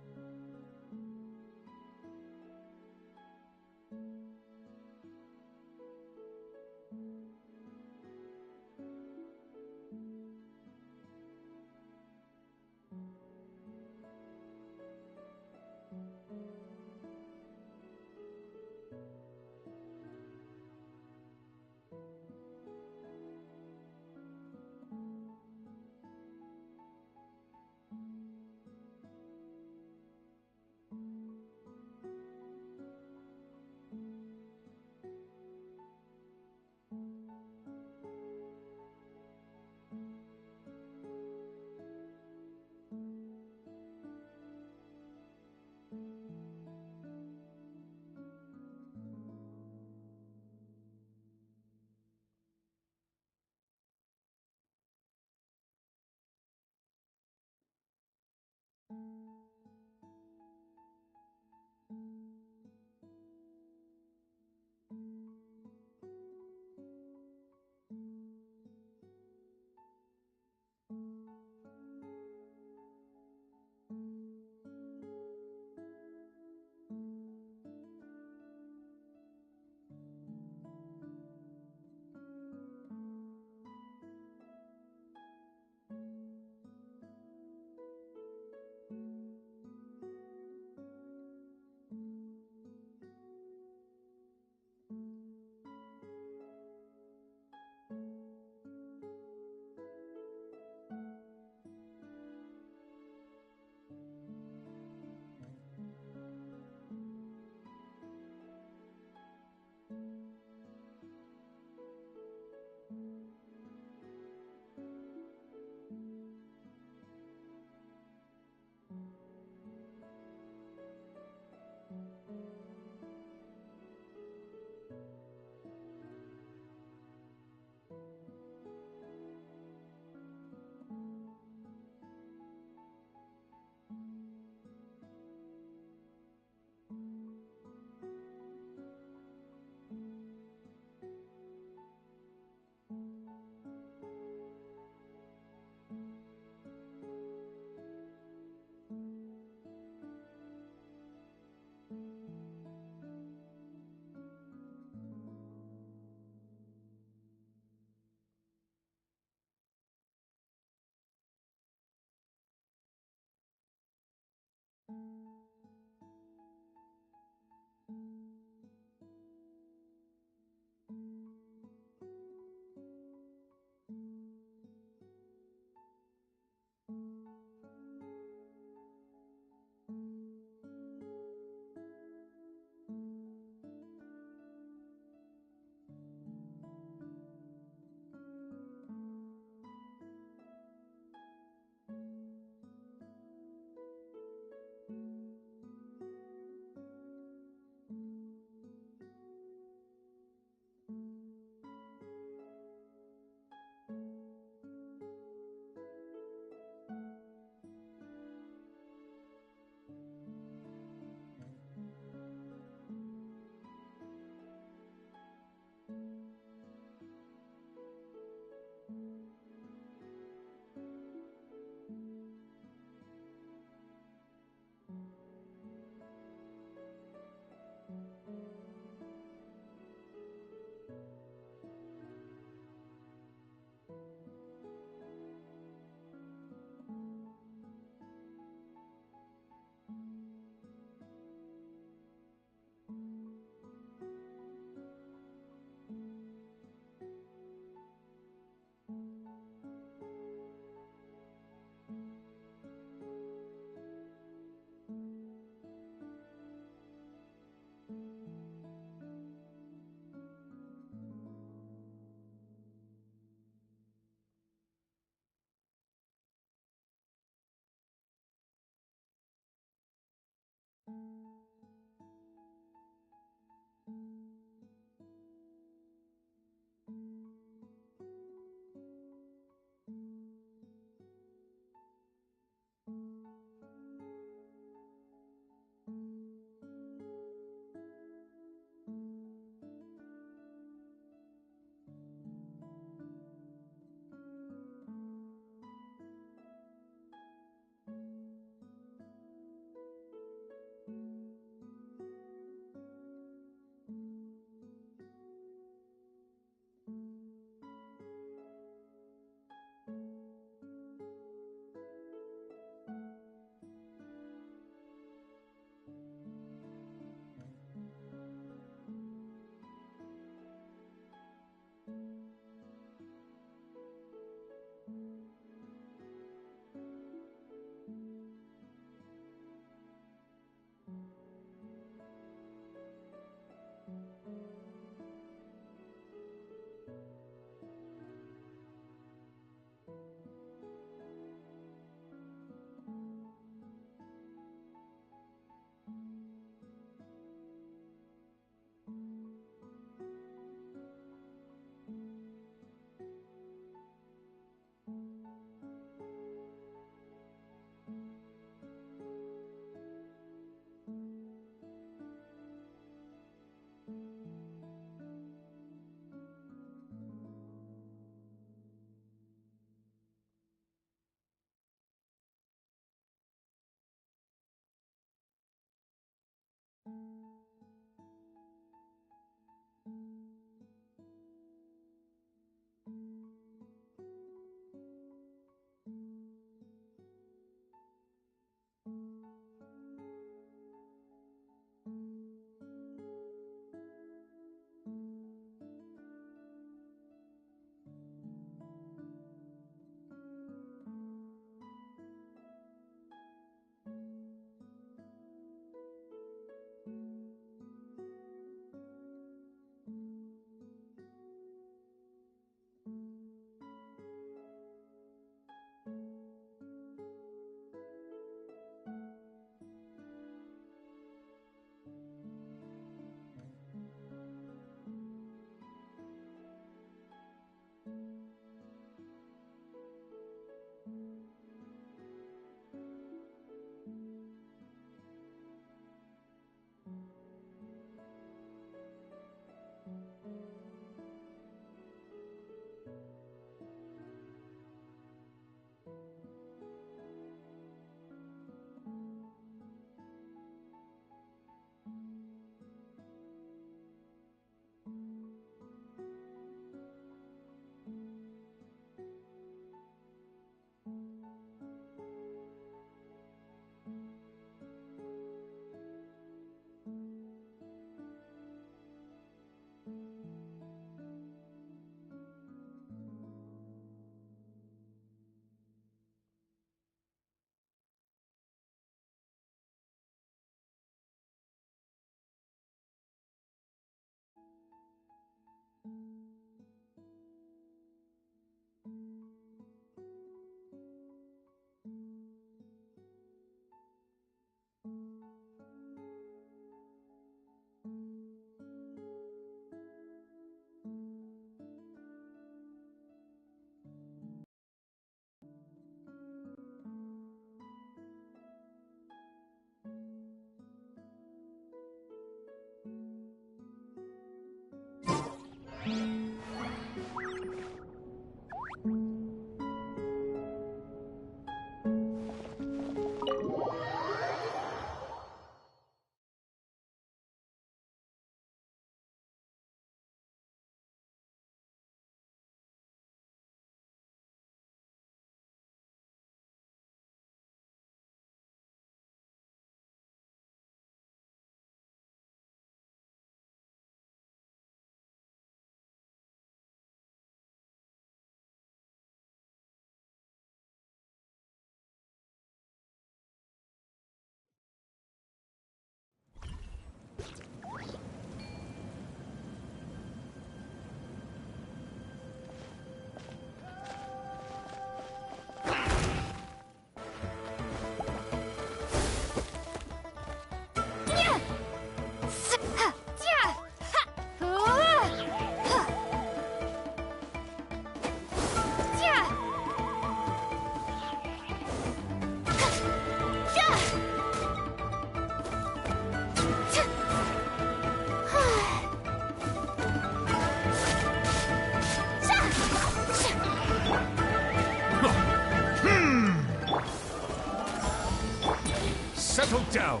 Settle down.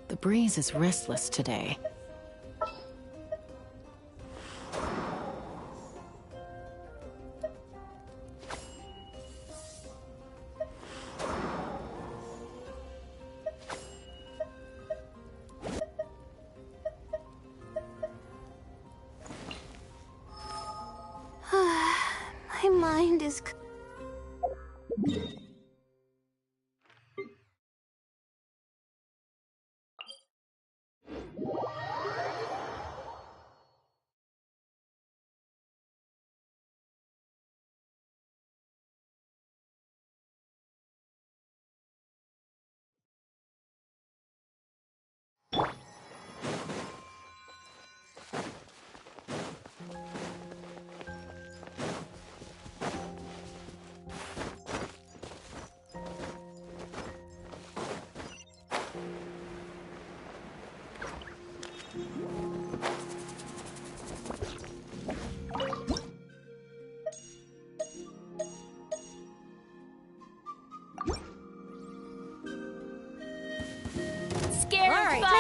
The breeze is restless today. My mind is...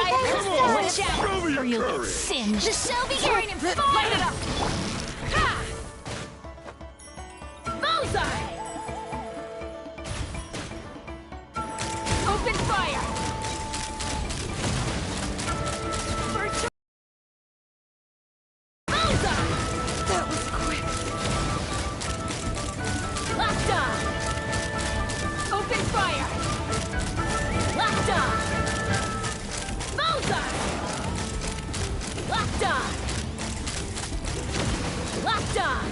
Watch out, or you'll get singed. The show begins! Light it up! Ha! Bullseye! Open fire! Bullseye! That was quick. Locked on! Open fire! Locked on! Bullseye! Locked on! Locked on!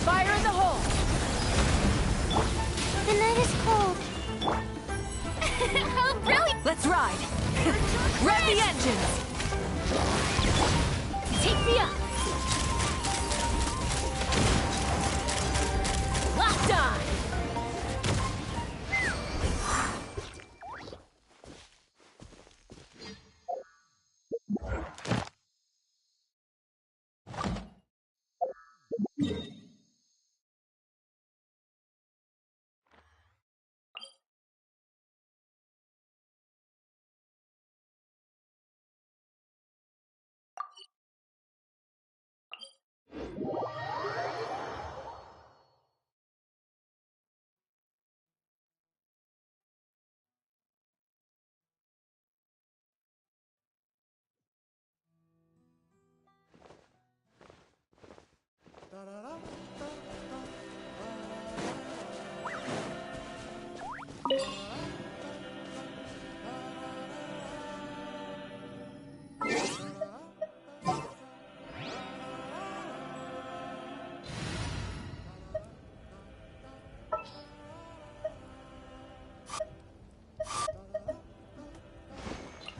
Fire in the hole! The night is cold. How brilliant! Let's ride! Rev the engines! Take me up! Locked on!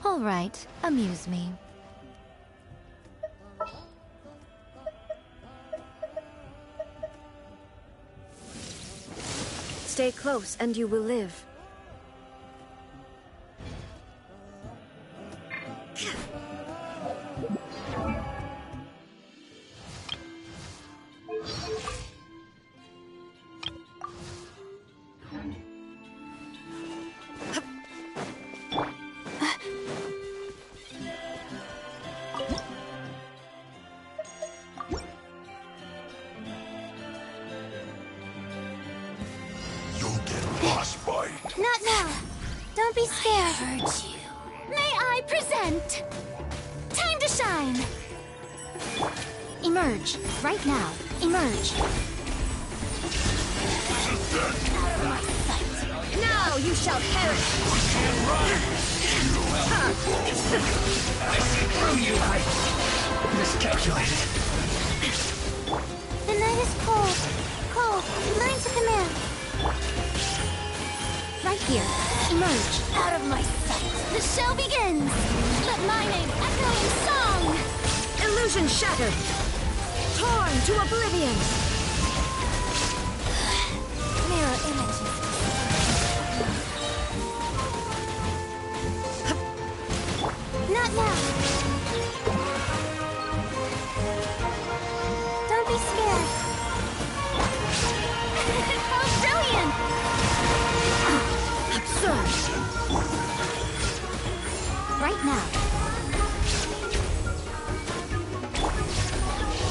All right, amuse me. Stay close and you will live. Not now. Don't be scared. I heard you. May I present? Time to shine. Emerge, right now. Emerge. Now you shall perish. I see through you! I miscalculated. The night is cold. Cold. Mine to command. Right here. Emerge. Out of my sight. The show begins. Let my name echo in song. Illusion shattered. Torn to oblivion. Mirror images. Not now. Don't be scared. How brilliant! Absurd. Right now.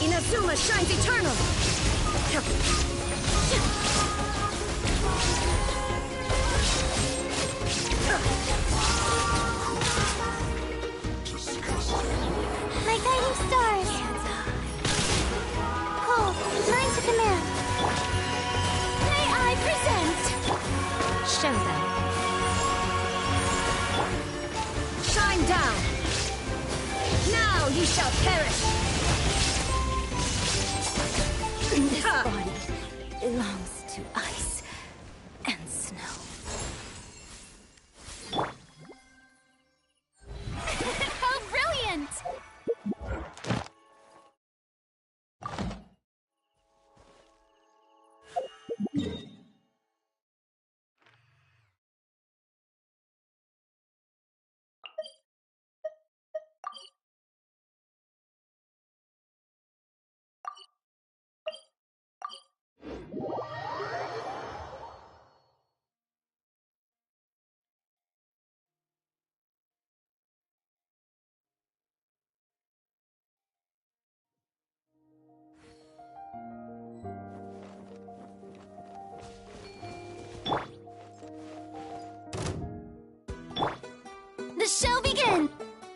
Inazuma shines eternal. My guiding stars. Cold, mine to command. May I present? Show them. Shine down! Now you shall perish! This body belongs to ice and snow. How brilliant!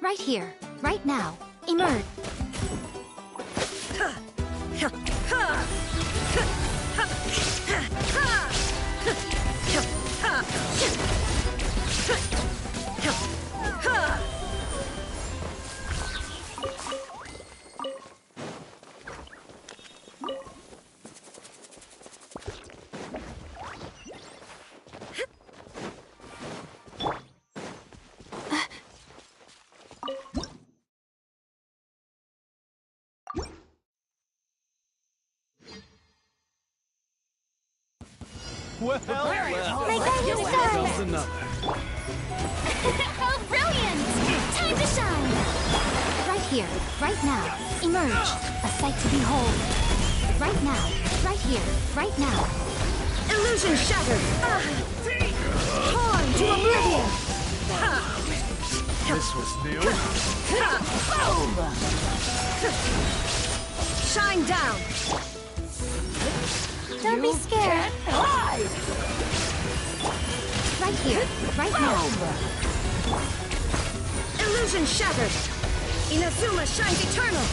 right here, right now. Emerge. Well, My guidance There's star! another. Oh, brilliant! Time to shine! Right here, right now. Emerge. A sight to behold. Right now, right here, right now. Illusion shattered! Torn to oblivion! This was new. Shine down! Don't be scared. Right here, right now. Illusion shattered! Inazuma shines eternal!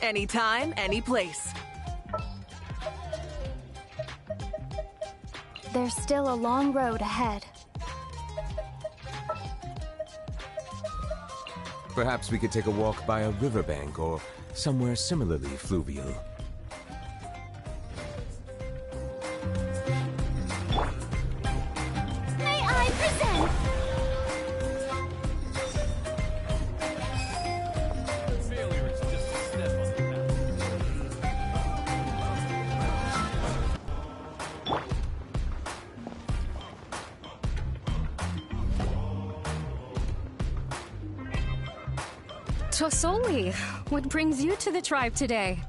Anytime, any place. There's still a long road ahead. Perhaps we could take a walk by a riverbank or somewhere similarly fluvial. May I present? Failure is just a step on the path. Tosoli, what brings you to the tribe today?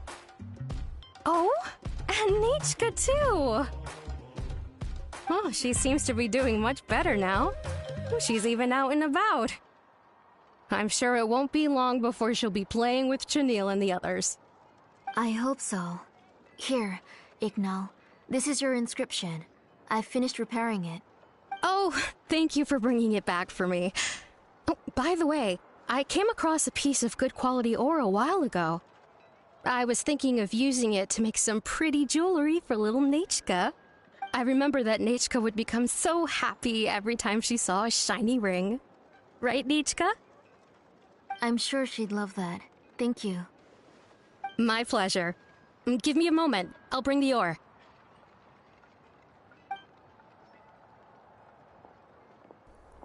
Oh, and Nichka too! Oh, she seems to be doing much better now. She's even out and about. I'm sure it won't be long before she'll be playing with Chanil and the others. I hope so. Here, Ignal. This is your inscription. I've finished repairing it. Oh, thank you for bringing it back for me. Oh, by the way, I came across a piece of good quality ore a while ago. I was thinking of using it to make some pretty jewelry for little Nichka. I remember that Nichka would become so happy every time she saw a shiny ring. Right, Nichka? I'm sure she'd love that. Thank you. My pleasure. Give me a moment. I'll bring the ore.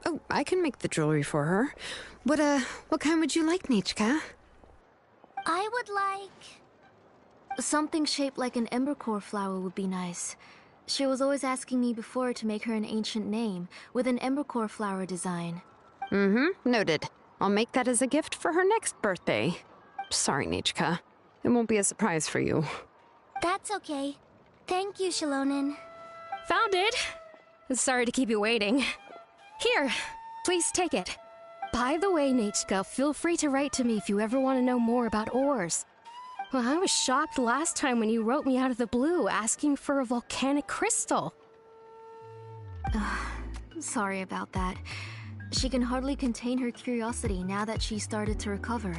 Oh, I can make the jewelry for her. What kind would you like, Nichka? I would like... Something shaped like an embercore flower would be nice. She was always asking me before to make her an ancient name with an embercore flower design. Mm-hmm, noted. I'll make that as a gift for her next birthday. Sorry, Nichka. It won't be a surprise for you. That's okay. Thank you, Shalonen. Found it! Sorry to keep you waiting. Here, please take it. By the way, Nichka, feel free to write to me if you ever want to know more about ores. Well, I was shocked last time when you wrote me out of the blue asking for a volcanic crystal. Sorry about that. She can hardly contain her curiosity now that she started to recover.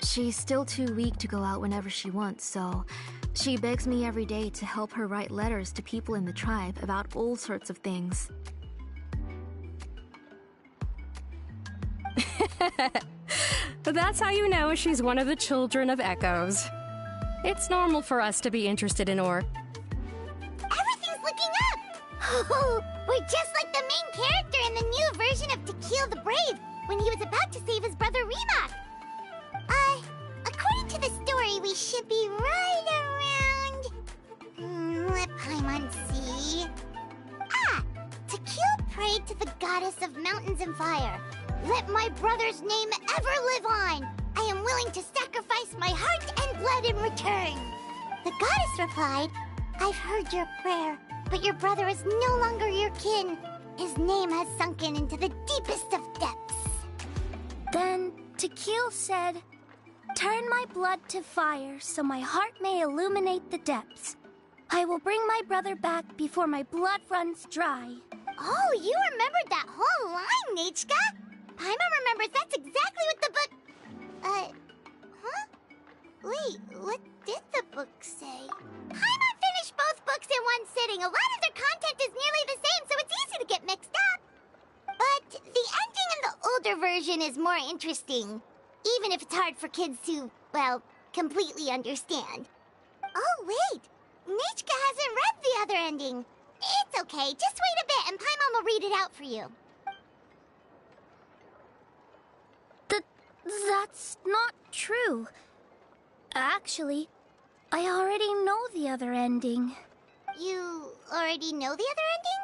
She's still too weak to go out whenever she wants, so she begs me every day to help her write letters to people in the tribe about all sorts of things. That's how you know she's one of the children of Echoes. It's normal for us to be interested in Or. Everything's looking up! Oh, we're just like the main character in the new version of To Kill the Brave, when he was about to save his brother Remak. According to the story, we should be right around... let Paimon see... To Kill prayed to the goddess of mountains and fire. Let my brother's name ever live on! I am willing to sacrifice my heart and blood in return! The goddess replied, I've heard your prayer, but your brother is no longer your kin. His name has sunken into the deepest of depths. Then Tequil said, turn my blood to fire so my heart may illuminate the depths. I will bring my brother back before my blood runs dry. Oh, you remembered that whole line, Nechka? Paimon remembers that's exactly what the book... huh? Wait, what did the book say? Paimon finished both books in one sitting. A lot of their content is nearly the same, so it's easy to get mixed up. But the ending in the older version is more interesting, even if it's hard for kids to, well, completely understand. Oh, wait. Nechka hasn't read the other ending. It's okay. Just wait a bit and Paimon will read it out for you. That's not true. Actually, I already know the other ending. You already know the other ending?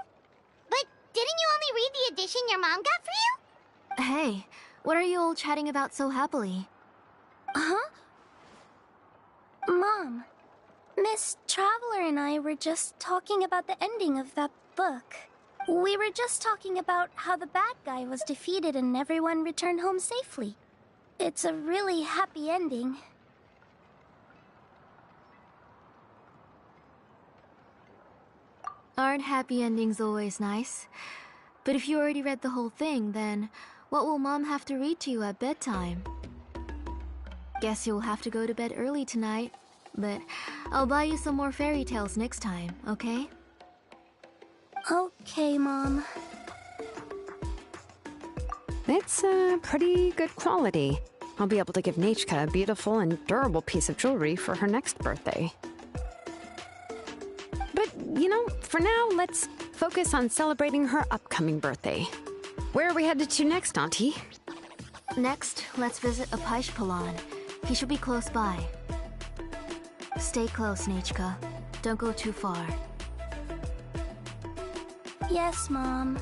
But didn't you only read the edition your mom got for you? Hey, what are you all chatting about so happily? Huh? Mom, Miss Traveler and I were just talking about the ending of that book. We were just talking about how the bad guy was defeated and everyone returned home safely. It's a really happy ending. Aren't happy endings always nice? But if you already read the whole thing, then what will Mom have to read to you at bedtime? Guess you'll have to go to bed early tonight, but I'll buy you some more fairy tales next time, okay? Okay, Mom. It's pretty good quality. I'll be able to give Nechka a beautiful and durable piece of jewelry for her next birthday. But, you know, for now, let's focus on celebrating her upcoming birthday. Where are we headed to next, Auntie? Next, let's visit Apaish Palan. He should be close by. Stay close, Nechka. Don't go too far. Yes, Mom.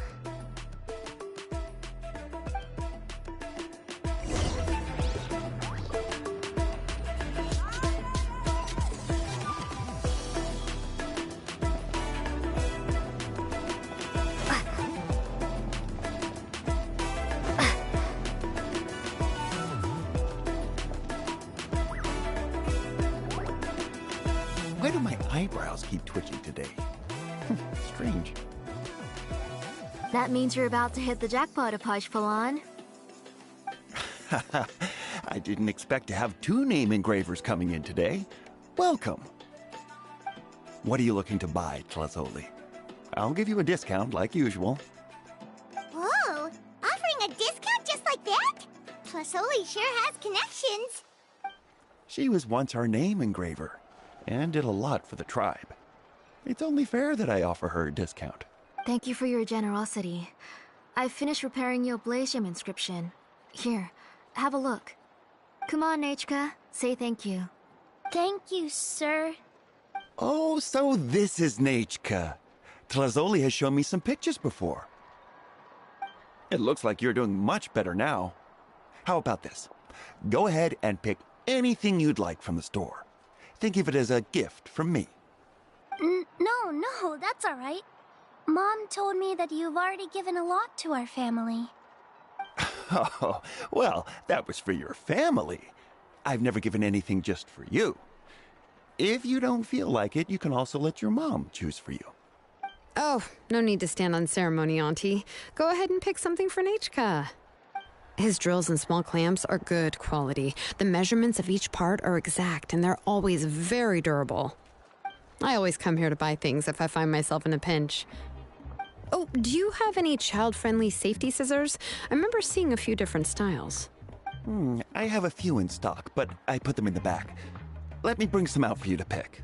Why do my eyebrows keep twitching today? Strange. That means you're about to hit the jackpot, Apaish Palan. I didn't expect to have two name engravers coming in today. Welcome. What are you looking to buy, Tlazoli? I'll give you a discount like usual. Whoa! Offering a discount just like that? Tlasoli sure has connections. She was once our name engraver, and did a lot for the tribe. It's only fair that I offer her a discount. Thank you for your generosity. I've finished repairing your Blaze Gem inscription. Here, have a look. Come on, Nechka. Say thank you. Thank you, sir. Oh, so this is Nechka. Tlazoli has shown me some pictures before. It looks like you're doing much better now. How about this? Go ahead and pick anything you'd like from the store. Think of it as a gift from me. No, that's all right. Mom told me that you've already given a lot to our family. Oh, well, that was for your family. I've never given anything just for you. If you don't feel like it, you can also let your mom choose for you. Oh, no need to stand on ceremony, Auntie. Go ahead and pick something for Nachka. His drills and small clamps are good quality. The measurements of each part are exact, and they're always very durable. I always come here to buy things if I find myself in a pinch. Oh, do you have any child-friendly safety scissors? I remember seeing a few different styles. I have a few in stock, but I put them in the back. Let me bring some out for you to pick.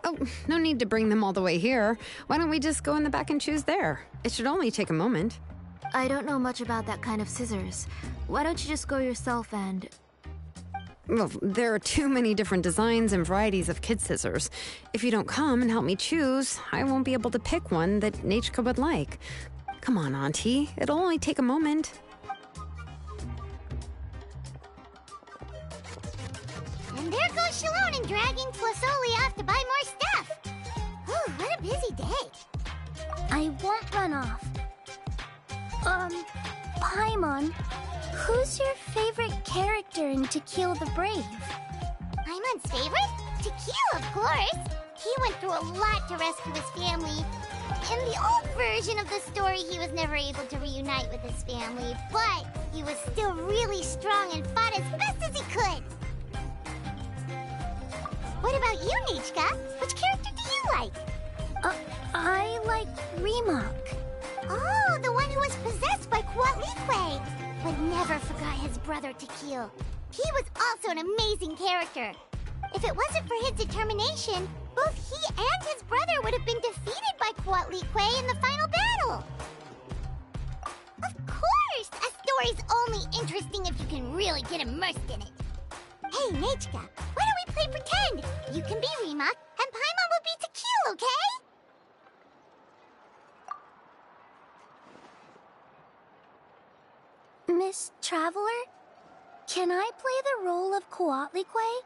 Oh, no need to bring them all the way here. Why don't we just go in the back and choose there? It should only take a moment. I don't know much about that kind of scissors. Why don't you just go yourself and... Well, there are too many different designs and varieties of kid scissors. If you don't come and help me choose, I won't be able to pick one that Nachka would like. Come on, Auntie. It'll only take a moment. And there goes Shilonen dragging Tlasoli off to buy more stuff. Ooh, what a busy day. I won't run off. Paimon, who's your favorite character in To Kill the Brave? Paimon's favorite? To Kill, of course. He went through a lot to rescue his family. In the old version of the story, he was never able to reunite with his family, but he was still really strong and fought as best as he could. What about you, Nachka? Which character do you like? I like Remak. Oh, the one who was possessed by Quatlique, but never forgot his brother Tequil. He was also an amazing character. If it wasn't for his determination, both he and his brother would have been defeated by Quatlique in the final battle. Of course! A story's only interesting if you can really get immersed in it. Hey, Nachka, why don't we play pretend? You can be Remak, and Paimon will be Tequil, okay? Miss Traveler, can I play the role of Quatlique?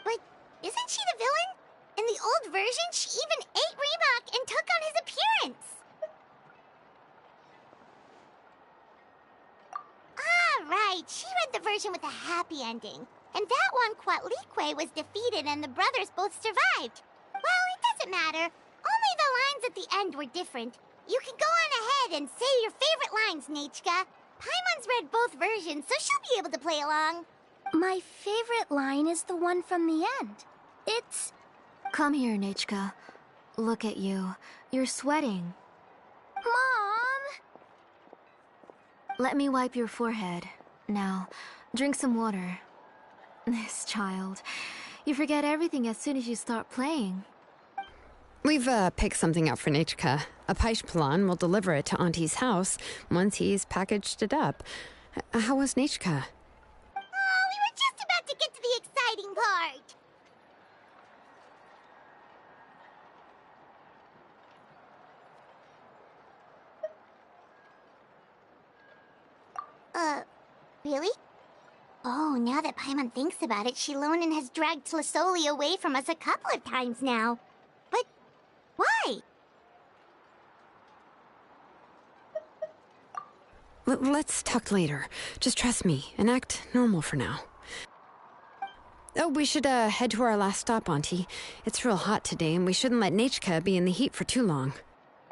But isn't she the villain? In the old version, she even ate Remak and took on his appearance. Ah, right. She read the version with a happy ending. And that one, Quatlique was defeated and the brothers both survived. Well, it doesn't matter. Only the lines at the end were different. You can go on ahead and say your favorite lines, Nachka. Paimon's read both versions, so she'll be able to play along. My favorite line is the one from the end. It's... Come here, Nachka. Look at you. You're sweating. Mom! Let me wipe your forehead. Now, drink some water. This child. You forget everything as soon as you start playing. We've picked something out for Nachka. A Paishpalan will deliver it to Auntie's house once he's packaged it up. How was Nachka? Oh, we were just about to get to the exciting part. Really? Oh, now that Paimon thinks about it, Shilonen has dragged Tlasoli away from us a couple of times now. But why? Let's talk later. Just trust me and act normal for now. Oh, we should head to our last stop, Auntie. It's real hot today, and we shouldn't let Nachka be in the heat for too long.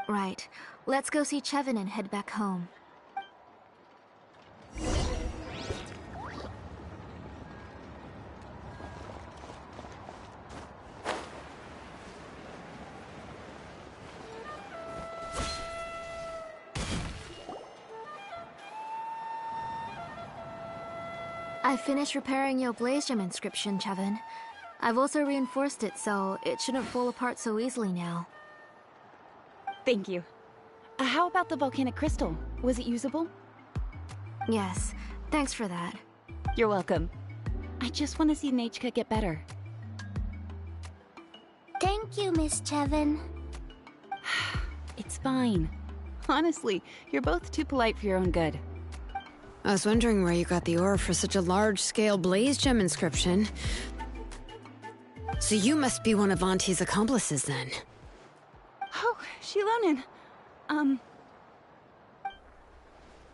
Right. Let's go see Chevin and head back home. I finished repairing your Blaze Gem inscription, Chevin. I've also reinforced it, so it shouldn't fall apart so easily now. Thank you. How about the volcanic crystal? Was it usable? Yes, thanks for that. You're welcome. I just want to see Nachka get better. Thank you, Miss Chevin. It's fine. Honestly, you're both too polite for your own good. I was wondering where you got the ore for such a large-scale Blaze Gem inscription. So you must be one of Auntie's accomplices, then. Oh, Shilonen.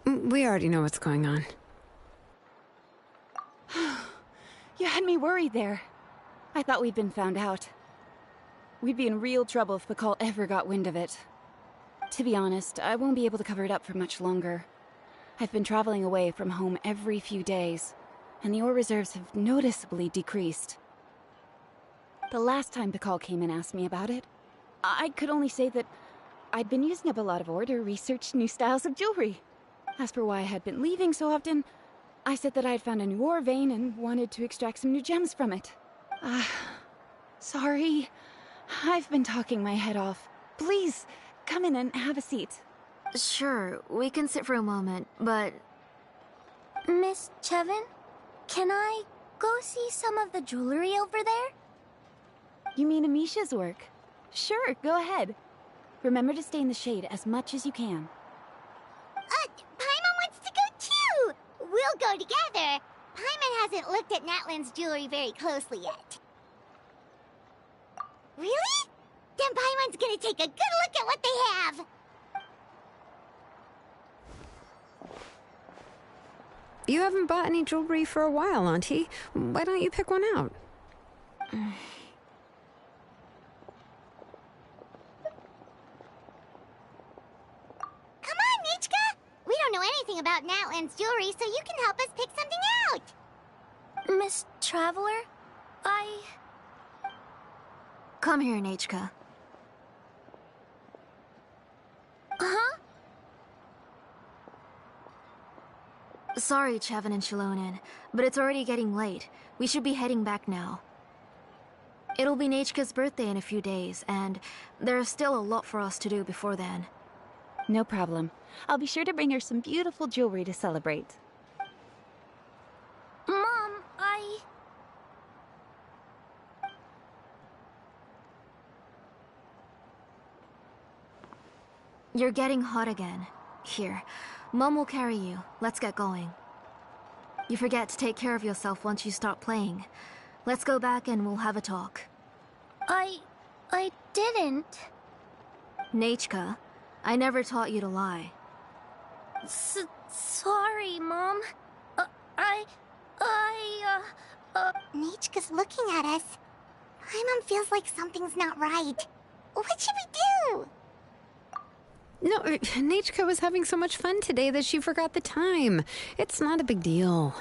We already know what's going on. You had me worried there. I thought we'd been found out. We'd be in real trouble if Pakal ever got wind of it. To be honest, I won't be able to cover it up for much longer. I've been traveling away from home every few days, and the ore reserves have noticeably decreased. The last time Pakal came and asked me about it, I could only say that I'd been using up a lot of ore to research new styles of jewelry. As for why I had been leaving so often, I said that I had found a new ore vein and wanted to extract some new gems from it. Sorry. I've been talking my head off. Please, come in and have a seat. Sure, we can sit for a moment, but... Miss Chevin, can I go see some of the jewelry over there? You mean Amisha's work? Sure, go ahead. Remember to stay in the shade as much as you can. Paimon wants to go too! We'll go together. Paimon hasn't looked at Natlan's jewelry very closely yet. Really? Then Paimon's gonna take a good look at what they have! You haven't bought any jewelry for a while, Auntie. Why don't you pick one out? Come on, Nichka! We don't know anything about Natlan's jewelry, so you can help us pick something out! Miss Traveler, Come here, Nachka. Huh? Sorry, Chevin and Shilonen, but it's already getting late. We should be heading back now. It'll be Nachka's birthday in a few days, and there's still a lot for us to do before then. No problem. I'll be sure to bring her some beautiful jewelry to celebrate. Mom, You're getting hot again. Here, Mom will carry you. Let's get going. You forget to take care of yourself once you start playing. Let's go back and we'll have a talk. I didn't. Nachka, I never taught you to lie. Sorry, Mom. Nichka's looking at us. Paimon feels like something's not right. What should we do? No, Nachka was having so much fun today that she forgot the time. It's not a big deal.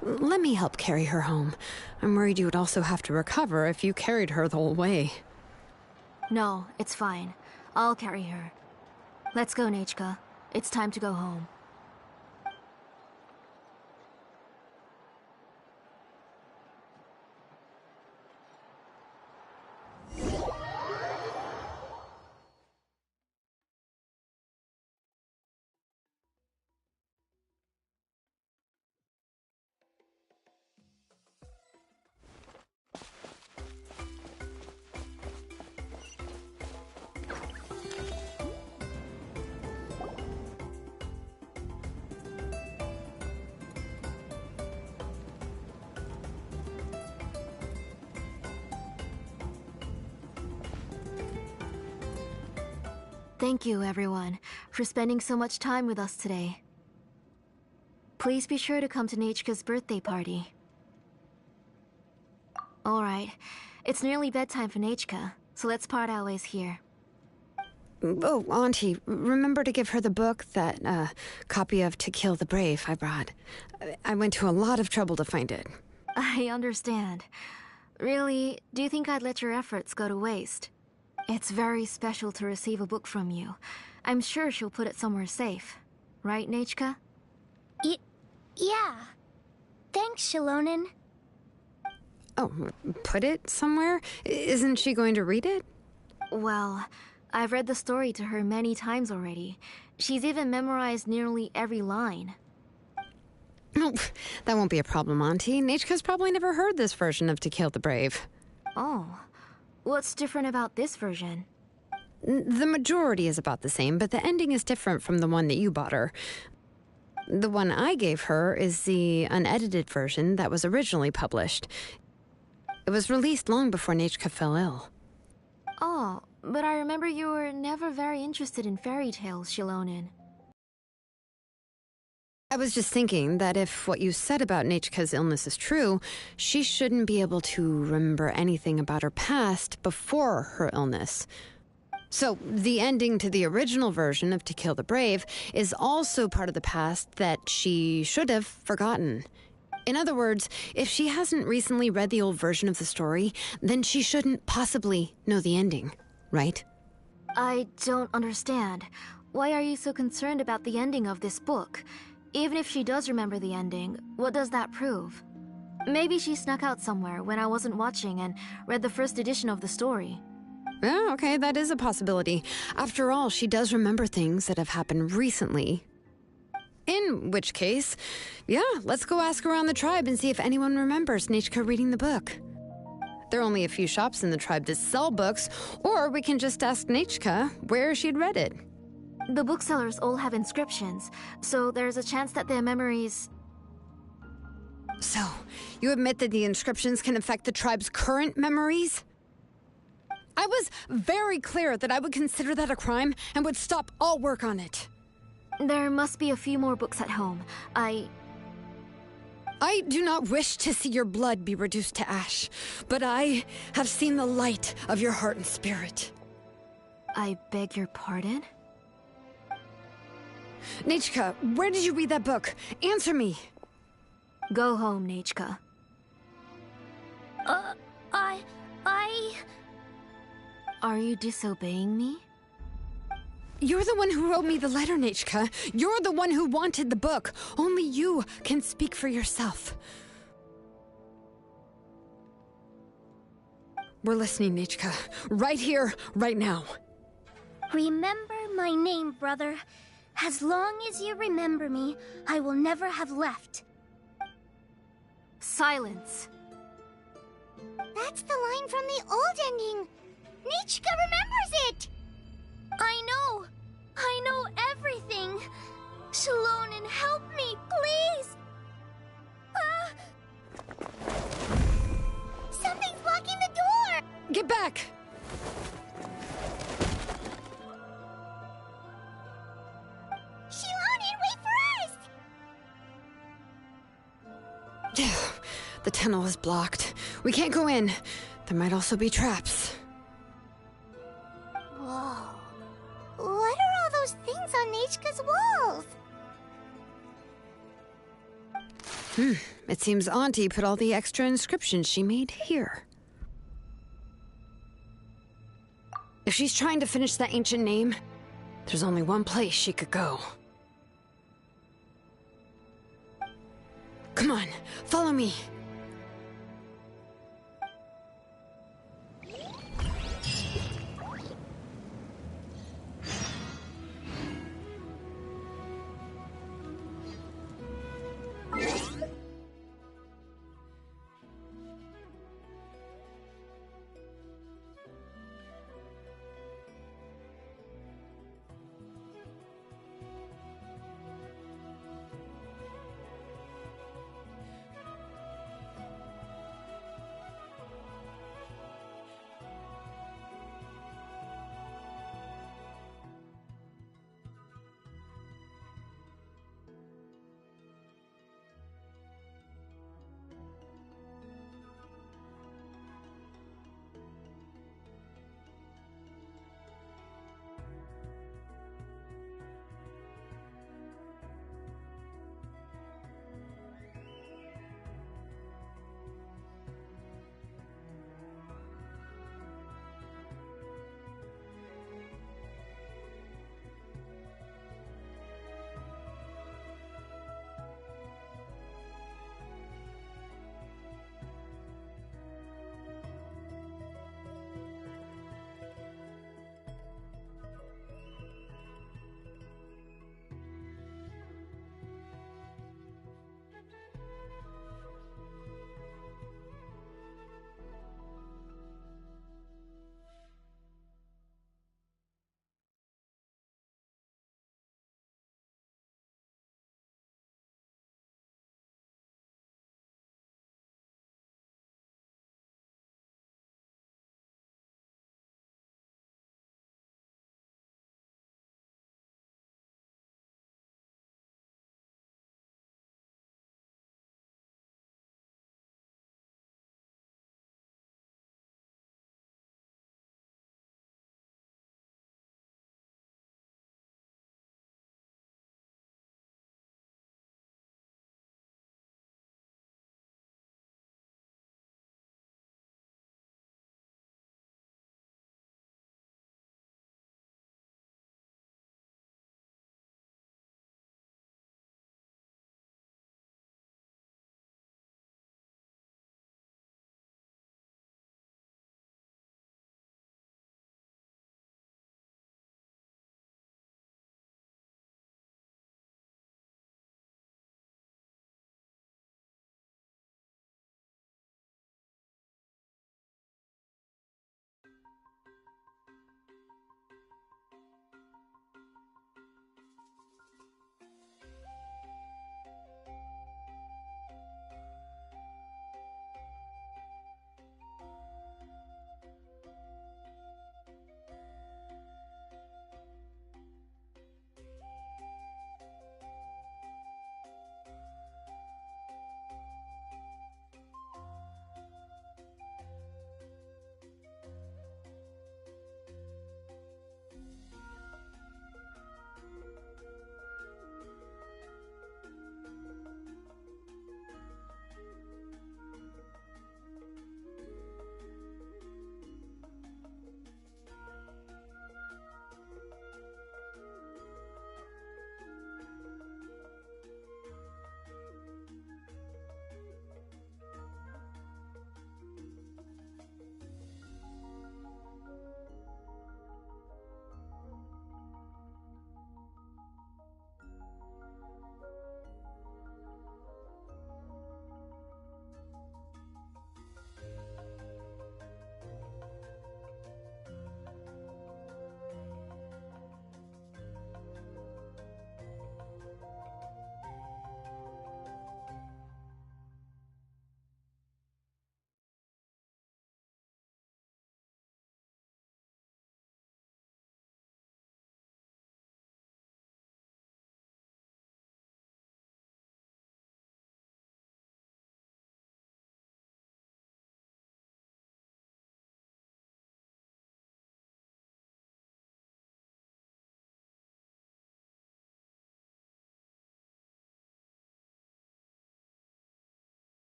Let me help carry her home. I'm worried you would also have to recover if you carried her the whole way. No, it's fine. I'll carry her. Let's go, Nachka. It's time to go home. Thank you, everyone, for spending so much time with us today. Please be sure to come to Nachka's birthday party. Alright, it's nearly bedtime for Nachka, so let's part our ways here. Oh, Auntie, remember to give her the book, that copy of To Kill the Brave I brought. I went to a lot of trouble to find it. I understand. Really, do you think I'd let your efforts go to waste? It's very special to receive a book from you. I'm sure she'll put it somewhere safe. Right, Nachka? Yeah. Thanks, Shilonen. Oh, put it somewhere? Isn't she going to read it? Well, I've read the story to her many times already. She's even memorized nearly every line. Oh, that won't be a problem, Auntie. Nachka's probably never heard this version of To Kill the Brave. Oh. What's different about this version? The majority is about the same, but the ending is different from the one that you bought her. The one I gave her is the unedited version that was originally published. It was released long before Nachka fell ill. Oh, but I remember you were never very interested in fairy tales, Shilonen. I was just thinking that if what you said about Nachka's illness is true, she shouldn't be able to remember anything about her past before her illness. So, the ending to the original version of To Kill the Brave is also part of the past that she should have forgotten. In other words, if she hasn't recently read the old version of the story, then she shouldn't possibly know the ending, right? I don't understand. Why are you so concerned about the ending of this book? Even if she does remember the ending, what does that prove? Maybe she snuck out somewhere when I wasn't watching and read the first edition of the story. Yeah, okay, that is a possibility. After all, she does remember things that have happened recently. In which case, yeah, let's go ask around the tribe and see if anyone remembers Nechka reading the book. There are only a few shops in the tribe that sell books, or we can just ask Nechka where she'd read it. The booksellers all have inscriptions, so there's a chance that their memories... So, you admit that the inscriptions can affect the tribe's current memories? I was very clear that I would consider that a crime and would stop all work on it. There must be a few more books at home. I do not wish to see your blood be reduced to ash, but I have seen the light of your heart and spirit. I beg your pardon? Nechka, where did you read that book? Answer me. Go home, Nechka. Are you disobeying me? You're the one who wrote me the letter, Nechka. You're the one who wanted the book. Only you can speak for yourself. We're listening, Nechka. Right here, right now. Remember my name, brother. As long as you remember me, I will never have left. Silence. That's the line from the old ending. Nechka remembers it! I know everything. Shalonen, help me, please! Something's blocking the door! Get back! Shalonen, wait for us! The tunnel is blocked. We can't go in. There might also be traps. Whoa. What are all those things on Nechka's walls? It seems Auntie put all the extra inscriptions she made here. If she's trying to finish that ancient name, there's only one place she could go. Come on, follow me.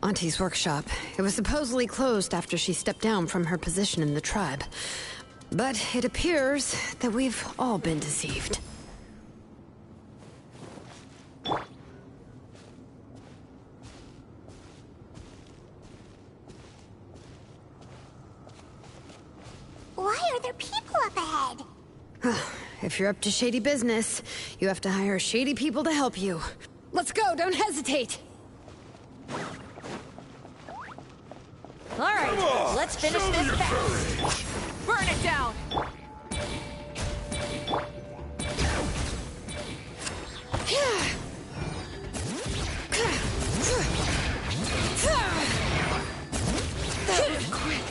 Auntie's workshop. It was supposedly closed after she stepped down from her position in the tribe. But it appears that we've all been deceived. Why are there people up ahead? If you're up to shady business, you have to hire shady people to help you. Let's go, don't hesitate! All right, let's finish this fast. Burn it down. That was quick.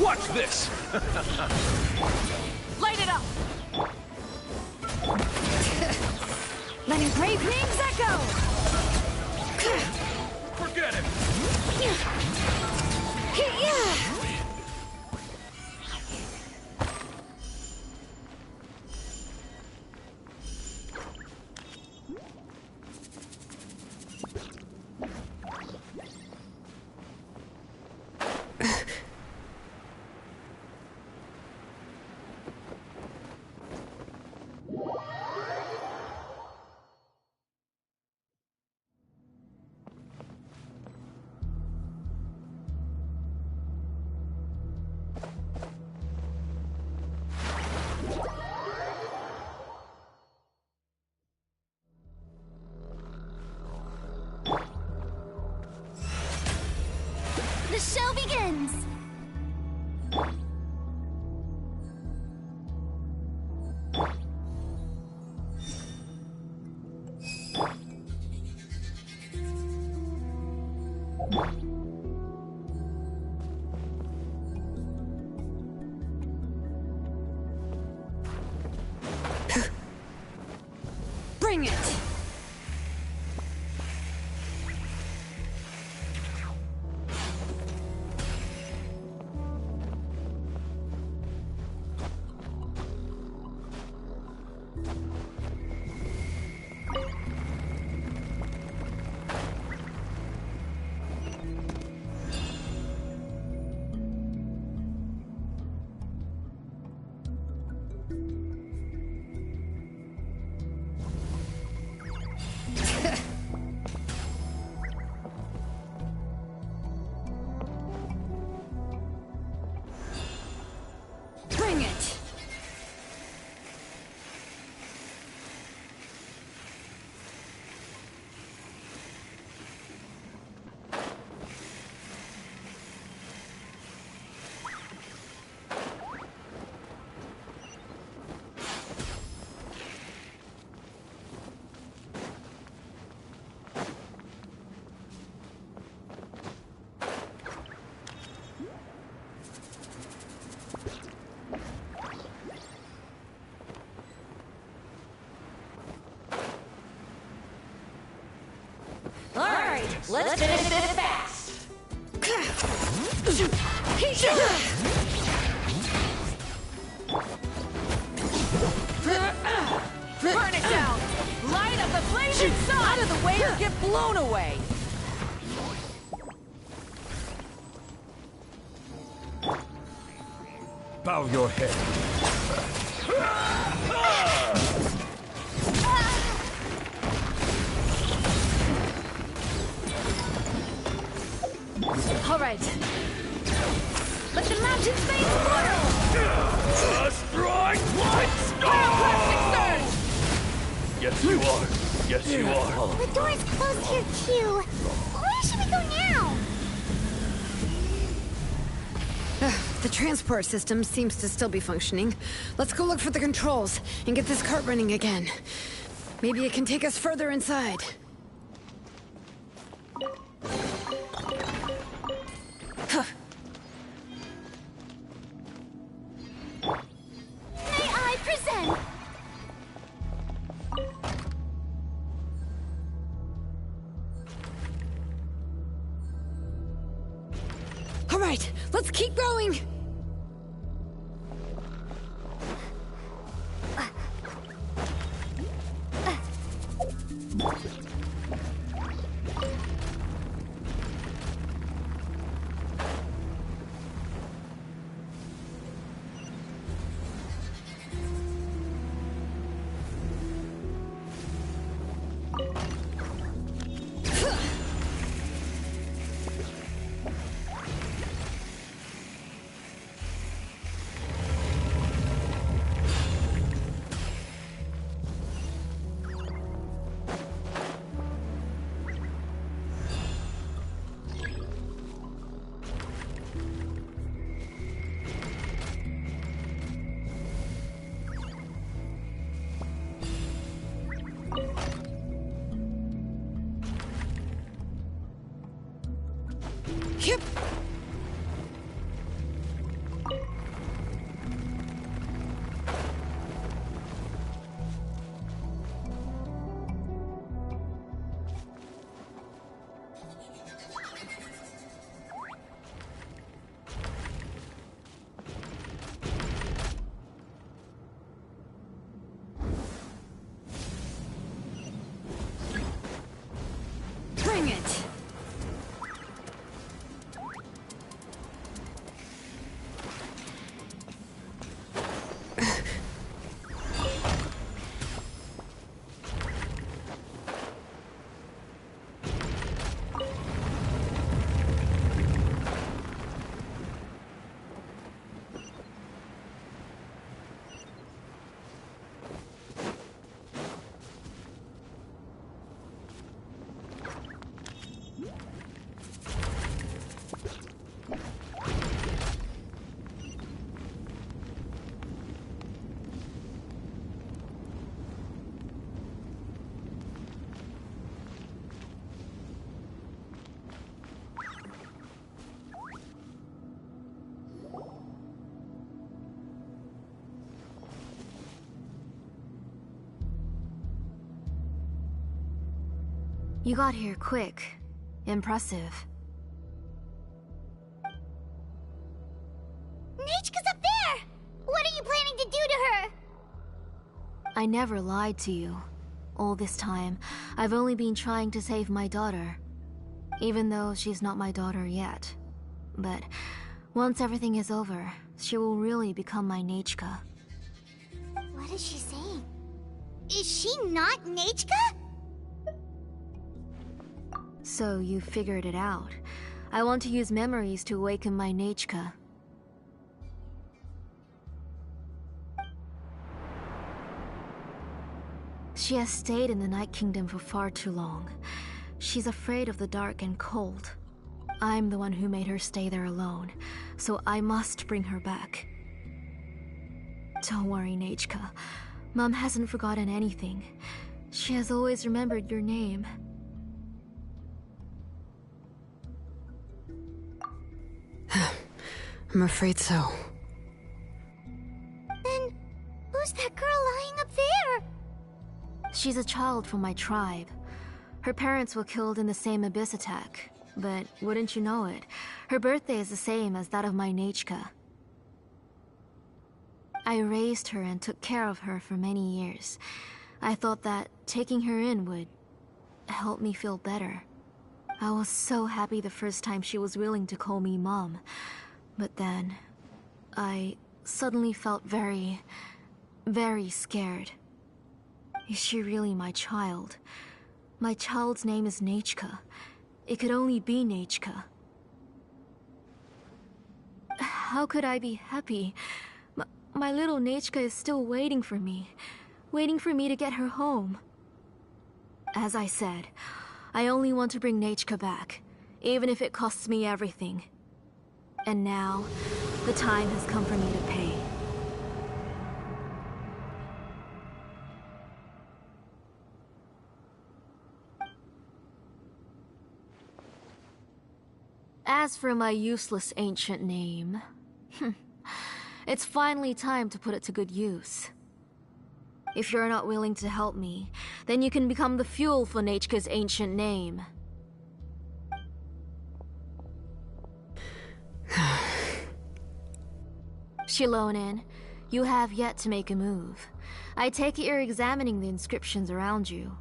Watch this! Light it up! Letting brave names echo! Forget it! begins! Bring it! Bring it! Alright, let's finish this fast! Burn it down! Light up the blazing sun! Out of the way or get blown away! Bow your head. All right. Let the mountains face water! A strike one Pyroclastic surge! Yes, you are. Yes, you are. The door's closed here, too. Where should we go now? The transport system seems to still be functioning. Let's go look for the controls and get this cart running again. Maybe it can take us further inside. May I present? All right, let's keep going! Yep. Bring it! You got here quick. Impressive. Nechka's up there! What are you planning to do to her? I never lied to you. All this time, I've only been trying to save my daughter. Even though she's not my daughter yet. But once everything is over, she will really become my Nechka. What is she saying? Is she not Nechka? So you figured it out. I want to use memories to awaken my Nechka. She has stayed in the Night Kingdom for far too long. She's afraid of the dark and cold. I'm the one who made her stay there alone, so I must bring her back. Don't worry, Nechka. Mom hasn't forgotten anything. She has always remembered your name. I'm afraid so. Then, who's that girl lying up there? She's a child from my tribe. Her parents were killed in the same abyss attack. But wouldn't you know it, her birthday is the same as that of my Nechka. I raised her and took care of her for many years. I thought that taking her in would help me feel better. I was so happy the first time she was willing to call me Mom. But then, I suddenly felt very, very scared. Is she really my child? My child's name is Nechka. It could only be Nechka. How could I be happy? My little Nechka is still waiting for me to get her home. As I said, I only want to bring Nechka back, even if it costs me everything. And now, the time has come for me to pay. As for my useless ancient name, it's finally time to put it to good use. If you're not willing to help me, then you can become the fuel for Nechka's ancient name. Shilonen, you have yet to make a move. I take it you're examining the inscriptions around you.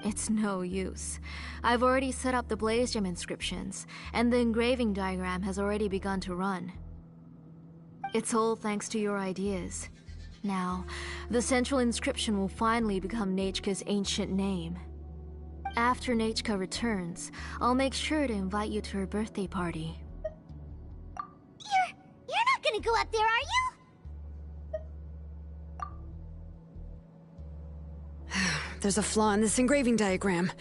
It's no use. I've already set up the Blaze Gem inscriptions, and the engraving diagram has already begun to run. It's all thanks to your ideas. Now, the central inscription will finally become Nechka's ancient name. After Nechka returns, I'll make sure to invite you to her birthday party. You're not gonna go up there, are you? There's a flaw in this engraving diagram.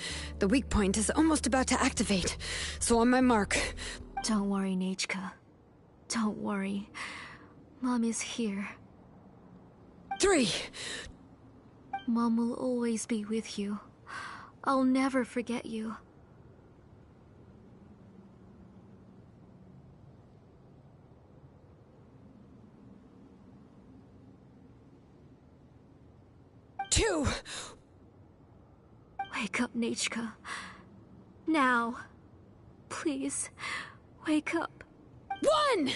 The weak point is almost about to activate. So on my mark. Don't worry, Nechka. Don't worry. Mom is here. 3. Mom will always be with you. I'll never forget you. Two. Wake up, Nechka. Now. Please, wake up. 1!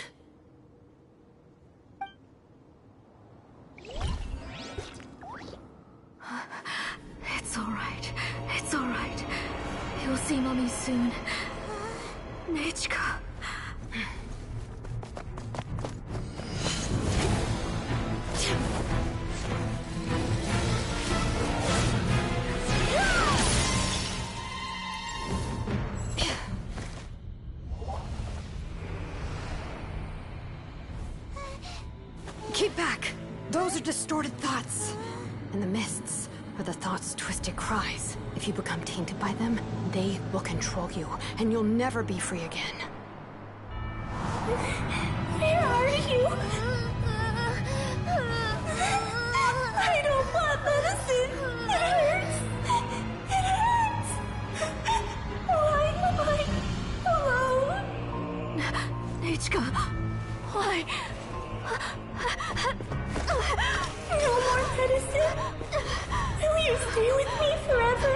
It's alright. It's alright. You'll see Mommy soon. Nechka. Keep back! Those are distorted thoughts. And the mists are the thoughts' twisted cries. If you become tainted by them, they will control you, and you'll never be free again. Where are you? I don't want medicine. It hurts. It hurts. Why am I alone? Nechka, why? No more medicine. Will you stay with me forever?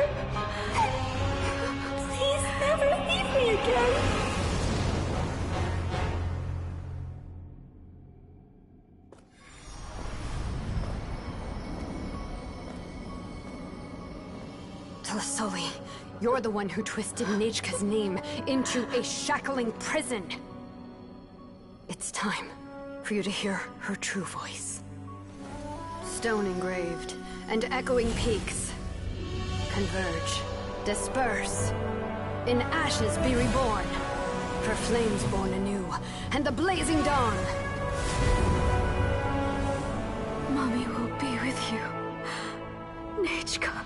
kiss me again. Tlasoli, you're the one who twisted Nechka's name into a shackling prison. It's time for you to hear her true voice. Stone engraved and echoing peaks converge, disperse, in ashes be reborn, for flames born anew, and the blazing dawn. Mommy will be with you, Nechka.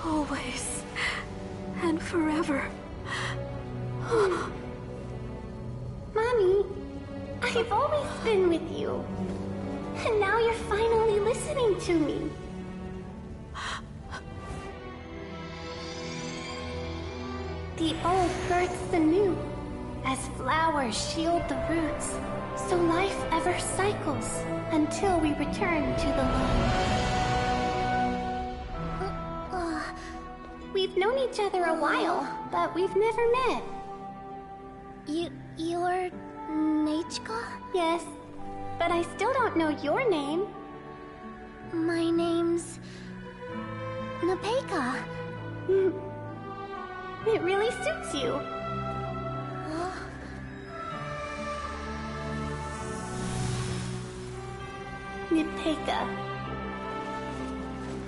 Always and forever. Mommy, I've always been with you. And now you're finally listening to me. The old births the new, as flowers shield the roots, so life ever cycles until we return to the light. We've known each other a while, but we've never met. You're Nechka? Yes, but I still don't know your name. My name's Nepeka. It really suits you. Nepeka,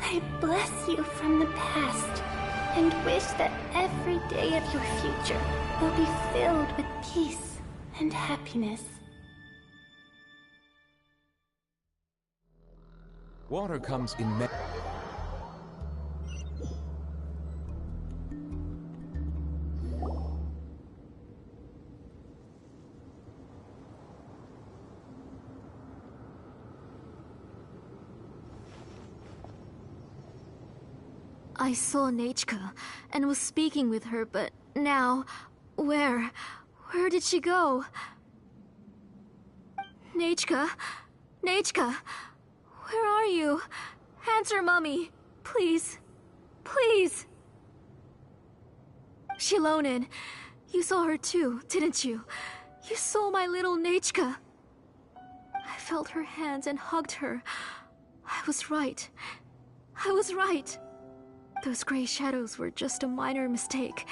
I bless you from the past and wish that every day of your future will be filled with peace and happiness. Water comes in I saw Nechka and was speaking with her, but now, where did she go? Nechka? Nechka? Where are you? Answer, Mummy. Please. Please. Shilonen, you saw her too, didn't you? You saw my little Nechka. I felt her hands and hugged her. I was right. I was right. Those gray shadows were just a minor mistake.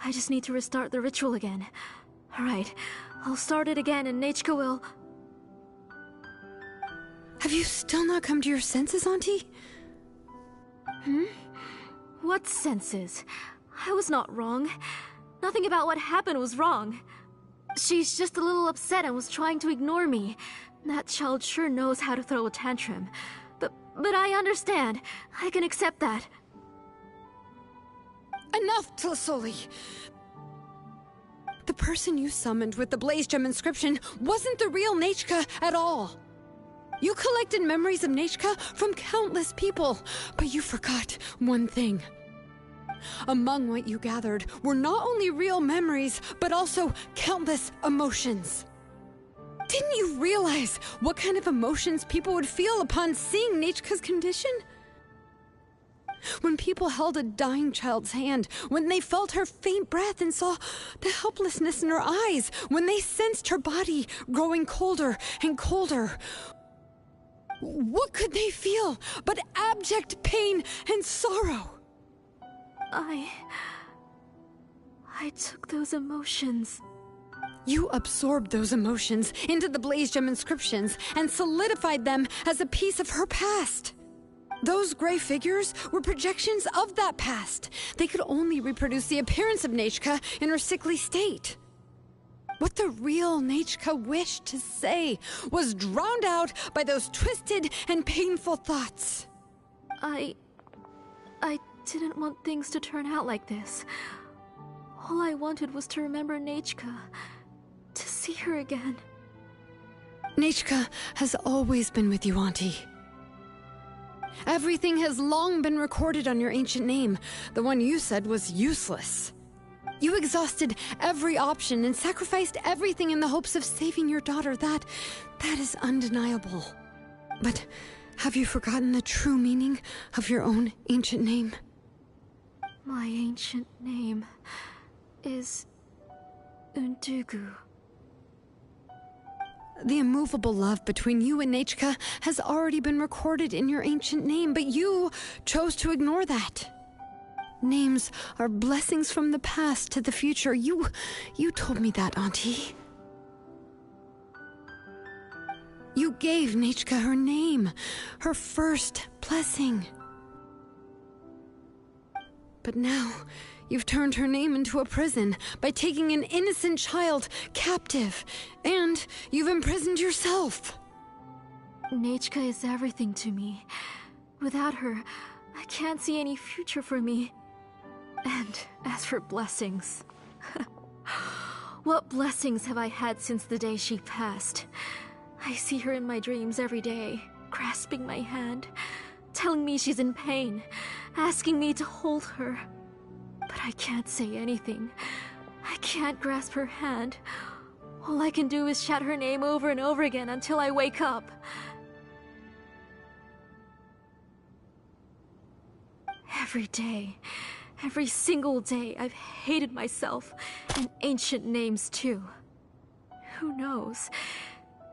I just need to restart the ritual again. Alright, I'll start it again and Nechka will... Have you still not come to your senses, Auntie? What senses? I was not wrong. Nothing about what happened was wrong. She's just a little upset and was trying to ignore me. That child sure knows how to throw a tantrum. But I understand. I can accept that. Enough, Tlasoli! The person you summoned with the Blaze Gem inscription wasn't the real Nechka at all. You collected memories of Nechka from countless people, but you forgot one thing. Among what you gathered were not only real memories, but also countless emotions. Didn't you realize what kind of emotions people would feel upon seeing Nechka's condition? When people held a dying child's hand, when they felt her faint breath and saw the helplessness in her eyes, when they sensed her body growing colder and colder, what could they feel but abject pain and sorrow? I took those emotions. You absorbed those emotions into the Blaze Gem inscriptions and solidified them as a piece of her past. Those gray figures were projections of that past. They could only reproduce the appearance of Nechka in her sickly state. What the real Nechka wished to say was drowned out by those twisted and painful thoughts. I didn't want things to turn out like this. All I wanted was to remember Nechka, to see her again. Nechka has always been with you, Auntie. Everything has long been recorded on your ancient name, the one you said was useless. You exhausted every option and sacrificed everything in the hopes of saving your daughter. That is undeniable. But have you forgotten the true meaning of your own ancient name? My ancient name... is Undugu. The immovable love between you and Nechka has already been recorded in your ancient name, but you chose to ignore that. Names are blessings from the past to the future. You told me that, Auntie. You gave Nechka her name, her first blessing. But now, you've turned her name into a prison by taking an innocent child captive, and you've imprisoned yourself. Nechka is everything to me. Without her, I can't see any future for me. And as for blessings... what blessings have I had since the day she passed? I see her in my dreams every day, grasping my hand, telling me she's in pain, asking me to hold her. But I can't say anything. I can't grasp her hand. All I can do is shout her name over and over again until I wake up. Every day, every single day, I've hated myself, and ancient names too. Who knows?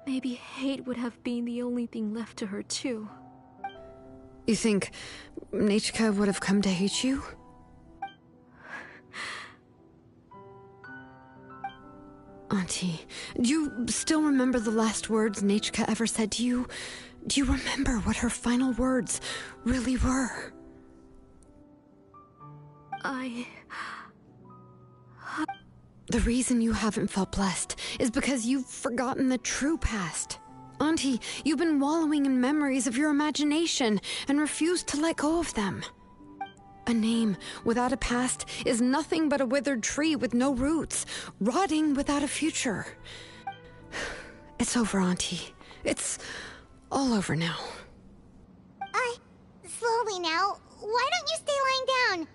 Maybe hate would have been the only thing left to her too. You think Nechka would have come to hate you? Auntie, do you still remember the last words Nechka ever said to you? Do you remember what her final words really were? The reason you haven't felt blessed is because you've forgotten the true past. Auntie, you've been wallowing in memories of your imagination and refused to let go of them. A name without a past is nothing but a withered tree with no roots, rotting without a future. It's over, Auntie. It's all over now. Slowly now. Why don't you stay lying down?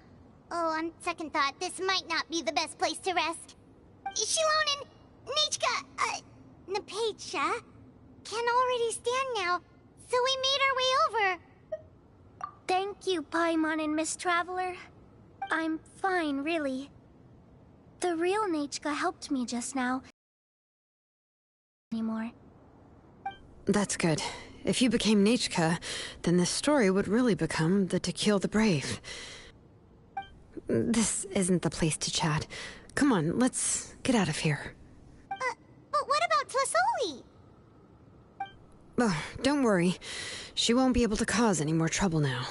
Oh, on second thought, this might not be the best place to rest. Shilon and Nechka, Napacha, can already stand now, so we made our way over. Thank you, Paimon and Miss Traveler. I'm fine, really. The real Nechka helped me just now. Anymore. That's good. If you became Nechka, then this story would really become the To Kill the Brave. This isn't the place to chat. Come on, let's get out of here. But what about Tlasoli? Oh, don't worry. She won't be able to cause any more trouble now.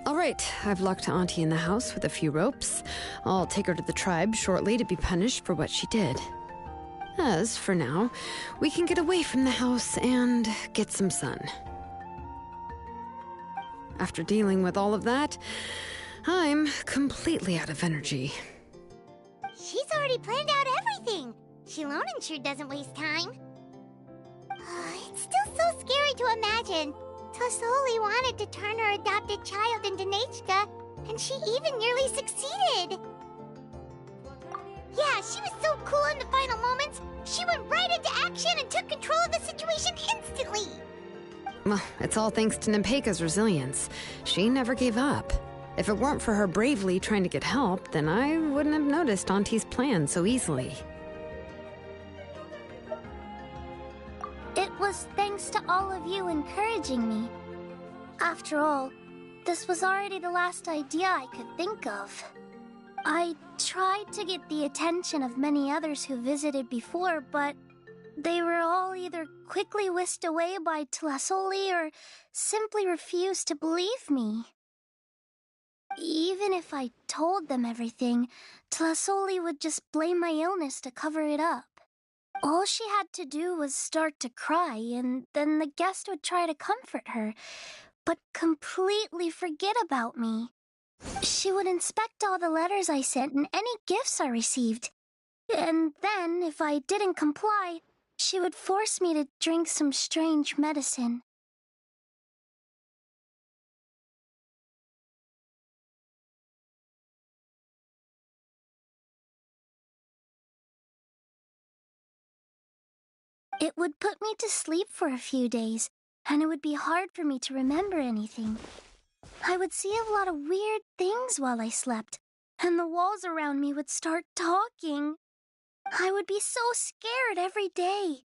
All right, I've locked Auntie in the house with a few ropes. I'll take her to the tribe shortly to be punished for what she did. As for now, we can get away from the house and get some sun. After dealing with all of that, I'm completely out of energy. She's already planned out everything. Shilonen sure doesn't waste time. It's still so scary to imagine. Tosoli wanted to turn her adopted child into Nechka, and she even nearly succeeded. Yeah, she was so cool in the final moments. She went right into action and took control of the situation instantly. Well, it's all thanks to Nempeka's resilience. She never gave up. If it weren't for her bravely trying to get help, then I wouldn't have noticed Auntie's plan so easily. all of you encouraging me. After all, this was already the last idea I could think of. I tried to get the attention of many others who visited before, but they were all either quickly whisked away by Tlasoli or simply refused to believe me. Even if I told them everything, Tlasoli would just blame my illness to cover it up. All she had to do was start to cry, and then the guest would try to comfort her, but completely forget about me. She would inspect all the letters I sent and any gifts I received. And then, if I didn't comply, she would force me to drink some strange medicine. It would put me to sleep for a few days, and it would be hard for me to remember anything. I would see a lot of weird things while I slept, and the walls around me would start talking. I would be so scared every day.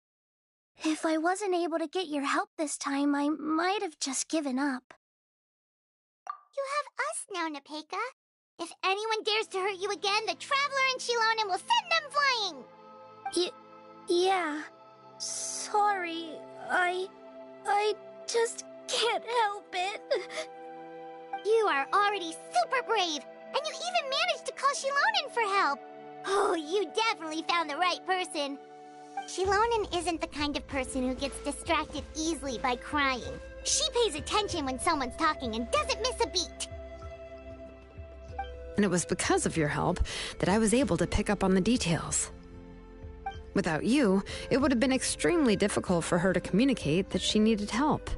If I wasn't able to get your help this time, I might have just given up. You have us now, Nepeka. If anyone dares to hurt you again, the Traveler and Shilonen will send them flying! Yeah. Sorry, I just can't help it. You are already super brave, and you even managed to call Shilonen for help. Oh, you definitely found the right person. Shilonen isn't the kind of person who gets distracted easily by crying. She pays attention when someone's talking and doesn't miss a beat. And it was because of your help that I was able to pick up on the details. Without you, it would have been extremely difficult for her to communicate that she needed help.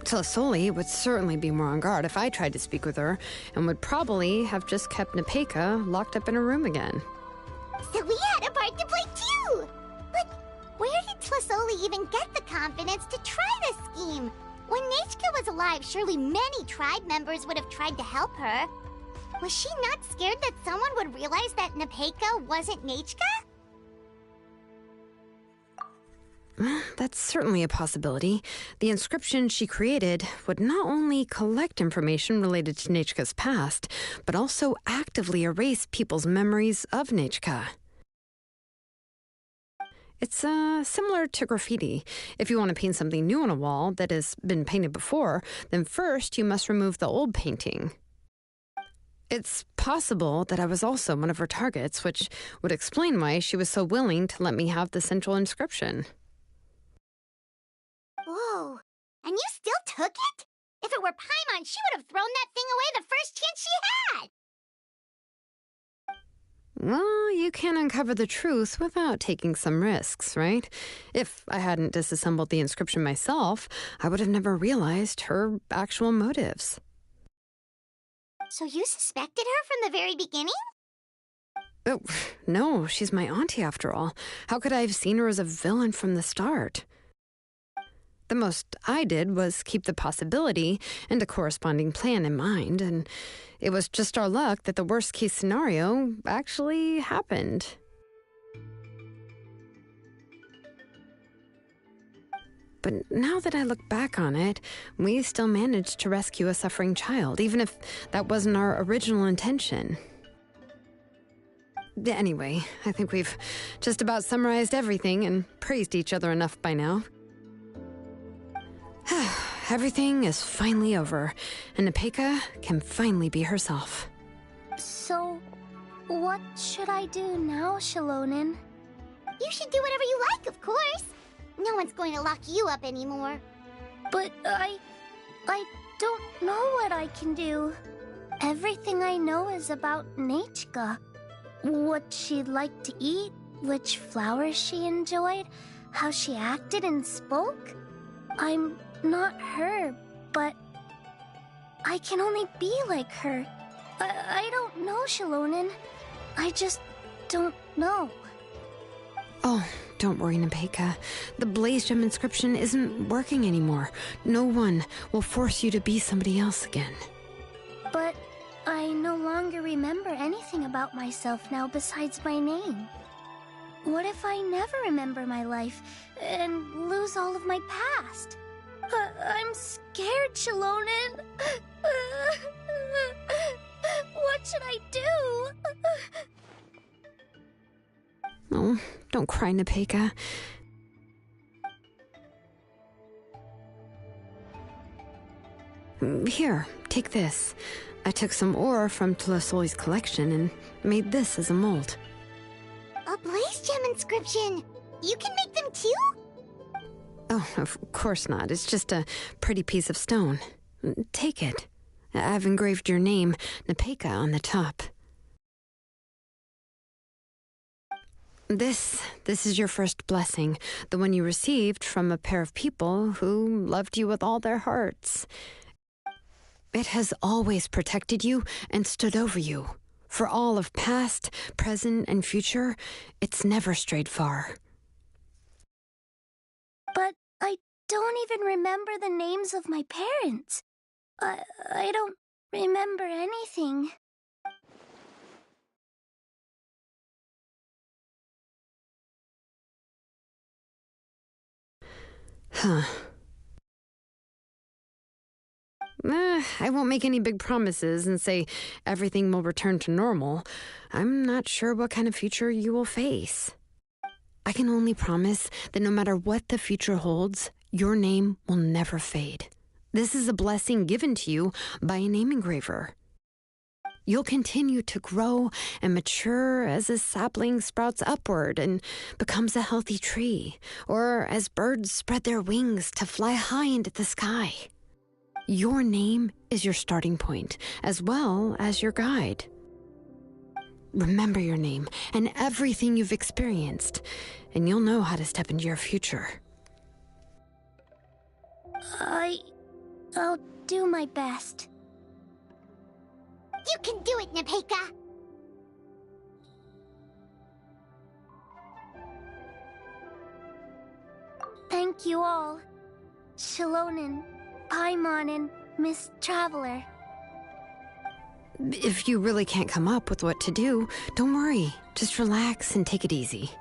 Tlasoli would certainly be more on guard if I tried to speak with her, and would probably have just kept Nepeka locked up in a room again. So we had a part to play too! But where did Tlasoli even get the confidence to try this scheme? When Nechka was alive, surely many tribe members would have tried to help her. Was she not scared that someone would realize that Nepeka wasn't Nechka? That's certainly a possibility. The inscription she created would not only collect information related to Nechka's past, but also actively erase people's memories of Nechka. It's similar to graffiti. If you want to paint something new on a wall that has been painted before, then first you must remove the old painting. It's possible that I was also one of her targets, which would explain why she was so willing to let me have the central inscription. Whoa, and you still took it? If it were Paimon, she would have thrown that thing away the first chance she had! Well, you can uncover the truth without taking some risks, right? If I hadn't disassembled the inscription myself, I would have never realized her actual motives. So you suspected her from the very beginning? Oh, no, she's my auntie after all. How could I have seen her as a villain from the start? The most I did was keep the possibility and a corresponding plan in mind, and it was just our luck that the worst-case scenario actually happened. But now that I look back on it, we still managed to rescue a suffering child, even if that wasn't our original intention. Anyway, I think we've just about summarized everything and praised each other enough by now. Everything is finally over, and Nepeka can finally be herself. So, what should I do now, Shilonen? You should do whatever you like, of course. No one's going to lock you up anymore. But I don't know what I can do. Everything I know is about Nechka. What she'd like to eat, which flowers she enjoyed, how she acted and spoke. I'm not her, but I can only be like her. I don't know, Shilonen. I just don't know. Oh, Don't worry, Nepeka. The Blaze Gem inscription isn't working anymore. No one will force you to be somebody else again. But I no longer remember anything about myself now besides my name. What if I never remember my life and lose all of my past? I'm scared, Shilonen. What should I do? Oh, don't cry, Nepeka. Here, take this. I took some ore from Tlasoli's collection and made this as a mold. A Blaze Gem inscription! You can make them too? Oh, of course not. It's just a pretty piece of stone. Take it. I've engraved your name, Nepeka, on the top. This is your first blessing, the one you received from a pair of people who loved you with all their hearts. It has always protected you and stood over you. For all of past, present, and future, it's never strayed far. But I don't even remember the names of my parents. I don't remember anything. Huh. I won't make any big promises and say everything will return to normal. I'm not sure what kind of future you will face. I can only promise that no matter what the future holds, your name will never fade. This is a blessing given to you by a name engraver. You'll continue to grow and mature as a sapling sprouts upward and becomes a healthy tree, or as birds spread their wings to fly high into the sky. Your name is your starting point, as well as your guide. Remember your name and everything you've experienced, and you'll know how to step into your future. I'll do my best. You can do it, Nepeka! Thank you all. Shilonen, Paimon, and Miss Traveler. If you really can't come up with what to do, don't worry. Just relax and take it easy.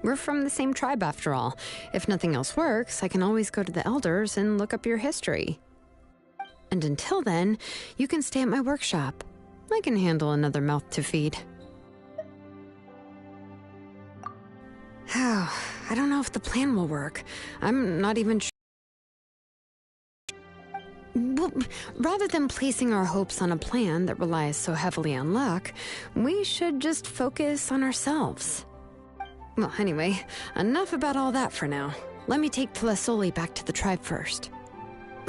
We're from the same tribe after all. If nothing else works, I can always go to the elders and look up your history. And until then, you can stay at my workshop. I can handle another mouth to feed. Oh, I don't know if the plan will work. I'm not even sure. Well, rather than placing our hopes on a plan that relies so heavily on luck, we should just focus on ourselves. Well, anyway, enough about all that for now. Let me take Tlasoli back to the tribe first.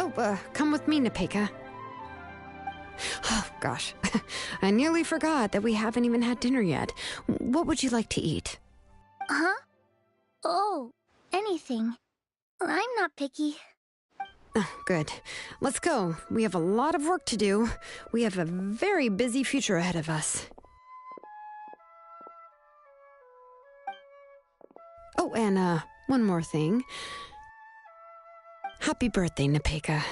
Oh, come with me, Nepeka. Oh, gosh. I nearly forgot that we haven't even had dinner yet. What would you like to eat? Huh? Oh, anything. I'm not picky. Oh, good. Let's go. We have a lot of work to do. We have a very busy future ahead of us. Oh, and, one more thing. Happy birthday, Nepeka.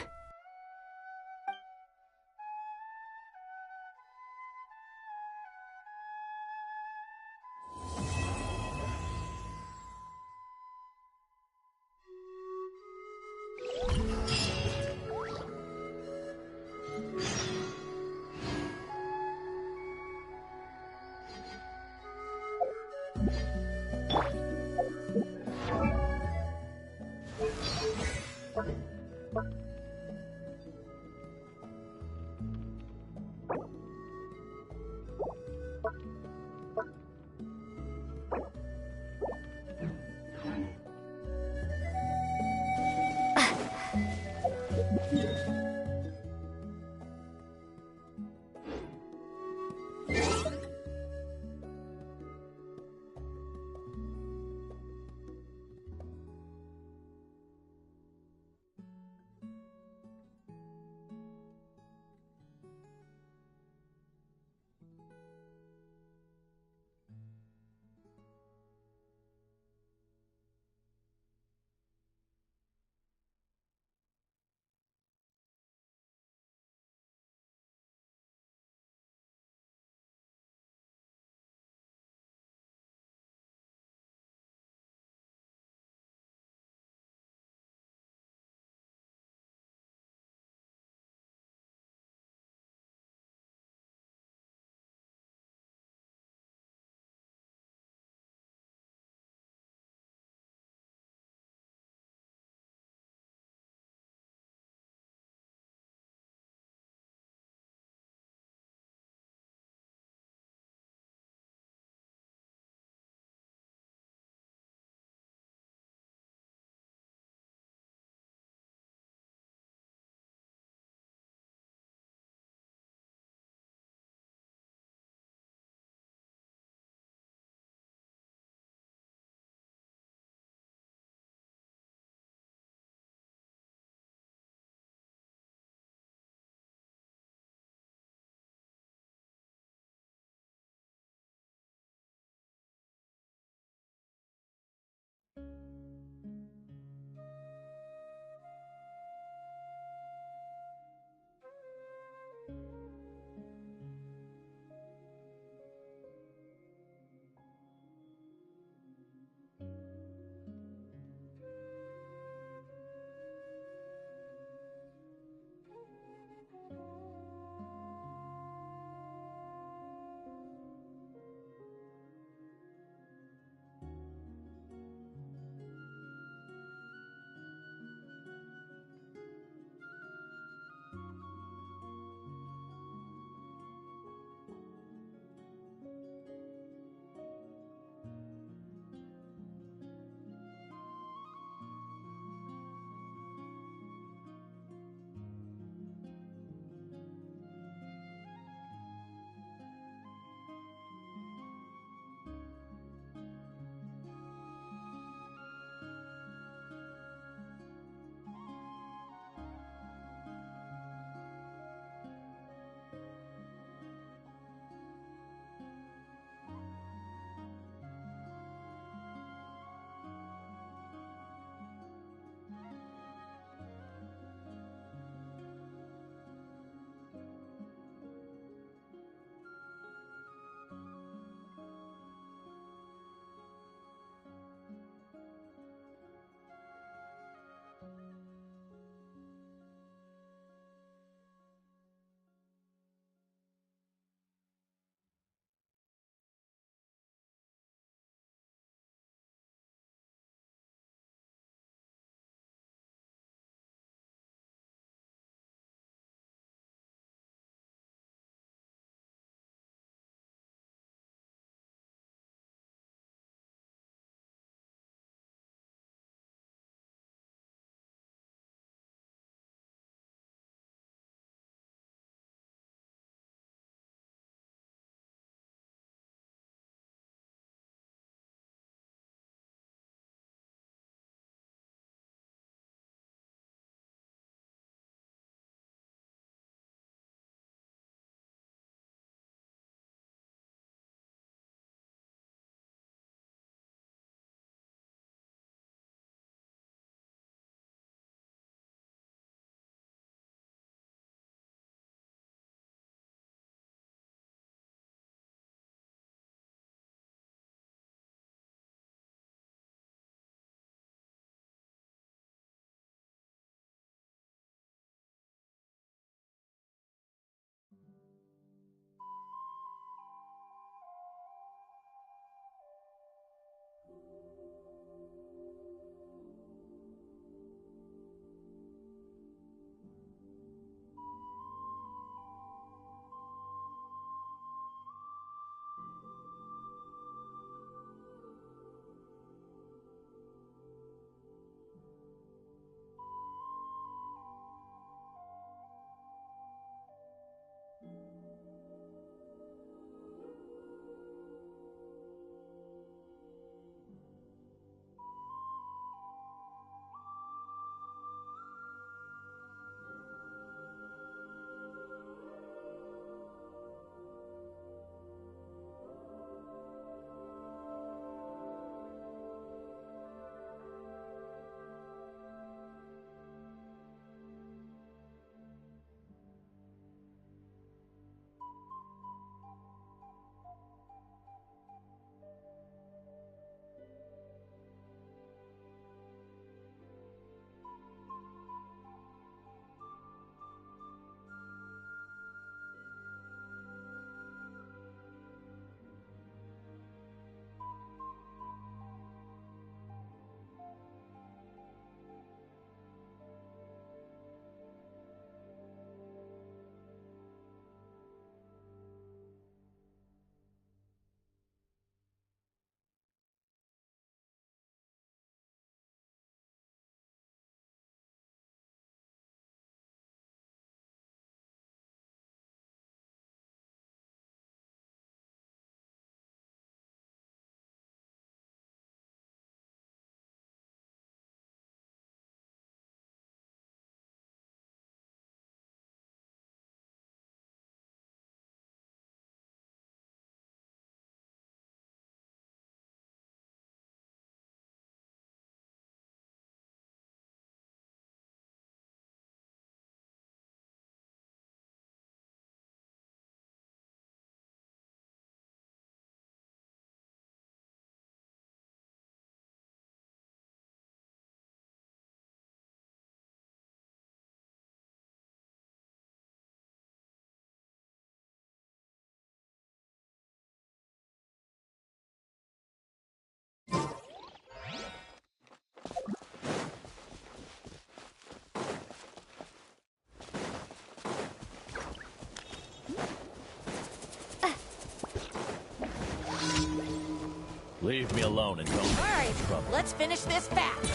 Leave me alone and don't make Alright, trouble. let's finish this fast.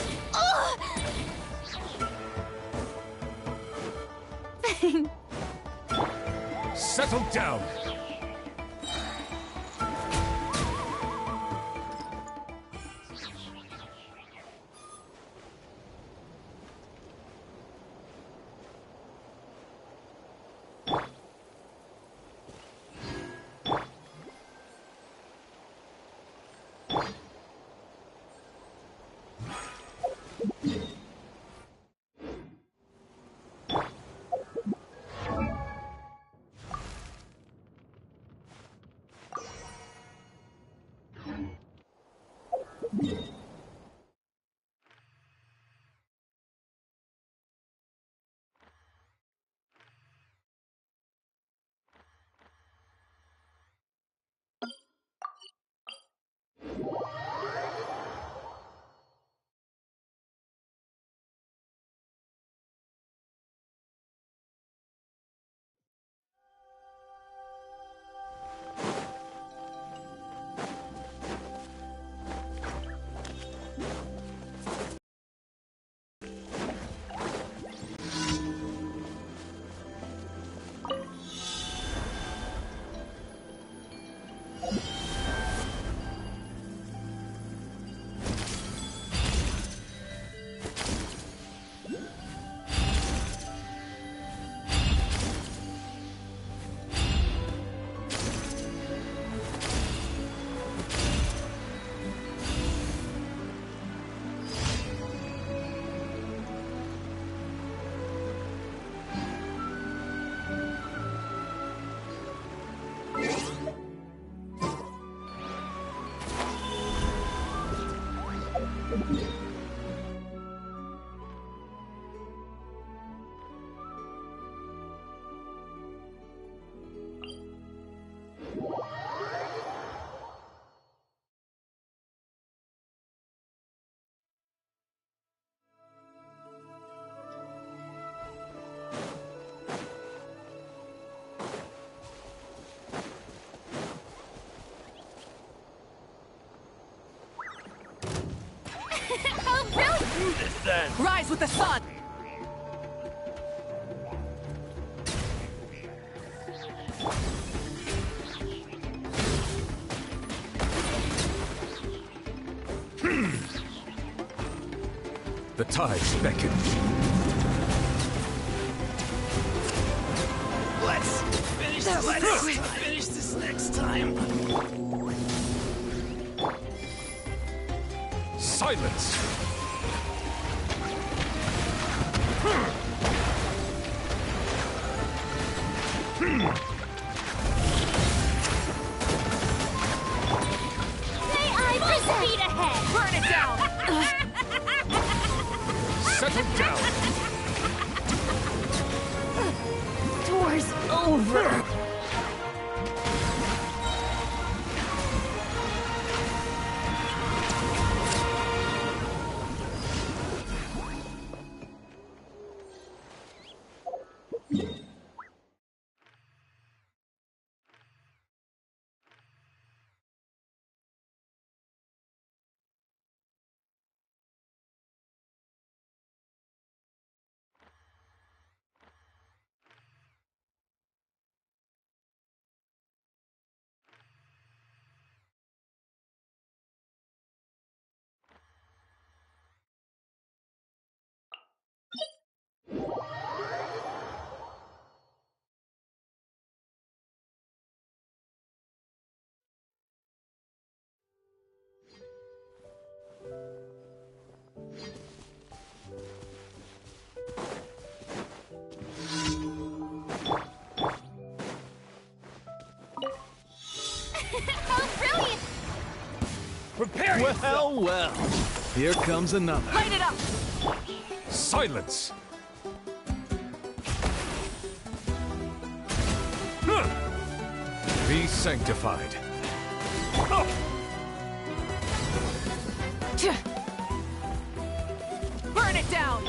Settle down. do this then. Rise with the sun! The tides beckon. Let's finish this next time. Silence! May I present? Speed ahead! Burn it down! Settle down! Door's over! How brilliant! Prepare yourself. Well. Here comes another. Light it up! Silence! Be sanctified. Burn it down!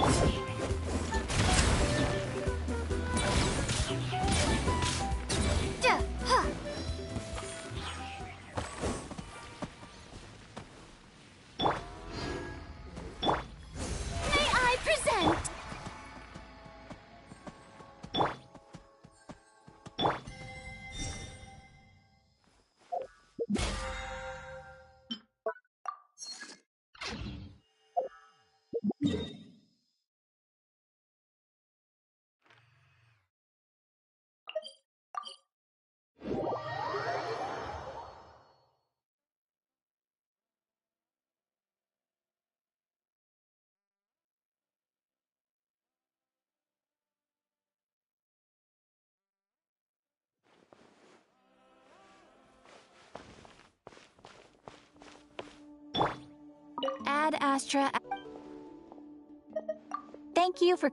May I present? Ad Astra. Thank you for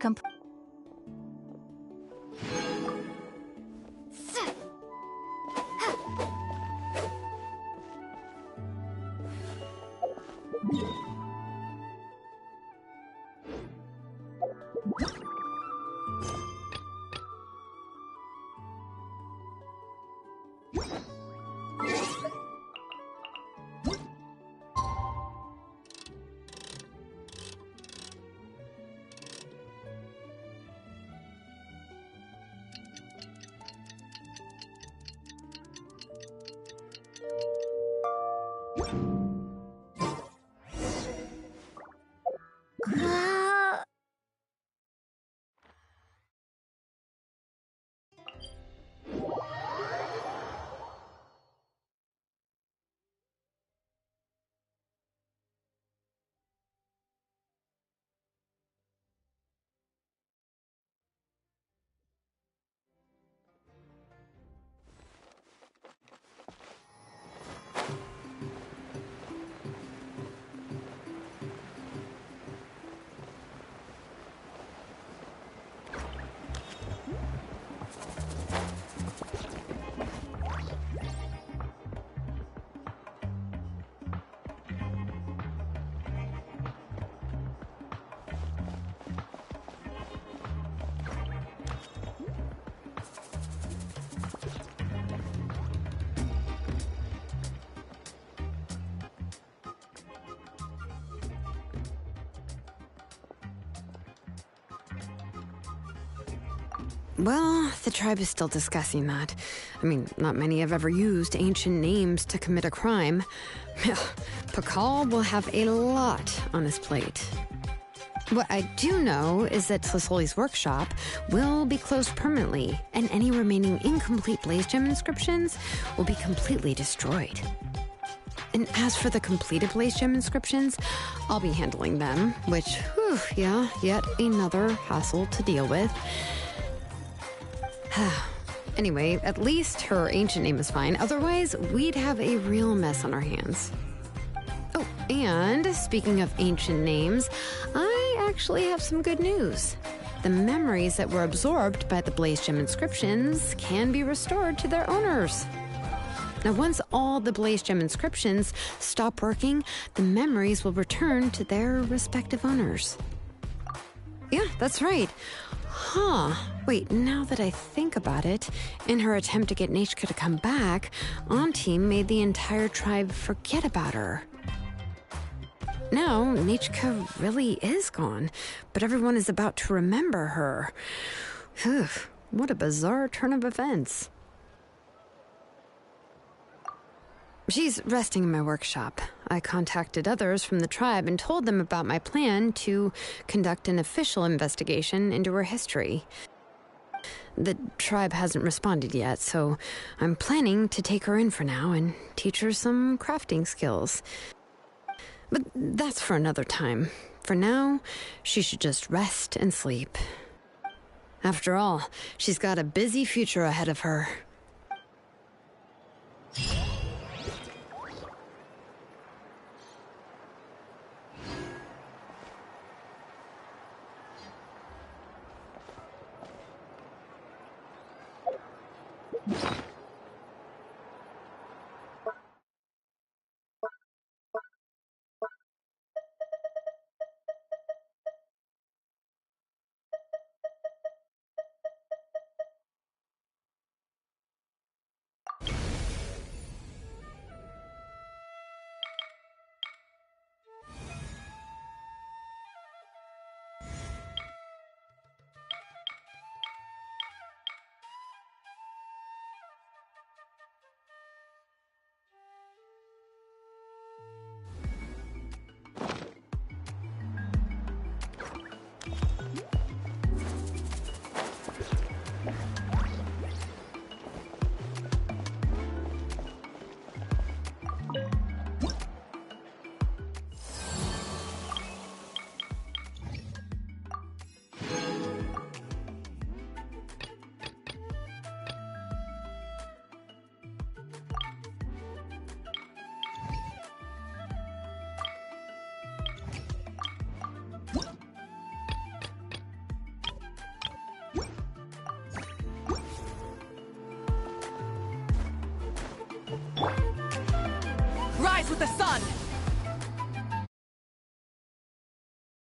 Well, the tribe is still discussing that. I mean, not many have ever used ancient names to commit a crime. Pakal will have a lot on his plate. What I do know is that Tlisoli's workshop will be closed permanently, and any remaining incomplete Blaze Gem inscriptions will be completely destroyed. And as for the completed Blaze Gem inscriptions, I'll be handling them, which, whew, yeah, yet another hassle to deal with. Anyway, at least her ancient name is fine. Otherwise, we'd have a real mess on our hands. Oh, and speaking of ancient names, I actually have some good news. The memories that were absorbed by the Blaze Gem inscriptions can be restored to their owners. Now, once all the Blaze Gem inscriptions stop working, the memories will return to their respective owners. Yeah, that's right. Huh. Wait, now that I think about it, in her attempt to get Nechka to come back, Auntie made the entire tribe forget about her. Now, Nechka really is gone, but everyone is about to remember her. Whew, what a bizarre turn of events. She's resting in my workshop. I contacted others from the tribe and told them about my plan to conduct an official investigation into her history. The tribe hasn't responded yet, so I'm planning to take her in for now and teach her some crafting skills. But that's for another time. For now, she should just rest and sleep. After all, she's got a busy future ahead of her. Rise with the sun!